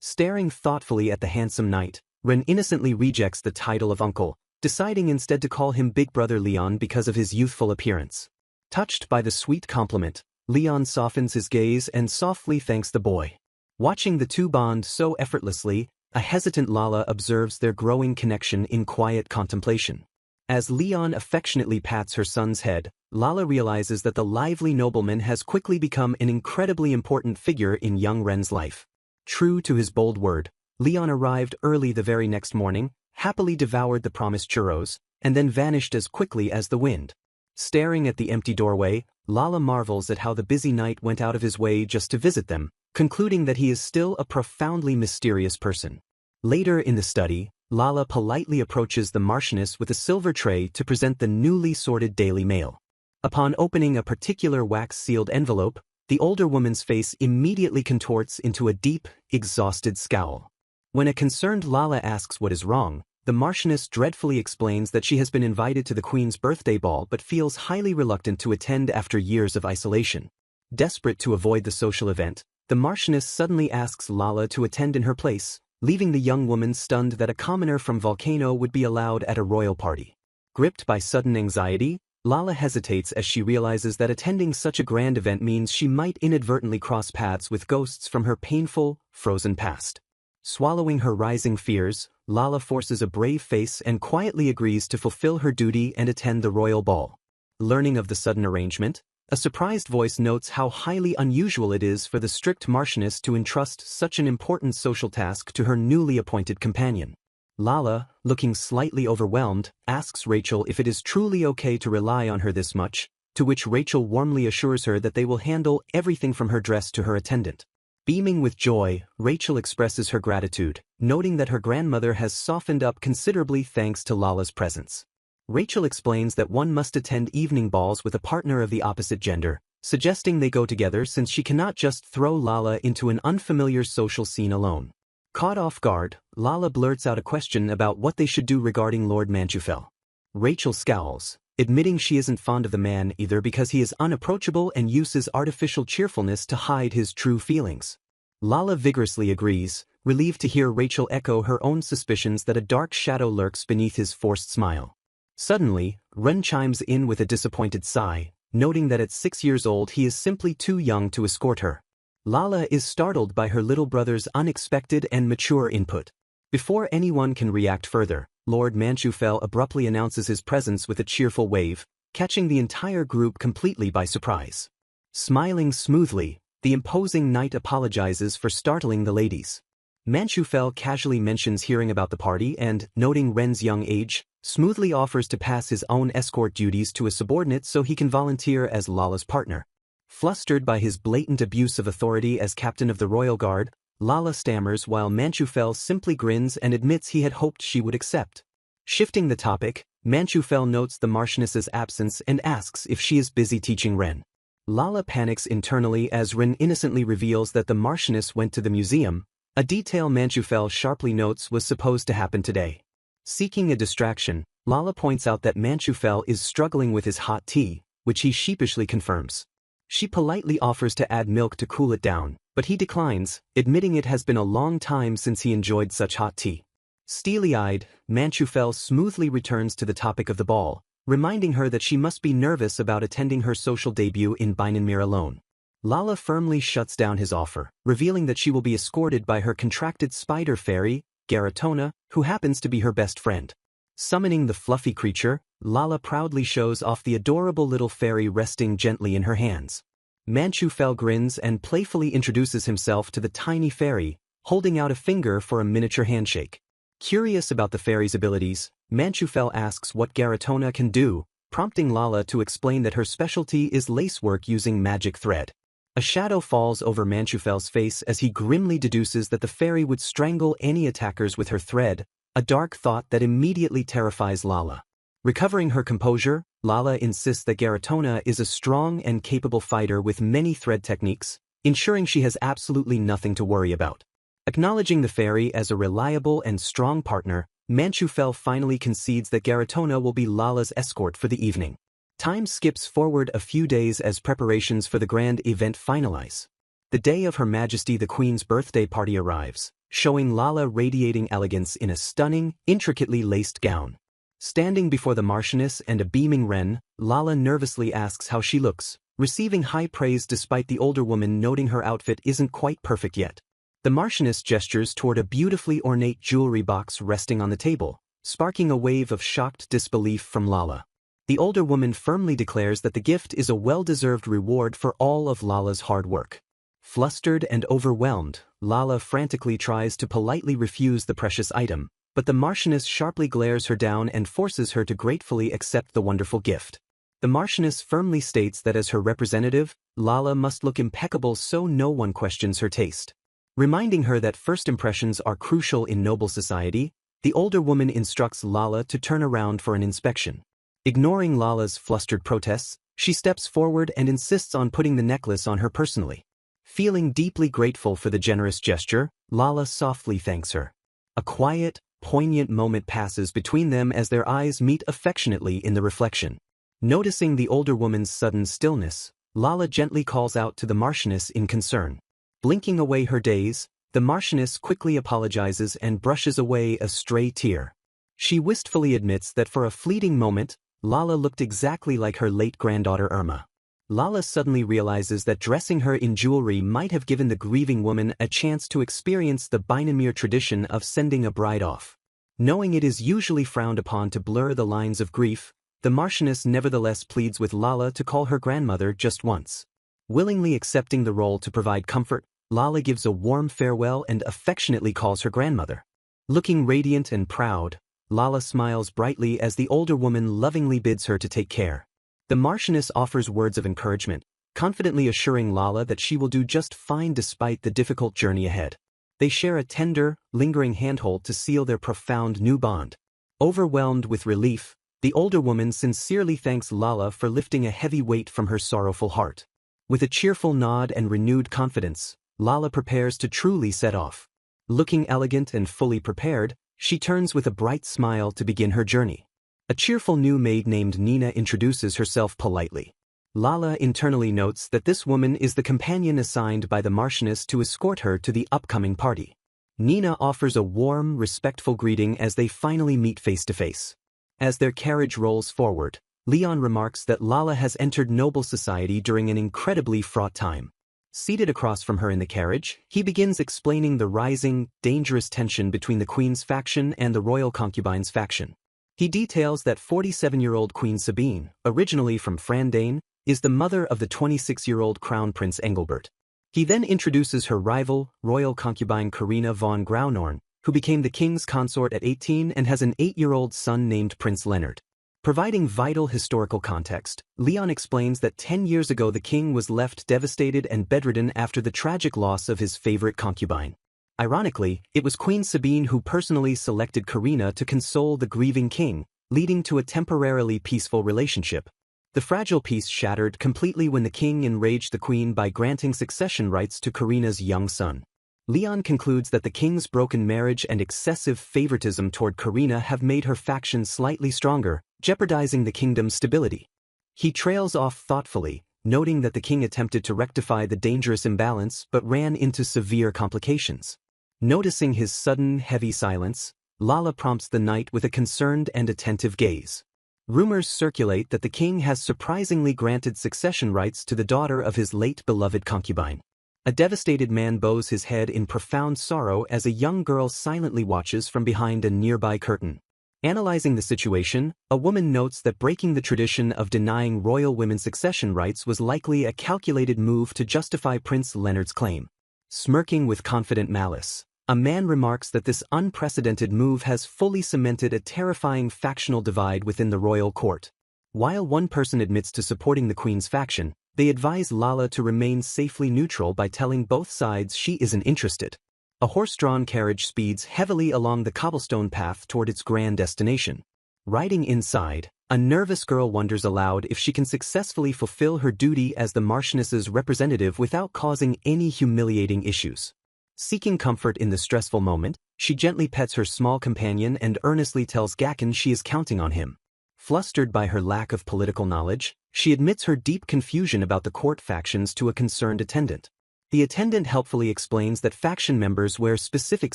Staring thoughtfully at the handsome knight, Ren innocently rejects the title of uncle, deciding instead to call him Big Brother Leon because of his youthful appearance. Touched by the sweet compliment, Leon softens his gaze and softly thanks the boy. Watching the two bond so effortlessly, a hesitant Lala observes their growing connection in quiet contemplation. As Leon affectionately pats her son's head, Lala realizes that the lively nobleman has quickly become an incredibly important figure in young Ren's life. True to his bold word, Leon arrived early the very next morning, happily devoured the promised churros, and then vanished as quickly as the wind. Staring at the empty doorway, Lala marvels at how the busy knight went out of his way just to visit them, concluding that he is still a profoundly mysterious person. Later in the study, Lala politely approaches the Marchioness with a silver tray to present the newly sorted Daily Mail. Upon opening a particular wax-sealed envelope, the older woman's face immediately contorts into a deep, exhausted scowl. When a concerned Lala asks what is wrong, the Marchioness dreadfully explains that she has been invited to the Queen's birthday ball but feels highly reluctant to attend after years of isolation. Desperate to avoid the social event, the Marchioness suddenly asks Lala to attend in her place, leaving the young woman stunned that a commoner from Volcano would be allowed at a royal party. Gripped by sudden anxiety, Lala hesitates as she realizes that attending such a grand event means she might inadvertently cross paths with ghosts from her painful, frozen past. Swallowing her rising fears, Lala forces a brave face and quietly agrees to fulfill her duty and attend the royal ball. Learning of the sudden arrangement, a surprised voice notes how highly unusual it is for the strict Marchioness to entrust such an important social task to her newly appointed companion. Lala, looking slightly overwhelmed, asks Rachel if it is truly okay to rely on her this much, to which Rachel warmly assures her that they will handle everything from her dress to her attendant. Beaming with joy, Rachel expresses her gratitude, noting that her grandmother has softened up considerably thanks to Lala's presence. Rachel explains that one must attend evening balls with a partner of the opposite gender, suggesting they go together since she cannot just throw Lala into an unfamiliar social scene alone. Caught off guard, Lala blurts out a question about what they should do regarding Lord Manchufel. Rachel scowls, admitting she isn't fond of the man either because he is unapproachable and uses artificial cheerfulness to hide his true feelings. Lala vigorously agrees, relieved to hear Rachel echo her own suspicions that a dark shadow lurks beneath his forced smile. Suddenly, Ren chimes in with a disappointed sigh, noting that at 6 years old he is simply too young to escort her. Lala is startled by her little brother's unexpected and mature input. Before anyone can react further, Lord Manchufel abruptly announces his presence with a cheerful wave, catching the entire group completely by surprise. Smiling smoothly, the imposing knight apologizes for startling the ladies. Manchufel casually mentions hearing about the party and, noting Ren's young age, smoothly offers to pass his own escort duties to a subordinate so he can volunteer as Lala's partner. Flustered by his blatant abuse of authority as captain of the royal guard, Lala stammers while Manchufel simply grins and admits he had hoped she would accept. Shifting the topic, Manchufel notes the Marchioness's absence and asks if she is busy teaching Ren. Lala panics internally as Ren innocently reveals that the Marchioness went to the museum, a detail Manchufel sharply notes was supposed to happen today. Seeking a distraction, Lala points out that Manchufel is struggling with his hot tea, which he sheepishly confirms. She politely offers to add milk to cool it down, but he declines, admitting it has been a long time since he enjoyed such hot tea. Steely-eyed, Manchufel smoothly returns to the topic of the ball, reminding her that she must be nervous about attending her social debut in Binanmere alone. Lala firmly shuts down his offer, revealing that she will be escorted by her contracted spider fairy, Garatona, who happens to be her best friend. Summoning the fluffy creature, Lala proudly shows off the adorable little fairy resting gently in her hands. Manchufel grins and playfully introduces himself to the tiny fairy, holding out a finger for a miniature handshake. Curious about the fairy's abilities, Manchufel asks what Garatona can do, prompting Lala to explain that her specialty is lacework using magic thread. A shadow falls over Manchufel's face as he grimly deduces that the fairy would strangle any attackers with her thread, a dark thought that immediately terrifies Lala. Recovering her composure, Lala insists that Garatona is a strong and capable fighter with many thread techniques, ensuring she has absolutely nothing to worry about. Acknowledging the fairy as a reliable and strong partner, Manchufel finally concedes that Garatona will be Lala's escort for the evening. Time skips forward a few days as preparations for the grand event finalize. The day of Her Majesty the Queen's birthday party arrives, showing Lala radiating elegance in a stunning, intricately laced gown. Standing before the Marchioness and a beaming Ren, Lala nervously asks how she looks, receiving high praise despite the older woman noting her outfit isn't quite perfect yet. The Marchioness gestures toward a beautifully ornate jewelry box resting on the table, sparking a wave of shocked disbelief from Lala. The older woman firmly declares that the gift is a well-deserved reward for all of Lala's hard work. Flustered and overwhelmed, Lala frantically tries to politely refuse the precious item, but the Marchioness sharply glares her down and forces her to gratefully accept the wonderful gift. The Marchioness firmly states that as her representative, Lala must look impeccable so no one questions her taste. Reminding her that first impressions are crucial in noble society, the older woman instructs Lala to turn around for an inspection. Ignoring Lala's flustered protests, she steps forward and insists on putting the necklace on her personally. Feeling deeply grateful for the generous gesture, Lala softly thanks her. A quiet, poignant moment passes between them as their eyes meet affectionately in the reflection. Noticing the older woman's sudden stillness, Lala gently calls out to the Marchioness in concern. Blinking away her daze, the Marchioness quickly apologizes and brushes away a stray tear. She wistfully admits that for a fleeting moment, Lala looked exactly like her late granddaughter Irma. Lala suddenly realizes that dressing her in jewelry might have given the grieving woman a chance to experience the Binanmere tradition of sending a bride off. Knowing it is usually frowned upon to blur the lines of grief, the Marchioness nevertheless pleads with Lala to call her grandmother just once. Willingly accepting the role to provide comfort, Lala gives a warm farewell and affectionately calls her grandmother. Looking radiant and proud, Lala smiles brightly as the older woman lovingly bids her to take care. The Marchioness offers words of encouragement, confidently assuring Lala that she will do just fine despite the difficult journey ahead. They share a tender, lingering handhold to seal their profound new bond. Overwhelmed with relief, the older woman sincerely thanks Lala for lifting a heavy weight from her sorrowful heart. With a cheerful nod and renewed confidence, Lala prepares to truly set off. Looking elegant and fully prepared, she turns with a bright smile to begin her journey. A cheerful new maid named Nina introduces herself politely. Lala internally notes that this woman is the companion assigned by the Marchioness to escort her to the upcoming party. Nina offers a warm, respectful greeting as they finally meet face to face. As their carriage rolls forward, Leon remarks that Lala has entered noble society during an incredibly fraught time. Seated across from her in the carriage, he begins explaining the rising, dangerous tension between the Queen's faction and the royal concubines' faction. He details that 47-year-old Queen Sabine, originally from Frandane, is the mother of the 26-year-old Crown Prince Engelbert. He then introduces her rival, royal concubine Carina von Graunorn, who became the king's consort at 18 and has an 8-year-old son named Prince Leonard. Providing vital historical context, Leon explains that 10 years ago the king was left devastated and bedridden after the tragic loss of his favorite concubine. Ironically, it was Queen Sabine who personally selected Carina to console the grieving king, leading to a temporarily peaceful relationship. The fragile peace shattered completely when the king enraged the queen by granting succession rights to Carina's young son. Leon concludes that the king's broken marriage and excessive favoritism toward Carina have made her faction slightly stronger, jeopardizing the kingdom's stability. He trails off thoughtfully, noting that the king attempted to rectify the dangerous imbalance but ran into severe complications. Noticing his sudden, heavy silence, Lala prompts the knight with a concerned and attentive gaze. Rumors circulate that the king has surprisingly granted succession rights to the daughter of his late beloved concubine. A devastated man bows his head in profound sorrow as a young girl silently watches from behind a nearby curtain. Analyzing the situation, a woman notes that breaking the tradition of denying royal women succession rights was likely a calculated move to justify Prince Leonard's claim. Smirking with confident malice, a man remarks that this unprecedented move has fully cemented a terrifying factional divide within the royal court. While one person admits to supporting the queen's faction, they advise Lala to remain safely neutral by telling both sides she isn't interested. A horse-drawn carriage speeds heavily along the cobblestone path toward its grand destination. Riding inside, a nervous girl wonders aloud if she can successfully fulfill her duty as the Marchioness's representative without causing any humiliating issues. Seeking comfort in the stressful moment, she gently pets her small companion and earnestly tells Gaken she is counting on him. Flustered by her lack of political knowledge, she admits her deep confusion about the court factions to a concerned attendant. The attendant helpfully explains that faction members wear specific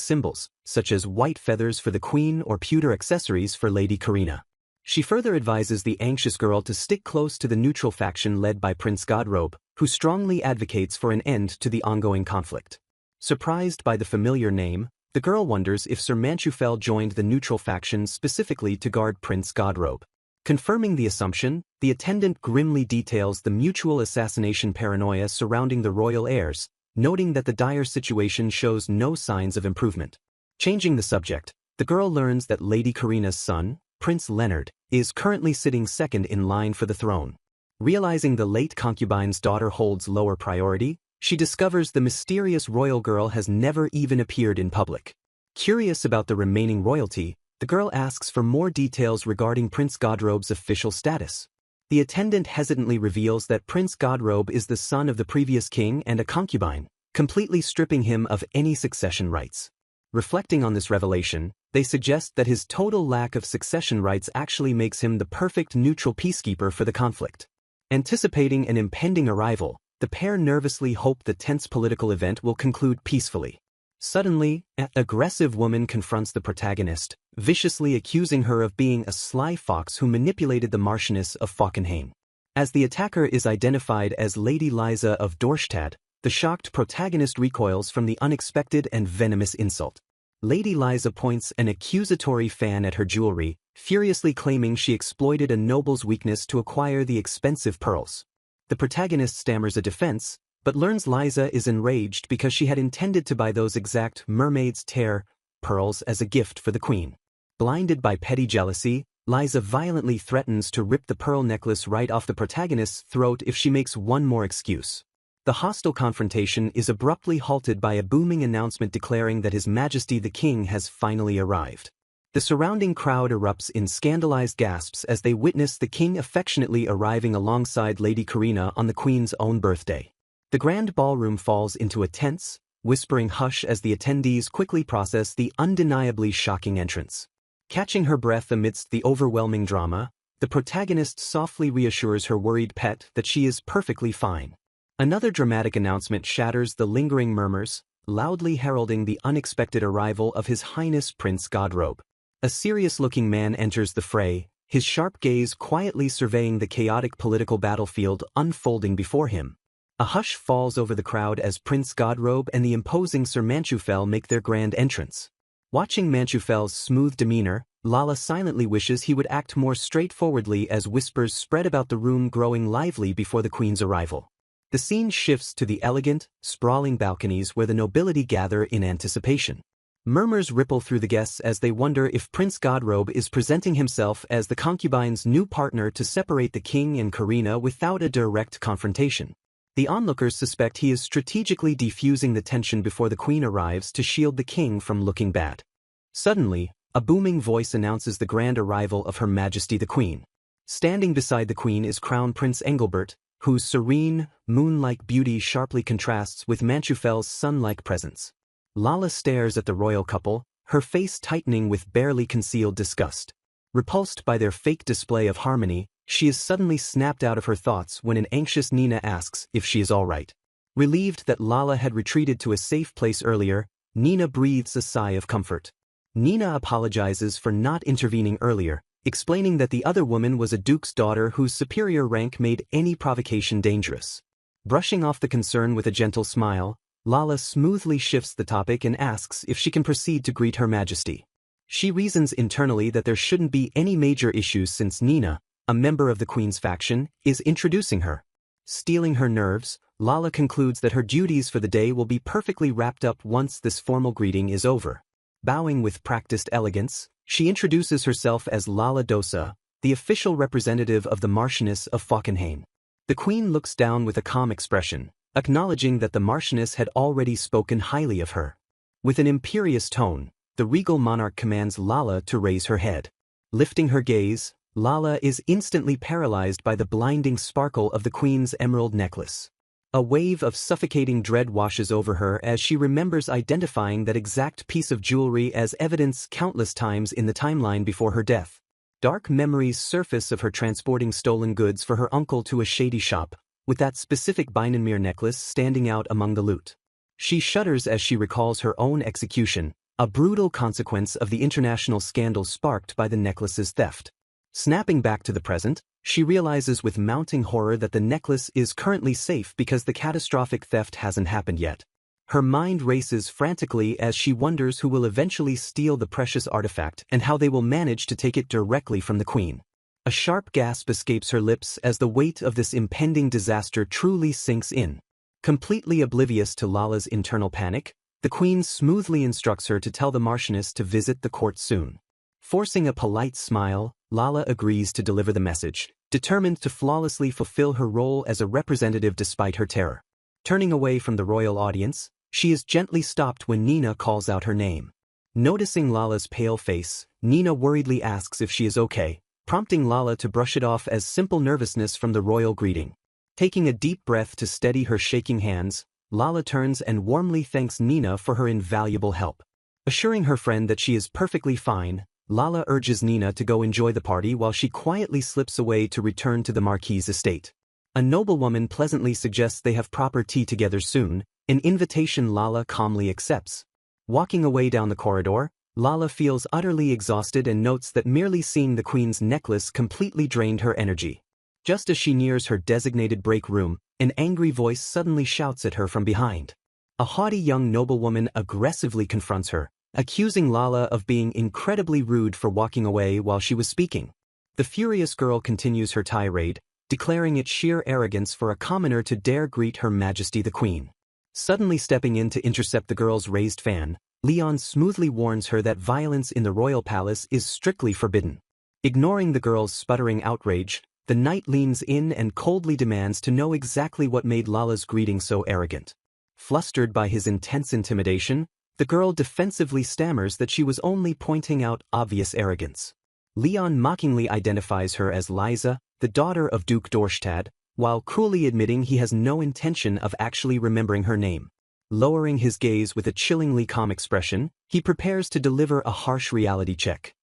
symbols, such as white feathers for the queen or pewter accessories for Lady Carina. She further advises the anxious girl to stick close to the neutral faction led by Prince Godrobe, who strongly advocates for an end to the ongoing conflict. Surprised by the familiar name, the girl wonders if Sir Manchufel joined the neutral faction specifically to guard Prince Godrobe. Confirming the assumption, the attendant grimly details the mutual assassination paranoia surrounding the royal heirs, noting that the dire situation shows no signs of improvement. Changing the subject, the girl learns that Lady Carina's son, Prince Leonard, is currently sitting second in line for the throne. Realizing the late concubine's daughter holds lower priority, she discovers the mysterious royal girl has never even appeared in public. Curious about the remaining royalty, the girl asks for more details regarding Prince Godrobe's official status. The attendant hesitantly reveals that Prince Godrobe is the son of the previous king and a concubine, completely stripping him of any succession rights. Reflecting on this revelation, they suggest that his total lack of succession rights actually makes him the perfect neutral peacekeeper for the conflict. Anticipating an impending arrival, the pair nervously hope the tense political event will conclude peacefully. Suddenly, an aggressive woman confronts the protagonist, viciously accusing her of being a sly fox who manipulated the Marchioness of Falkenhayn. As the attacker is identified as Lady Liza of Dorstad, the shocked protagonist recoils from the unexpected and venomous insult. Lady Liza points an accusatory fan at her jewelry, furiously claiming she exploited a noble's weakness to acquire the expensive pearls. The protagonist stammers a defense, but learns Liza is enraged because she had intended to buy those exact mermaid's tear pearls as a gift for the queen. Blinded by petty jealousy, Liza violently threatens to rip the pearl necklace right off the protagonist's throat if she makes one more excuse. The hostile confrontation is abruptly halted by a booming announcement declaring that His Majesty the King has finally arrived. The surrounding crowd erupts in scandalized gasps as they witness the king affectionately arriving alongside Lady Carina on the queen's own birthday. The grand ballroom falls into a tense, whispering hush as the attendees quickly process the undeniably shocking entrance. Catching her breath amidst the overwhelming drama, the protagonist softly reassures her worried pet that she is perfectly fine. Another dramatic announcement shatters the lingering murmurs, loudly heralding the unexpected arrival of His Highness Prince Godrobe. A serious-looking man enters the fray, his sharp gaze quietly surveying the chaotic political battlefield unfolding before him. A hush falls over the crowd as Prince Godrobe and the imposing Sir Manchufel make their grand entrance. Watching Manchufel's smooth demeanor, Lala silently wishes he would act more straightforwardly as whispers spread about the room growing lively before the Queen's arrival. The scene shifts to the elegant, sprawling balconies where the nobility gather in anticipation. Murmurs ripple through the guests as they wonder if Prince Godrobe is presenting himself as the concubine's new partner to separate the king and Karina without a direct confrontation. The onlookers suspect he is strategically defusing the tension before the Queen arrives to shield the king from looking bad. Suddenly, a booming voice announces the grand arrival of Her Majesty the Queen. Standing beside the Queen is Crown Prince Engelbert, whose serene, moon-like beauty sharply contrasts with Manchufel's sun-like presence. Lala stares at the royal couple, her face tightening with barely concealed disgust. Repulsed by their fake display of harmony, she is suddenly snapped out of her thoughts when an anxious Nina asks if she is all right. Relieved that Lala had retreated to a safe place earlier, Nina breathes a sigh of comfort. Nina apologizes for not intervening earlier, explaining that the other woman was a duke's daughter whose superior rank made any provocation dangerous. Brushing off the concern with a gentle smile, Lala smoothly shifts the topic and asks if she can proceed to greet Her Majesty. She reasons internally that there shouldn't be any major issues since Nina, a member of the Queen's faction, is introducing her. Steeling her nerves, Lala concludes that her duties for the day will be perfectly wrapped up once this formal greeting is over. Bowing with practiced elegance, she introduces herself as Lala Dosa, the official representative of the Marchioness of Falkenhayn. The Queen looks down with a calm expression, acknowledging that the Marchioness had already spoken highly of her. With an imperious tone, the regal monarch commands Lala to raise her head. Lifting her gaze, Lala is instantly paralyzed by the blinding sparkle of the Queen's emerald necklace. A wave of suffocating dread washes over her as she remembers identifying that exact piece of jewelry as evidence countless times in the timeline before her death. Dark memories surface of her transporting stolen goods for her uncle to a shady shop, with that specific Beinenmeer necklace standing out among the loot. She shudders as she recalls her own execution, a brutal consequence of the international scandal sparked by the necklace's theft. Snapping back to the present, she realizes with mounting horror that the necklace is currently safe because the catastrophic theft hasn't happened yet. Her mind races frantically as she wonders who will eventually steal the precious artifact and how they will manage to take it directly from the Queen. A sharp gasp escapes her lips as the weight of this impending disaster truly sinks in. Completely oblivious to Lala's internal panic, the Queen smoothly instructs her to tell the Marchioness to visit the court soon. Forcing a polite smile, Lala agrees to deliver the message, determined to flawlessly fulfill her role as a representative despite her terror. Turning away from the royal audience, she is gently stopped when Nina calls out her name. Noticing Lala's pale face, Nina worriedly asks if she is okay, prompting Lala to brush it off as simple nervousness from the royal greeting. Taking a deep breath to steady her shaking hands, Lala turns and warmly thanks Nina for her invaluable help. Assuring her friend that she is perfectly fine, Lala urges Nina to go enjoy the party while she quietly slips away to return to the Marquis's estate. A noblewoman pleasantly suggests they have proper tea together soon, an invitation Lala calmly accepts. Walking away down the corridor, Lala feels utterly exhausted and notes that merely seeing the Queen's necklace completely drained her energy. Just as she nears her designated break room, an angry voice suddenly shouts at her from behind. A haughty young noblewoman aggressively confronts her, accusing Lala of being incredibly rude for walking away while she was speaking. The furious girl continues her tirade, declaring it sheer arrogance for a commoner to dare greet Her Majesty the Queen. Suddenly stepping in to intercept the girl's raised fan, Leon smoothly warns her that violence in the royal palace is strictly forbidden. Ignoring the girl's sputtering outrage, the knight leans in and coldly demands to know exactly what made Lala's greeting so arrogant. Flustered by his intense intimidation, the girl defensively stammers that she was only pointing out obvious arrogance. Leon mockingly identifies her as Liza, the daughter of Duke Dorstad, while cruelly admitting he has no intention of actually remembering her name. Lowering his gaze with a chillingly calm expression, he prepares to deliver a harsh reality check.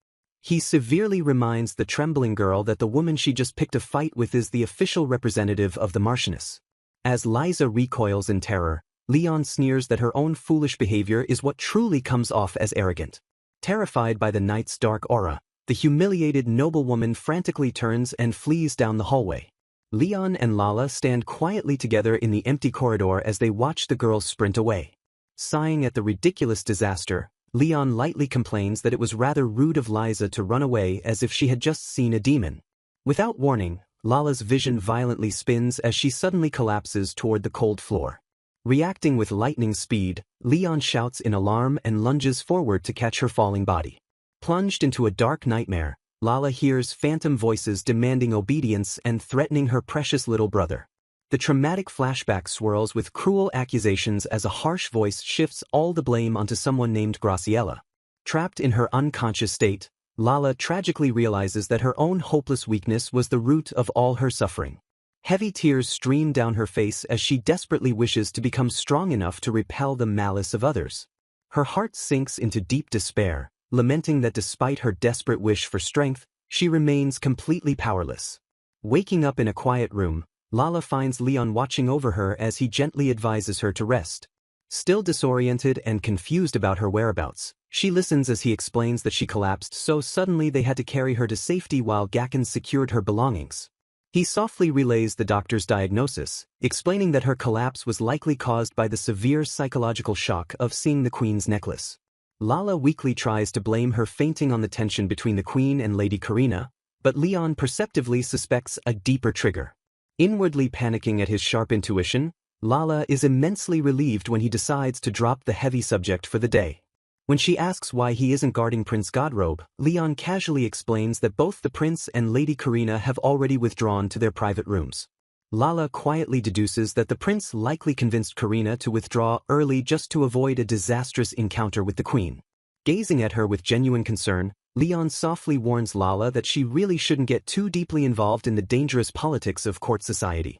He severely reminds the trembling girl that the woman she just picked a fight with is the official representative of the Marchioness. As Liza recoils in terror, Leon sneers that her own foolish behavior is what truly comes off as arrogant. Terrified by the knight's dark aura, the humiliated noblewoman frantically turns and flees down the hallway. Leon and Lala stand quietly together in the empty corridor as they watch the girls sprint away. Sighing at the ridiculous disaster, Leon lightly complains that it was rather rude of Liza to run away as if she had just seen a demon. Without warning, Lala's vision violently spins as she suddenly collapses toward the cold floor. Reacting with lightning speed, Leon shouts in alarm and lunges forward to catch her falling body. Plunged into a dark nightmare, Lala hears phantom voices demanding obedience and threatening her precious little brother. The traumatic flashback swirls with cruel accusations as a harsh voice shifts all the blame onto someone named Graciela. Trapped in her unconscious state, Lala tragically realizes that her own hopeless weakness was the root of all her suffering. Heavy tears stream down her face as she desperately wishes to become strong enough to repel the malice of others. Her heart sinks into deep despair, lamenting that despite her desperate wish for strength, she remains completely powerless. Waking up in a quiet room, Lala finds Leon watching over her as he gently advises her to rest. Still disoriented and confused about her whereabouts, she listens as he explains that she collapsed so suddenly they had to carry her to safety while Gakken secured her belongings. He softly relays the doctor's diagnosis, explaining that her collapse was likely caused by the severe psychological shock of seeing the Queen's necklace. Lala weakly tries to blame her fainting on the tension between the Queen and Lady Karina, but Leon perceptively suspects a deeper trigger. Inwardly panicking at his sharp intuition, Lala is immensely relieved when he decides to drop the heavy subject for the day. When she asks why he isn't guarding Prince Godrobe, Leon casually explains that both the prince and Lady Karina have already withdrawn to their private rooms. Lala quietly deduces that the prince likely convinced Karina to withdraw early just to avoid a disastrous encounter with the queen. Gazing at her with genuine concern, Leon softly warns Lala that she really shouldn't get too deeply involved in the dangerous politics of court society.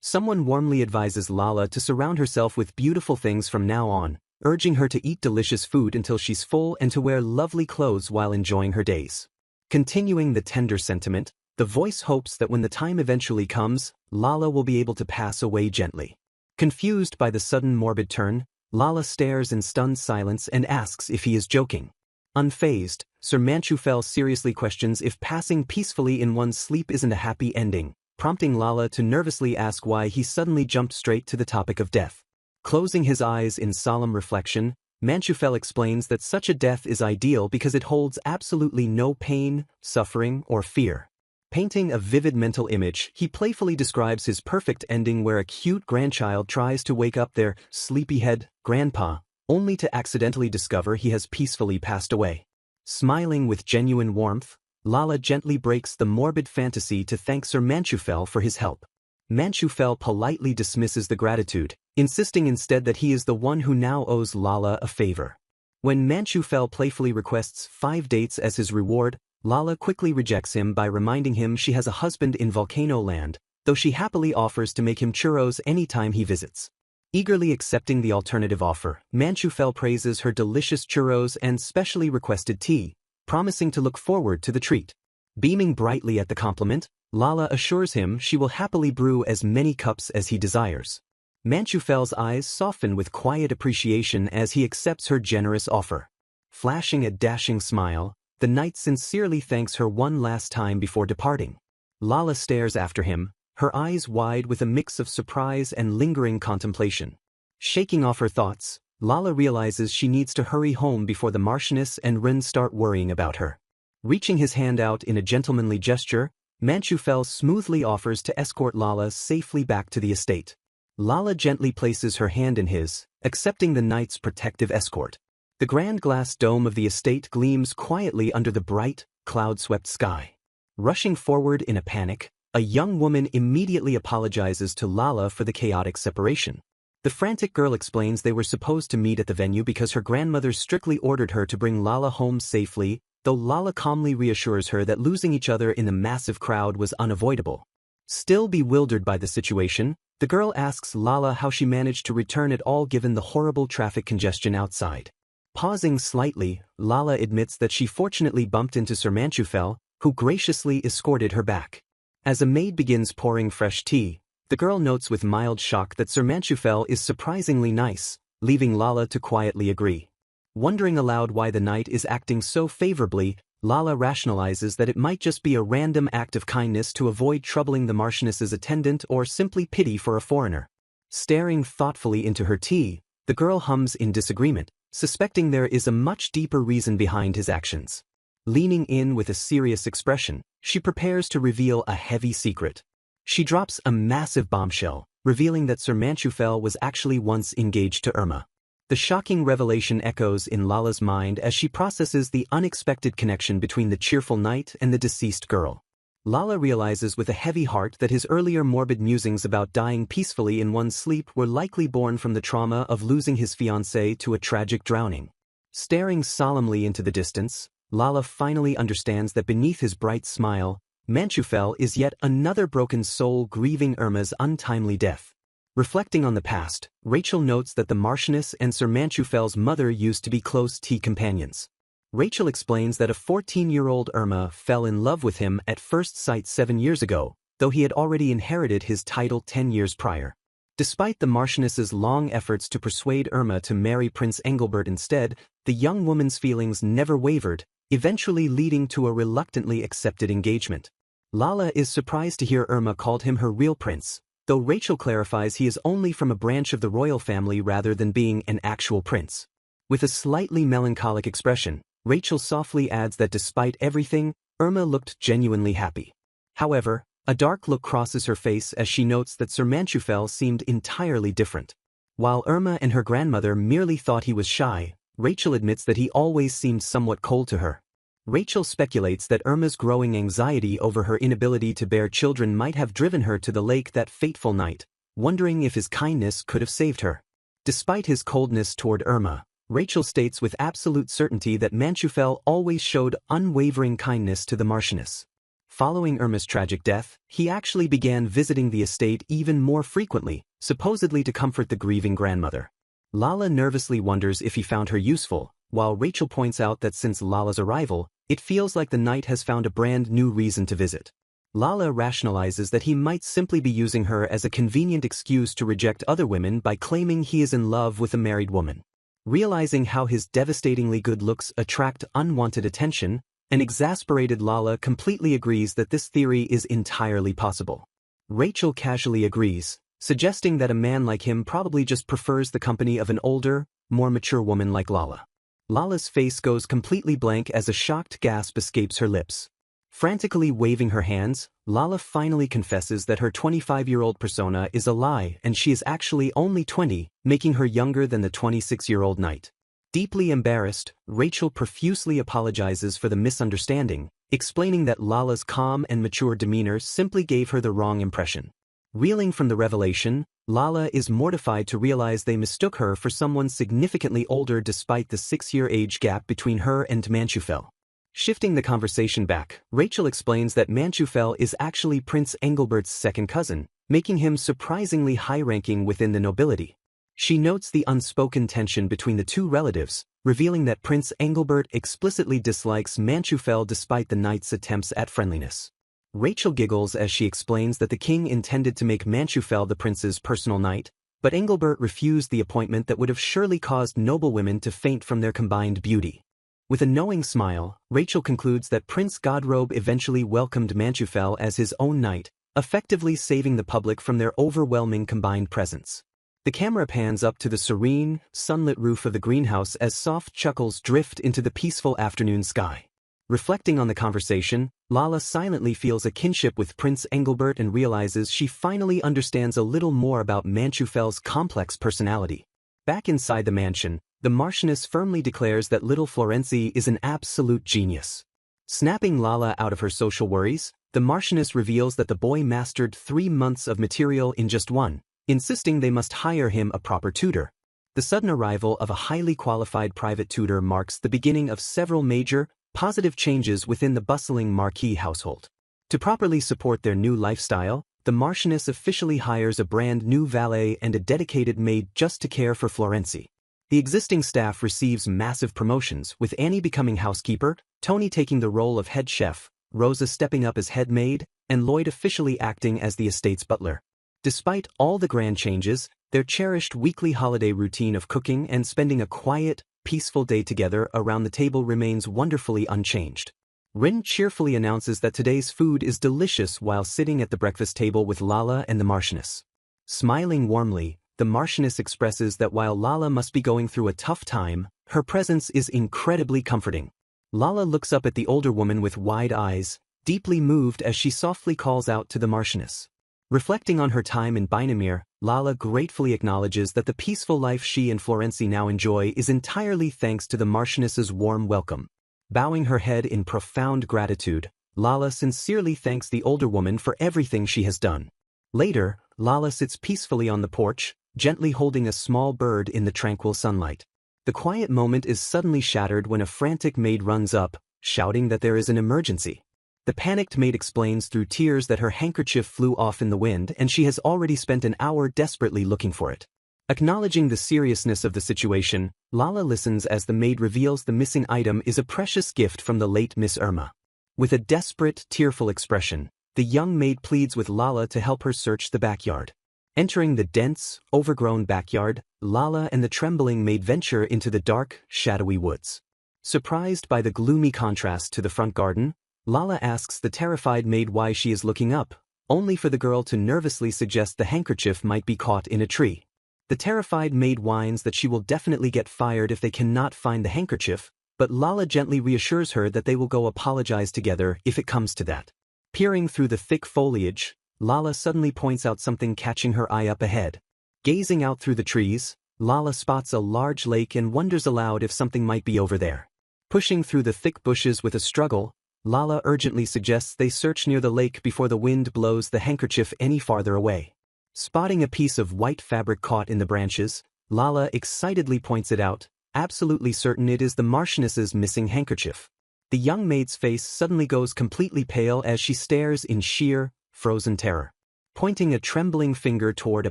Someone warmly advises Lala to surround herself with beautiful things from now on, urging her to eat delicious food until she's full and to wear lovely clothes while enjoying her days. Continuing the tender sentiment, the voice hopes that when the time eventually comes, Lala will be able to pass away gently. Confused by the sudden morbid turn, Lala stares in stunned silence and asks if he is joking. Unfazed, Sir Manchufel seriously questions if passing peacefully in one's sleep isn't a happy ending, prompting Lala to nervously ask why he suddenly jumped straight to the topic of death. Closing his eyes in solemn reflection, Manchufel explains that such a death is ideal because it holds absolutely no pain, suffering, or fear. Painting a vivid mental image, he playfully describes his perfect ending where a cute grandchild tries to wake up their sleepyhead grandpa, only to accidentally discover he has peacefully passed away. Smiling with genuine warmth, Lala gently breaks the morbid fantasy to thank Sir Manchufel for his help. Manchufel politely dismisses the gratitude, insisting instead that he is the one who now owes Lala a favor. When Manchufel playfully requests 5 dates as his reward, Lala quickly rejects him by reminding him she has a husband in Volcano Land, though she happily offers to make him churros anytime he visits. Eagerly accepting the alternative offer, Manchufel praises her delicious churros and specially requested tea, promising to look forward to the treat. Beaming brightly at the compliment, Lala assures him she will happily brew as many cups as he desires. Manchufel's eyes soften with quiet appreciation as he accepts her generous offer. Flashing a dashing smile, the knight sincerely thanks her one last time before departing. Lala stares after him, her eyes wide with a mix of surprise and lingering contemplation. Shaking off her thoughts, Lala realizes she needs to hurry home before the Marchioness and Rin start worrying about her. Reaching his hand out in a gentlemanly gesture, Manchufel smoothly offers to escort Lala safely back to the estate. Lala gently places her hand in his, accepting the knight's protective escort. The grand glass dome of the estate gleams quietly under the bright, cloud-swept sky. Rushing forward in a panic, a young woman immediately apologizes to Lala for the chaotic separation. The frantic girl explains they were supposed to meet at the venue because her grandmother strictly ordered her to bring Lala home safely, though Lala calmly reassures her that losing each other in the massive crowd was unavoidable. Still bewildered by the situation, the girl asks Lala how she managed to return at all given the horrible traffic congestion outside. Pausing slightly, Lala admits that she fortunately bumped into Sir Manchufel, who graciously escorted her back. As a maid begins pouring fresh tea, the girl notes with mild shock that Sir Manchufel is surprisingly nice, leaving Lala to quietly agree. Wondering aloud why the knight is acting so favorably, Lala rationalizes that it might just be a random act of kindness to avoid troubling the Marchioness's attendant or simply pity for a foreigner. Staring thoughtfully into her tea, the girl hums in disagreement, suspecting there is a much deeper reason behind his actions. Leaning in with a serious expression, she prepares to reveal a heavy secret. She drops a massive bombshell, revealing that Sir Manchufel was actually once engaged to Irma. The shocking revelation echoes in Lala's mind as she processes the unexpected connection between the cheerful knight and the deceased girl. Lala realizes with a heavy heart that his earlier morbid musings about dying peacefully in one's sleep were likely born from the trauma of losing his fiancée to a tragic drowning. Staring solemnly into the distance, Lala finally understands that beneath his bright smile, Manchufel is yet another broken soul grieving Irma's untimely death. Reflecting on the past, Rachel notes that the Marchioness and Sir Manchufel's mother used to be close tea companions. Rachel explains that a 14-year-old Irma fell in love with him at first sight 7 years ago, though he had already inherited his title 10 years prior. Despite the Marchioness's long efforts to persuade Irma to marry Prince Engelbert instead, the young woman's feelings never wavered, eventually leading to a reluctantly accepted engagement. Lala is surprised to hear Irma called him her real prince, though Rachel clarifies he is only from a branch of the royal family rather than being an actual prince. With a slightly melancholic expression, Rachel softly adds that despite everything, Irma looked genuinely happy. However, a dark look crosses her face as she notes that Sir Manchufel seemed entirely different. While Irma and her grandmother merely thought he was shy, Rachel admits that he always seemed somewhat cold to her. Rachel speculates that Irma's growing anxiety over her inability to bear children might have driven her to the lake that fateful night, wondering if his kindness could have saved her. Despite his coldness toward Irma, Rachel states with absolute certainty that Manchufel always showed unwavering kindness to the Marchioness. Following Irma's tragic death, he actually began visiting the estate even more frequently, supposedly to comfort the grieving grandmother. Lala nervously wonders if he found her useful, while Rachel points out that since Lala's arrival, it feels like the knight has found a brand new reason to visit. Lala rationalizes that he might simply be using her as a convenient excuse to reject other women by claiming he is in love with a married woman. Realizing how his devastatingly good looks attract unwanted attention, an exasperated Lala completely agrees that this theory is entirely possible. Rachel casually agrees, suggesting that a man like him probably just prefers the company of an older, more mature woman like Lala. Lala's face goes completely blank as a shocked gasp escapes her lips. Frantically waving her hands, Lala finally confesses that her 25-year-old persona is a lie and she is actually only 20, making her younger than the 26-year-old knight. Deeply embarrassed, Rachel profusely apologizes for the misunderstanding, explaining that Lala's calm and mature demeanor simply gave her the wrong impression. Reeling from the revelation, Lala is mortified to realize they mistook her for someone significantly older despite the 6-year age gap between her and Manchufel. Shifting the conversation back, Rachel explains that Manchufel is actually Prince Engelbert's second cousin, making him surprisingly high-ranking within the nobility. She notes the unspoken tension between the two relatives, revealing that Prince Engelbert explicitly dislikes Manchufel despite the knight's attempts at friendliness. Rachel giggles as she explains that the king intended to make Manchufel the prince's personal knight, but Engelbert refused the appointment that would have surely caused noblewomen to faint from their combined beauty. With a knowing smile, Rachel concludes that Prince Godrobe eventually welcomed Manchufel as his own knight, effectively saving the public from their overwhelming combined presence. The camera pans up to the serene, sunlit roof of the greenhouse as soft chuckles drift into the peaceful afternoon sky. Reflecting on the conversation, Lala silently feels a kinship with Prince Engelbert and realizes she finally understands a little more about Manchufel's complex personality. Back inside the mansion, the Marchioness firmly declares that little Florenzi is an absolute genius. Snapping Lala out of her social worries, the Marchioness reveals that the boy mastered 3 months of material in just one, insisting they must hire him a proper tutor. The sudden arrival of a highly qualified private tutor marks the beginning of several major, positive changes within the bustling Marquis household. To properly support their new lifestyle, the Marchioness officially hires a brand new valet and a dedicated maid just to care for Florenzi. The existing staff receives massive promotions, with Annie becoming housekeeper, Tony taking the role of head chef, Rosa stepping up as head maid, and Lloyd officially acting as the estate's butler. Despite all the grand changes, their cherished weekly holiday routine of cooking and spending a quiet, peaceful day together around the table remains wonderfully unchanged. Rin cheerfully announces that today's food is delicious while sitting at the breakfast table with Lala and the Marchioness. Smiling warmly, the Marchioness expresses that while Lala must be going through a tough time, her presence is incredibly comforting. Lala looks up at the older woman with wide eyes, deeply moved as she softly calls out to the Marchioness. Reflecting on her time in Binomir, Lala gratefully acknowledges that the peaceful life she and Florenzi now enjoy is entirely thanks to the Marchioness's warm welcome. Bowing her head in profound gratitude, Lala sincerely thanks the older woman for everything she has done. Later, Lala sits peacefully on the porch, gently holding a small bird in the tranquil sunlight. The quiet moment is suddenly shattered when a frantic maid runs up, shouting that there is an emergency. The panicked maid explains through tears that her handkerchief flew off in the wind and she has already spent an hour desperately looking for it. Acknowledging the seriousness of the situation, Lala listens as the maid reveals the missing item is a precious gift from the late Miss Irma. With a desperate, tearful expression, the young maid pleads with Lala to help her search the backyard. Entering the dense, overgrown backyard, Lala and the trembling maid venture into the dark, shadowy woods. Surprised by the gloomy contrast to the front garden, Lala asks the terrified maid why she is looking up, only for the girl to nervously suggest the handkerchief might be caught in a tree. The terrified maid whines that she will definitely get fired if they cannot find the handkerchief, but Lala gently reassures her that they will go apologize together if it comes to that. Peering through the thick foliage, Lala suddenly points out something catching her eye up ahead. Gazing out through the trees, Lala spots a large lake and wonders aloud if something might be over there. Pushing through the thick bushes with a struggle, Lala urgently suggests they search near the lake before the wind blows the handkerchief any farther away. Spotting a piece of white fabric caught in the branches, Lala excitedly points it out, absolutely certain it is the Marchioness's missing handkerchief. The young maid's face suddenly goes completely pale as she stares in sheer, frozen terror. Pointing a trembling finger toward a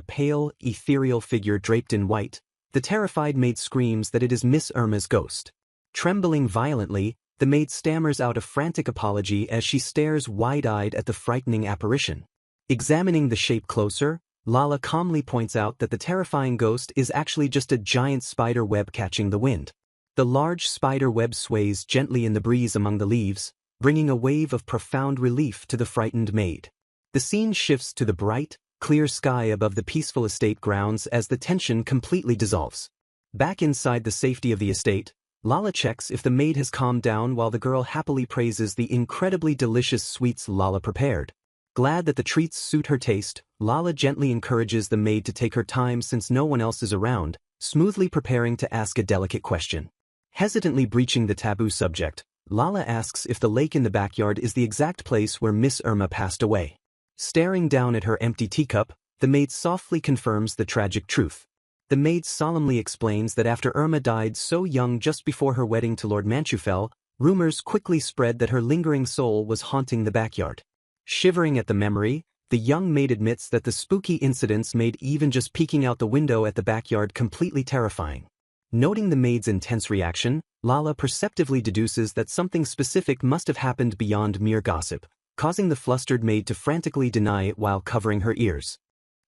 pale, ethereal figure draped in white, the terrified maid screams that it is Miss Irma's ghost. Trembling violently, the maid stammers out a frantic apology as she stares wide-eyed at the frightening apparition. Examining the shape closer, Lala calmly points out that the terrifying ghost is actually just a giant spider web catching the wind. The large spider web sways gently in the breeze among the leaves, bringing a wave of profound relief to the frightened maid. The scene shifts to the bright, clear sky above the peaceful estate grounds as the tension completely dissolves. Back inside the safety of the estate, Lala checks if the maid has calmed down while the girl happily praises the incredibly delicious sweets Lala prepared. Glad that the treats suit her taste, Lala gently encourages the maid to take her time since no one else is around, smoothly preparing to ask a delicate question. Hesitantly breaching the taboo subject, Lala asks if the lake in the backyard is the exact place where Miss Irma passed away. Staring down at her empty teacup, the maid softly confirms the tragic truth. The maid solemnly explains that after Irma died so young just before her wedding to Lord Manchufel, rumors quickly spread that her lingering soul was haunting the backyard. Shivering at the memory, the young maid admits that the spooky incidents made even just peeking out the window at the backyard completely terrifying. Noting the maid's intense reaction, Lala perceptively deduces that something specific must have happened beyond mere gossip, causing the flustered maid to frantically deny it while covering her ears.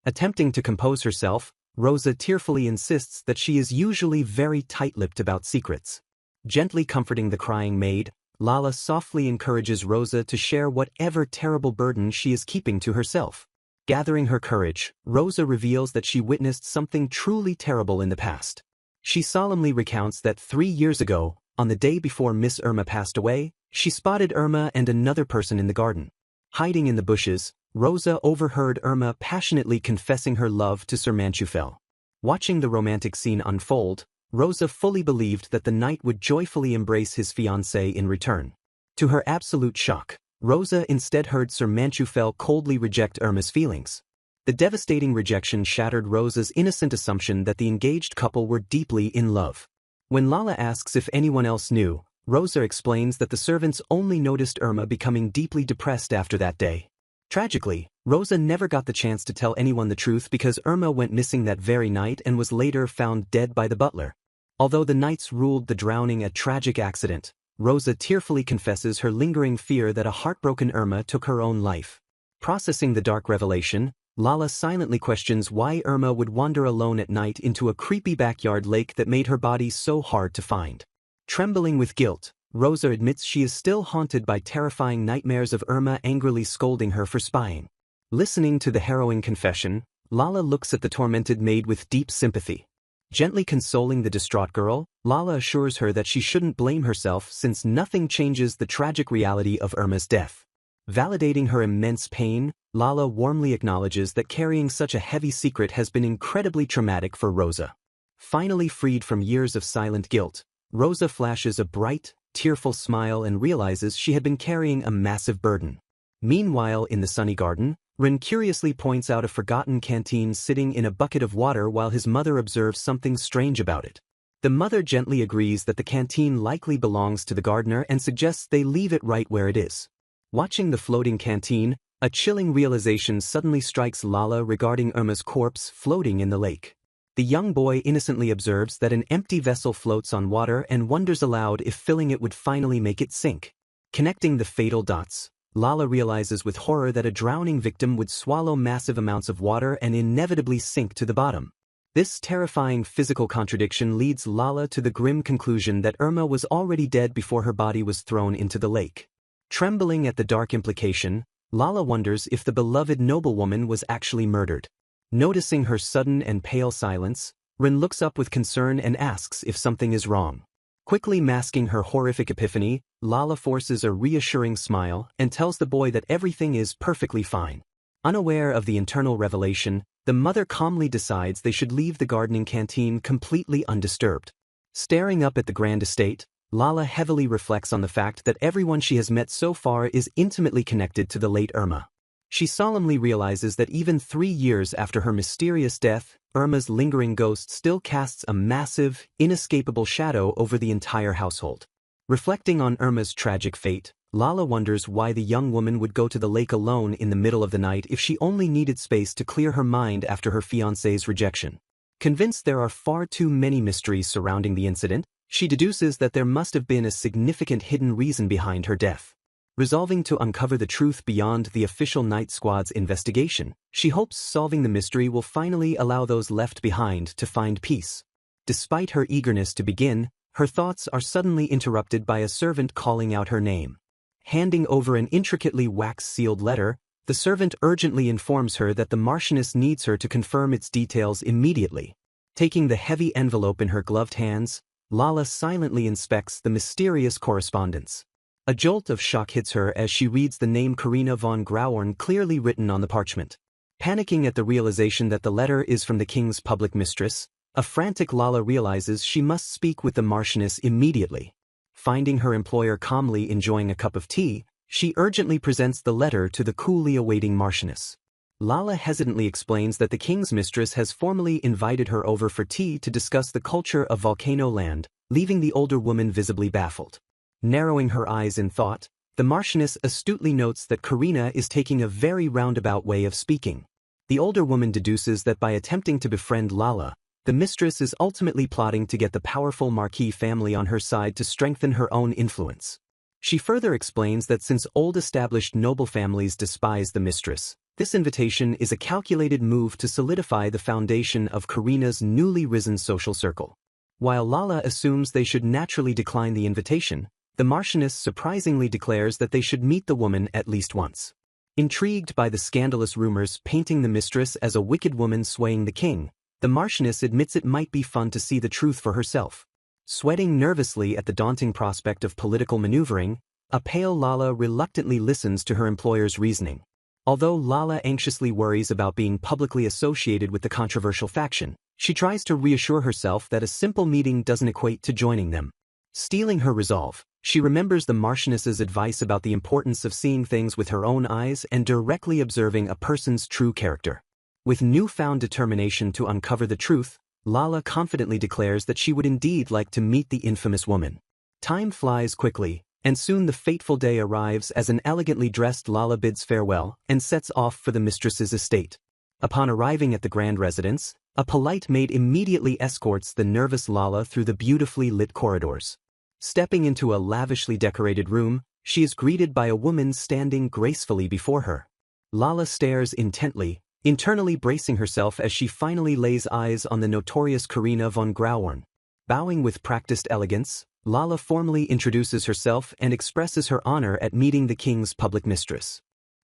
Attempting to compose herself, Rosa tearfully insists that she is usually very tight-lipped about secrets. Gently comforting the crying maid, Lala softly encourages Rosa to share whatever terrible burden she is keeping to herself. Gathering her courage, Rosa reveals that she witnessed something truly terrible in the past. She solemnly recounts that 3 years ago, on the day before Miss Irma passed away, she spotted Irma and another person in the garden. Hiding in the bushes, Rosa overheard Irma passionately confessing her love to Sir Manchufel. Watching the romantic scene unfold, Rosa fully believed that the knight would joyfully embrace his fiancée in return. To her absolute shock, Rosa instead heard Sir Manchufel coldly reject Irma's feelings. The devastating rejection shattered Rosa's innocent assumption that the engaged couple were deeply in love. When Lala asks if anyone else knew, Rosa explains that the servants only noticed Irma becoming deeply depressed after that day. Tragically, Rosa never got the chance to tell anyone the truth because Irma went missing that very night and was later found dead by the butler. Although the knights ruled the drowning a tragic accident, Rosa tearfully confesses her lingering fear that a heartbroken Irma took her own life. Processing the dark revelation, Lala silently questions why Irma would wander alone at night into a creepy backyard lake that made her body so hard to find. Trembling with guilt, Rosa admits she is still haunted by terrifying nightmares of Irma angrily scolding her for spying. Listening to the harrowing confession, Lala looks at the tormented maid with deep sympathy. Gently consoling the distraught girl, Lala assures her that she shouldn't blame herself since nothing changes the tragic reality of Irma's death. Validating her immense pain, Lala warmly acknowledges that carrying such a heavy secret has been incredibly traumatic for Rosa. Finally freed from years of silent guilt, Rosa flashes a bright, tearful smile and realizes she had been carrying a massive burden. Meanwhile, in the sunny garden, Rin curiously points out a forgotten canteen sitting in a bucket of water while his mother observes something strange about it. The mother gently agrees that the canteen likely belongs to the gardener and suggests they leave it right where it is. Watching the floating canteen, a chilling realization suddenly strikes Lala regarding Irma's corpse floating in the lake. The young boy innocently observes that an empty vessel floats on water and wonders aloud if filling it would finally make it sink. Connecting the fatal dots, Lala realizes with horror that a drowning victim would swallow massive amounts of water and inevitably sink to the bottom. This terrifying physical contradiction leads Lala to the grim conclusion that Irma was already dead before her body was thrown into the lake. Trembling at the dark implication, Lala wonders if the beloved noblewoman was actually murdered. Noticing her sudden and pale silence, Rin looks up with concern and asks if something is wrong. Quickly masking her horrific epiphany, Lala forces a reassuring smile and tells the boy that everything is perfectly fine. Unaware of the internal revelation, the mother calmly decides they should leave the gardening canteen completely undisturbed. Staring up at the grand estate, Lala heavily reflects on the fact that everyone she has met so far is intimately connected to the late Irma. She solemnly realizes that even 3 years after her mysterious death, Irma's lingering ghost still casts a massive, inescapable shadow over the entire household. Reflecting on Irma's tragic fate, Lala wonders why the young woman would go to the lake alone in the middle of the night if she only needed space to clear her mind after her fiancé's rejection. Convinced there are far too many mysteries surrounding the incident, she deduces that there must have been a significant hidden reason behind her death. Resolving to uncover the truth beyond the official night squad's investigation, she hopes solving the mystery will finally allow those left behind to find peace. Despite her eagerness to begin, her thoughts are suddenly interrupted by a servant calling out her name. Handing over an intricately wax-sealed letter, the servant urgently informs her that the Marchioness needs her to confirm its details immediately. Taking the heavy envelope in her gloved hands, Lala silently inspects the mysterious correspondence. A jolt of shock hits her as she reads the name Karina von Grauorn clearly written on the parchment. Panicking at the realization that the letter is from the king's public mistress, a frantic Lala realizes she must speak with the Marchioness immediately. Finding her employer calmly enjoying a cup of tea, she urgently presents the letter to the coolly awaiting Marchioness. Lala hesitantly explains that the king's mistress has formally invited her over for tea to discuss the culture of Volcano Land, leaving the older woman visibly baffled. Narrowing her eyes in thought, the Marchioness astutely notes that Karina is taking a very roundabout way of speaking. The older woman deduces that by attempting to befriend Lala, the mistress is ultimately plotting to get the powerful Marquis family on her side to strengthen her own influence. She further explains that since old established noble families despise the mistress, this invitation is a calculated move to solidify the foundation of Karina's newly risen social circle. While Lala assumes they should naturally decline the invitation, the Marchioness surprisingly declares that they should meet the woman at least once. Intrigued by the scandalous rumors painting the mistress as a wicked woman swaying the king, the Marchioness admits it might be fun to see the truth for herself. Sweating nervously at the daunting prospect of political maneuvering, a pale Lala reluctantly listens to her employer's reasoning. Although Lala anxiously worries about being publicly associated with the controversial faction, she tries to reassure herself that a simple meeting doesn't equate to joining them. Steeling her resolve, she remembers the Marchioness's advice about the importance of seeing things with her own eyes and directly observing a person's true character. With newfound determination to uncover the truth, Lala confidently declares that she would indeed like to meet the infamous woman. Time flies quickly, and soon the fateful day arrives as an elegantly dressed Lala bids farewell and sets off for the mistress's estate. Upon arriving at the grand residence, a polite maid immediately escorts the nervous Lala through the beautifully lit corridors. Stepping into a lavishly decorated room, she is greeted by a woman standing gracefully before her. Lala stares intently, internally bracing herself as she finally lays eyes on the notorious Karina von Grauorn. Bowing with practiced elegance, Lala formally introduces herself and expresses her honor at meeting the king's public mistress.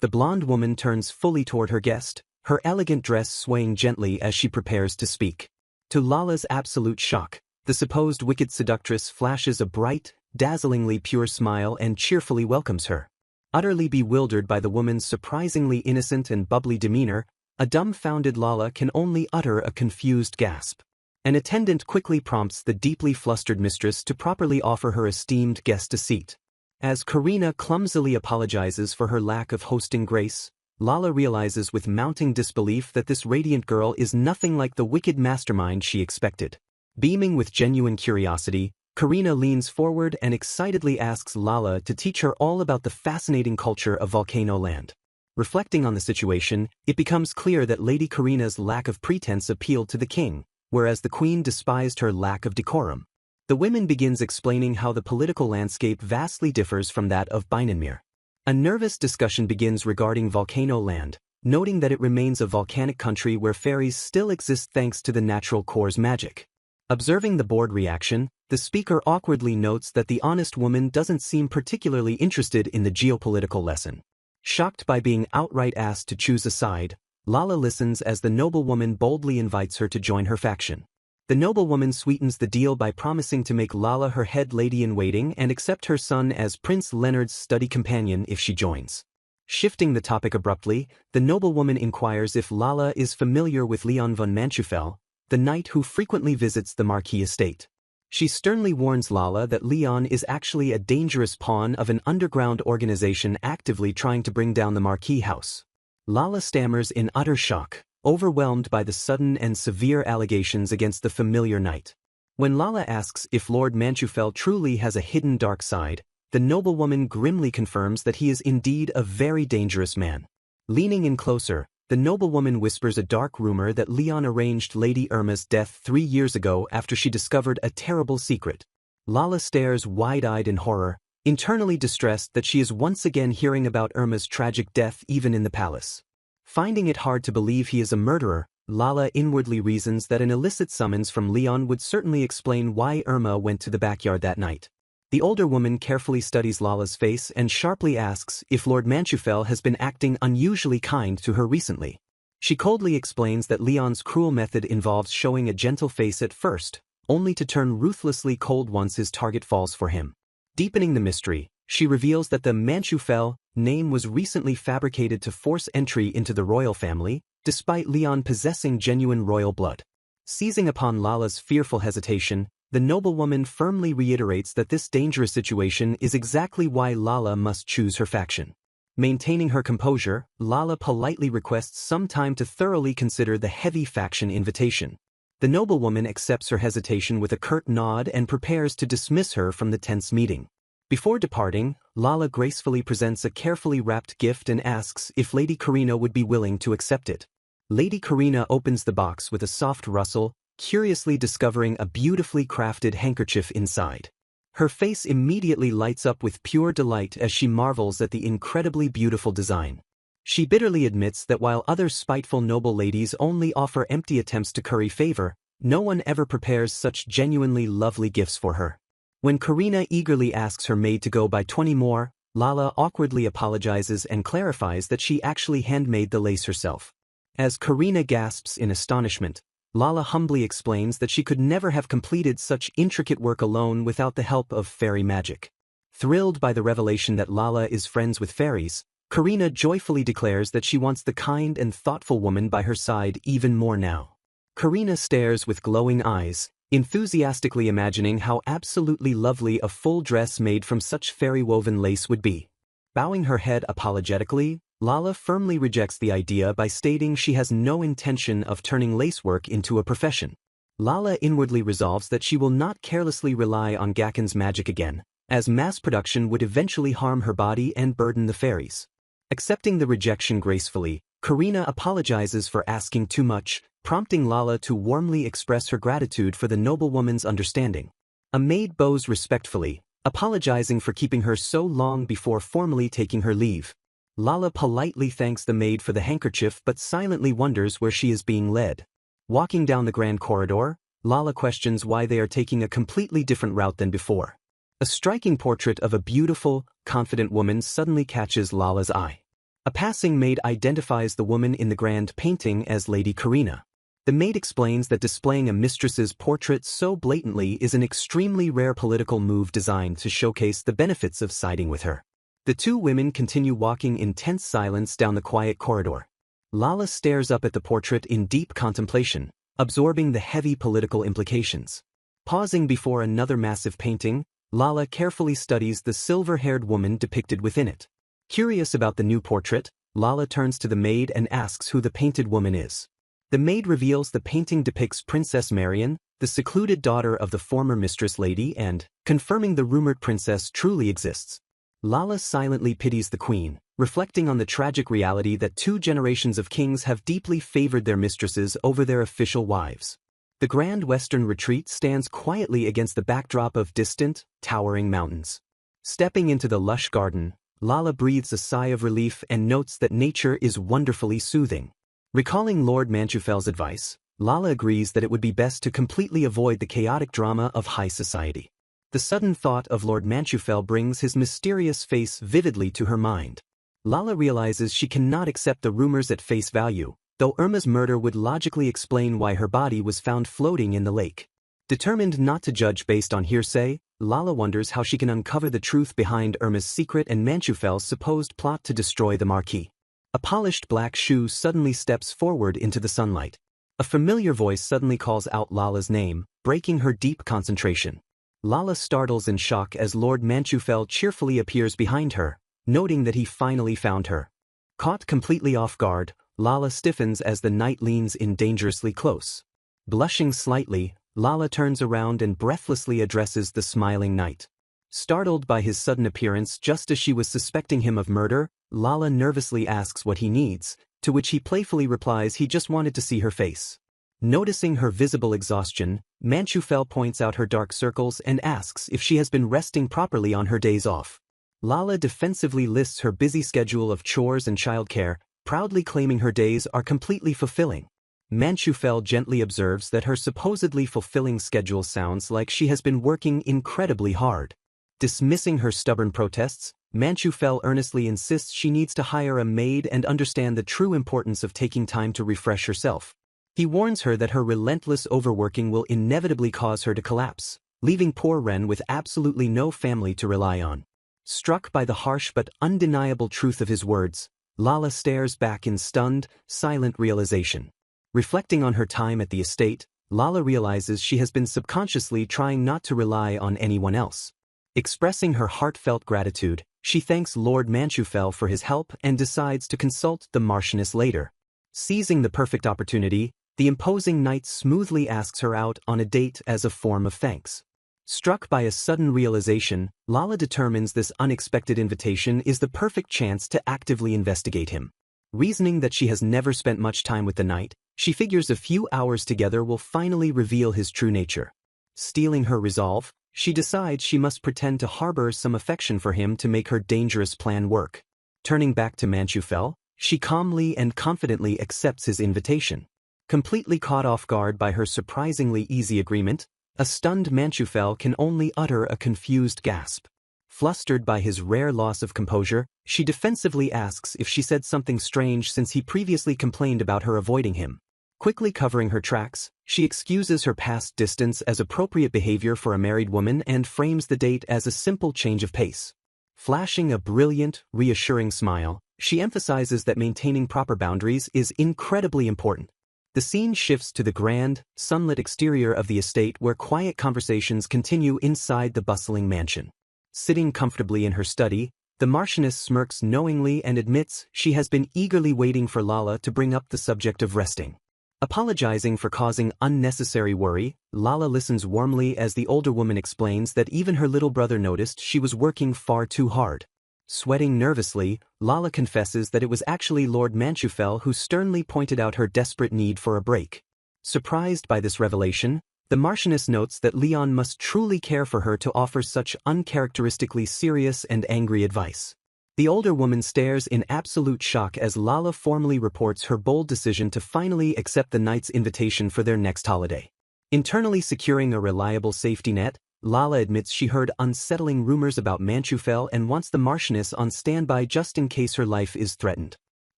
The blonde woman turns fully toward her guest, her elegant dress swaying gently as she prepares to speak. To Lala's absolute shock, the supposed wicked seductress flashes a bright, dazzlingly pure smile and cheerfully welcomes her. Utterly bewildered by the woman's surprisingly innocent and bubbly demeanor, a dumbfounded Lala can only utter a confused gasp. An attendant quickly prompts the deeply flustered mistress to properly offer her esteemed guest a seat. As Karina clumsily apologizes for her lack of hosting grace, Lala realizes with mounting disbelief that this radiant girl is nothing like the wicked mastermind she expected. Beaming with genuine curiosity, Karina leans forward and excitedly asks Lala to teach her all about the fascinating culture of Volcano Land. Reflecting on the situation, it becomes clear that Lady Karina's lack of pretense appealed to the king, whereas the queen despised her lack of decorum. The woman begins explaining how the political landscape vastly differs from that of Binanmere. A nervous discussion begins regarding Volcano Land, noting that it remains a volcanic country where fairies still exist thanks to the natural core's magic. Observing the bored reaction, the speaker awkwardly notes that the honest woman doesn't seem particularly interested in the geopolitical lesson. Shocked by being outright asked to choose a side, Lala listens as the noblewoman boldly invites her to join her faction. The noblewoman sweetens the deal by promising to make Lala her head lady-in-waiting and accept her son as Prince Leonard's study companion if she joins. Shifting the topic abruptly, the noblewoman inquires if Lala is familiar with Leon von Manchufel, the knight who frequently visits the Marquis estate. She sternly warns Lala that Leon is actually a dangerous pawn of an underground organization actively trying to bring down the Marquis house. Lala stammers in utter shock, overwhelmed by the sudden and severe allegations against the familiar knight. When Lala asks if Lord Manchufel truly has a hidden dark side, the noblewoman grimly confirms that he is indeed a very dangerous man. Leaning in closer, the noblewoman whispers a dark rumor that Leon arranged Lady Irma's death 3 years ago after she discovered a terrible secret. Lala stares wide-eyed in horror, internally distressed that she is once again hearing about Irma's tragic death even in the palace. Finding it hard to believe he is a murderer, Lala inwardly reasons that an illicit summons from Leon would certainly explain why Irma went to the backyard that night. The older woman carefully studies Lala's face and sharply asks if Lord Manchufel has been acting unusually kind to her recently. She coldly explains that Leon's cruel method involves showing a gentle face at first, only to turn ruthlessly cold once his target falls for him. Deepening the mystery, she reveals that the Manchufel name was recently fabricated to force entry into the royal family, despite Leon possessing genuine royal blood. Seizing upon Lala's fearful hesitation, the noblewoman firmly reiterates that this dangerous situation is exactly why Lala must choose her faction. Maintaining her composure, Lala politely requests some time to thoroughly consider the heavy faction invitation. The noblewoman accepts her hesitation with a curt nod and prepares to dismiss her from the tense meeting. Before departing, Lala gracefully presents a carefully wrapped gift and asks if Lady Karina would be willing to accept it. Lady Karina opens the box with a soft rustle, curiously discovering a beautifully crafted handkerchief inside. Her face immediately lights up with pure delight as she marvels at the incredibly beautiful design. She bitterly admits that while other spiteful noble ladies only offer empty attempts to curry favor, no one ever prepares such genuinely lovely gifts for her. When Karina eagerly asks her maid to go buy 20 more, Lala awkwardly apologizes and clarifies that she actually handmade the lace herself. As Karina gasps in astonishment, Lala humbly explains that she could never have completed such intricate work alone without the help of fairy magic. Thrilled by the revelation that Lala is friends with fairies, Karina joyfully declares that she wants the kind and thoughtful woman by her side even more now. Karina stares with glowing eyes, enthusiastically imagining how absolutely lovely a full dress made from such fairy-woven lace would be. Bowing her head apologetically, Lala firmly rejects the idea by stating she has no intention of turning lacework into a profession. Lala inwardly resolves that she will not carelessly rely on Gacken's magic again, as mass production would eventually harm her body and burden the fairies. Accepting the rejection gracefully, Karina apologizes for asking too much, prompting Lala to warmly express her gratitude for the noblewoman's understanding. A maid bows respectfully, apologizing for keeping her so long before formally taking her leave. Lala politely thanks the maid for the handkerchief but silently wonders where she is being led. Walking down the grand corridor, Lala questions why they are taking a completely different route than before. A striking portrait of a beautiful, confident woman suddenly catches Lala's eye. A passing maid identifies the woman in the grand painting as Lady Karina. The maid explains that displaying a mistress's portrait so blatantly is an extremely rare political move designed to showcase the benefits of siding with her. The two women continue walking in tense silence down the quiet corridor. Lala stares up at the portrait in deep contemplation, absorbing the heavy political implications. Pausing before another massive painting, Lala carefully studies the silver-haired woman depicted within it. Curious about the new portrait, Lala turns to the maid and asks who the painted woman is. The maid reveals the painting depicts Princess Marian, the secluded daughter of the former mistress lady, and, confirming the rumored princess truly exists. Lala silently pities the queen, reflecting on the tragic reality that 2 generations of kings have deeply favored their mistresses over their official wives. The grand western retreat stands quietly against the backdrop of distant, towering mountains. Stepping into the lush garden, Lala breathes a sigh of relief and notes that nature is wonderfully soothing. Recalling Lord Manchufel's advice, Lala agrees that it would be best to completely avoid the chaotic drama of high society. The sudden thought of Lord Manchufel brings his mysterious face vividly to her mind. Lala realizes she cannot accept the rumors at face value, though Irma's murder would logically explain why her body was found floating in the lake. Determined not to judge based on hearsay, Lala wonders how she can uncover the truth behind Irma's secret and Manchufel's supposed plot to destroy the Marquis. A polished black shoe suddenly steps forward into the sunlight. A familiar voice suddenly calls out Lala's name, breaking her deep concentration. Lala startles in shock as Lord Manchufel cheerfully appears behind her, noting that he finally found her. Caught completely off guard, Lala stiffens as the knight leans in dangerously close. Blushing slightly, Lala turns around and breathlessly addresses the smiling knight. Startled by his sudden appearance just as she was suspecting him of murder, Lala nervously asks what he needs, to which he playfully replies he just wanted to see her face. Noticing her visible exhaustion, Manchufel points out her dark circles and asks if she has been resting properly on her days off. Lala defensively lists her busy schedule of chores and childcare, proudly claiming her days are completely fulfilling. Manchufel gently observes that her supposedly fulfilling schedule sounds like she has been working incredibly hard. Dismissing her stubborn protests, Manchufel earnestly insists she needs to hire a maid and understand the true importance of taking time to refresh herself. He warns her that her relentless overworking will inevitably cause her to collapse, leaving poor Ren with absolutely no family to rely on. Struck by the harsh but undeniable truth of his words, Lala stares back in stunned, silent realization. Reflecting on her time at the estate, Lala realizes she has been subconsciously trying not to rely on anyone else. Expressing her heartfelt gratitude, she thanks Lord Manchufel for his help and decides to consult the Marchioness later. Seizing the perfect opportunity, the imposing knight smoothly asks her out on a date as a form of thanks. Struck by a sudden realization, Lala determines this unexpected invitation is the perfect chance to actively investigate him. Reasoning that she has never spent much time with the knight, she figures a few hours together will finally reveal his true nature. Steeling her resolve, she decides she must pretend to harbor some affection for him to make her dangerous plan work. Turning back to Manchufel, she calmly and confidently accepts his invitation. Completely caught off guard by her surprisingly easy agreement, a stunned Manchufel can only utter a confused gasp. Flustered by his rare loss of composure, she defensively asks if she said something strange since he previously complained about her avoiding him. Quickly covering her tracks, she excuses her past distance as appropriate behavior for a married woman and frames the date as a simple change of pace. Flashing a brilliant, reassuring smile, she emphasizes that maintaining proper boundaries is incredibly important. The scene shifts to the grand, sunlit exterior of the estate where quiet conversations continue inside the bustling mansion. Sitting comfortably in her study, the Marchioness smirks knowingly and admits she has been eagerly waiting for Lala to bring up the subject of resting. Apologizing for causing unnecessary worry, Lala listens warmly as the older woman explains that even her little brother noticed she was working far too hard. Sweating nervously, Lala confesses that it was actually Lord Manchufel who sternly pointed out her desperate need for a break. Surprised by this revelation, the Marchioness notes that Leon must truly care for her to offer such uncharacteristically serious and angry advice. The older woman stares in absolute shock as Lala formally reports her bold decision to finally accept the knight's invitation for their next holiday. Internally securing a reliable safety net, Lala admits she heard unsettling rumors about Manchufel and wants the Marchioness on standby just in case her life is threatened.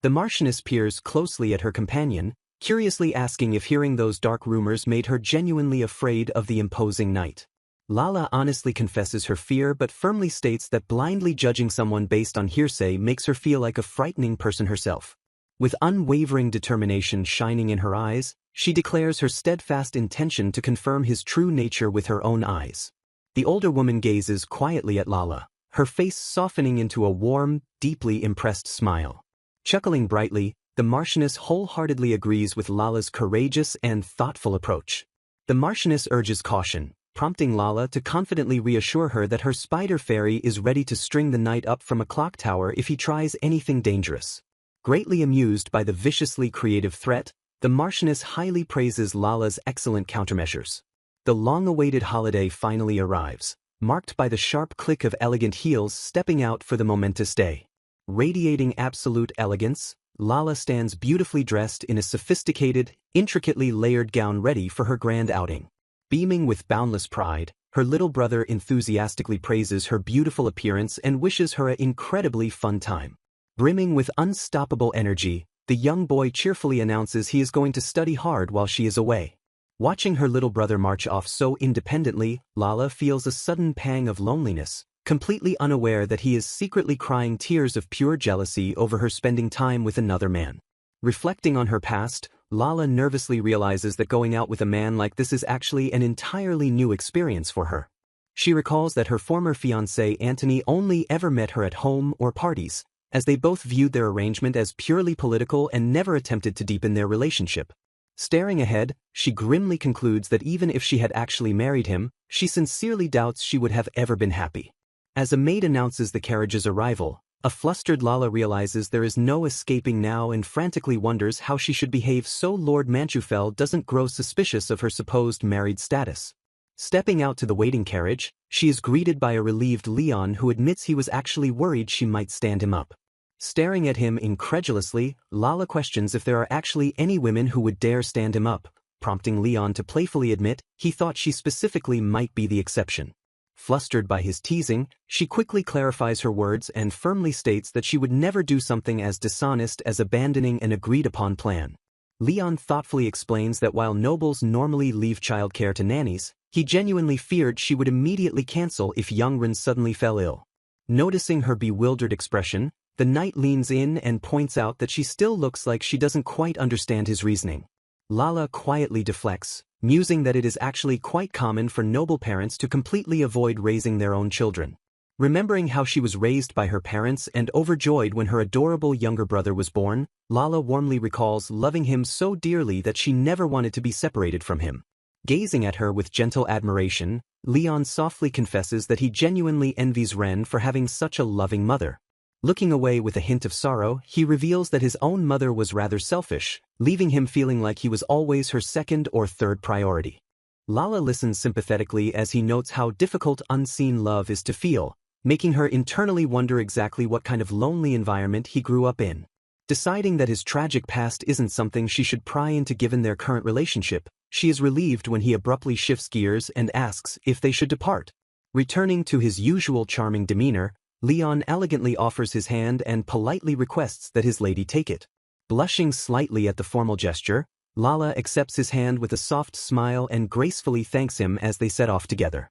The Marchioness peers closely at her companion, curiously asking if hearing those dark rumors made her genuinely afraid of the imposing knight. Lala honestly confesses her fear but firmly states that blindly judging someone based on hearsay makes her feel like a frightening person herself. With unwavering determination shining in her eyes, she declares her steadfast intention to confirm his true nature with her own eyes. The older woman gazes quietly at Lala, her face softening into a warm, deeply impressed smile. Chuckling brightly, the Marchioness wholeheartedly agrees with Lala's courageous and thoughtful approach. The Marchioness urges caution, prompting Lala to confidently reassure her that her spider fairy is ready to string the knight up from a clock tower if he tries anything dangerous. Greatly amused by the viciously creative threat, the Marchioness highly praises Lala's excellent countermeasures. The long-awaited holiday finally arrives, marked by the sharp click of elegant heels stepping out for the momentous day. Radiating absolute elegance, Lala stands beautifully dressed in a sophisticated, intricately layered gown ready for her grand outing. Beaming with boundless pride, her little brother enthusiastically praises her beautiful appearance and wishes her an incredibly fun time. Brimming with unstoppable energy, the young boy cheerfully announces he is going to study hard while she is away. Watching her little brother march off so independently, Lala feels a sudden pang of loneliness, completely unaware that he is secretly crying tears of pure jealousy over her spending time with another man. Reflecting on her past, Lala nervously realizes that going out with a man like this is actually an entirely new experience for her. She recalls that her former fiancé Anthony only ever met her at home or parties, as they both viewed their arrangement as purely political and never attempted to deepen their relationship. Staring ahead, she grimly concludes that even if she had actually married him, she sincerely doubts she would have ever been happy. As a maid announces the carriage's arrival, a flustered Lala realizes there is no escaping now and frantically wonders how she should behave so Lord Manchufel doesn't grow suspicious of her supposed married status. Stepping out to the waiting carriage, she is greeted by a relieved Leon who admits he was actually worried she might stand him up. Staring at him incredulously, Lala questions if there are actually any women who would dare stand him up, prompting Leon to playfully admit he thought she specifically might be the exception. Flustered by his teasing, she quickly clarifies her words and firmly states that she would never do something as dishonest as abandoning an agreed-upon plan. Leon thoughtfully explains that while nobles normally leave childcare to nannies, he genuinely feared she would immediately cancel if Youngren suddenly fell ill. Noticing her bewildered expression, the knight leans in and points out that she still looks like she doesn't quite understand his reasoning. Lala quietly deflects, musing that it is actually quite common for noble parents to completely avoid raising their own children. Remembering how she was raised by her parents and overjoyed when her adorable younger brother was born, Lala warmly recalls loving him so dearly that she never wanted to be separated from him. Gazing at her with gentle admiration, Leon softly confesses that he genuinely envies Ren for having such a loving mother. Looking away with a hint of sorrow, he reveals that his own mother was rather selfish, leaving him feeling like he was always her second or third priority. Lala listens sympathetically as he notes how difficult unseen love is to feel, making her internally wonder exactly what kind of lonely environment he grew up in. Deciding that his tragic past isn't something she should pry into given their current relationship, she is relieved when he abruptly shifts gears and asks if they should depart. Returning to his usual charming demeanor, Leon elegantly offers his hand and politely requests that his lady take it. Blushing slightly at the formal gesture, Lala accepts his hand with a soft smile and gracefully thanks him as they set off together.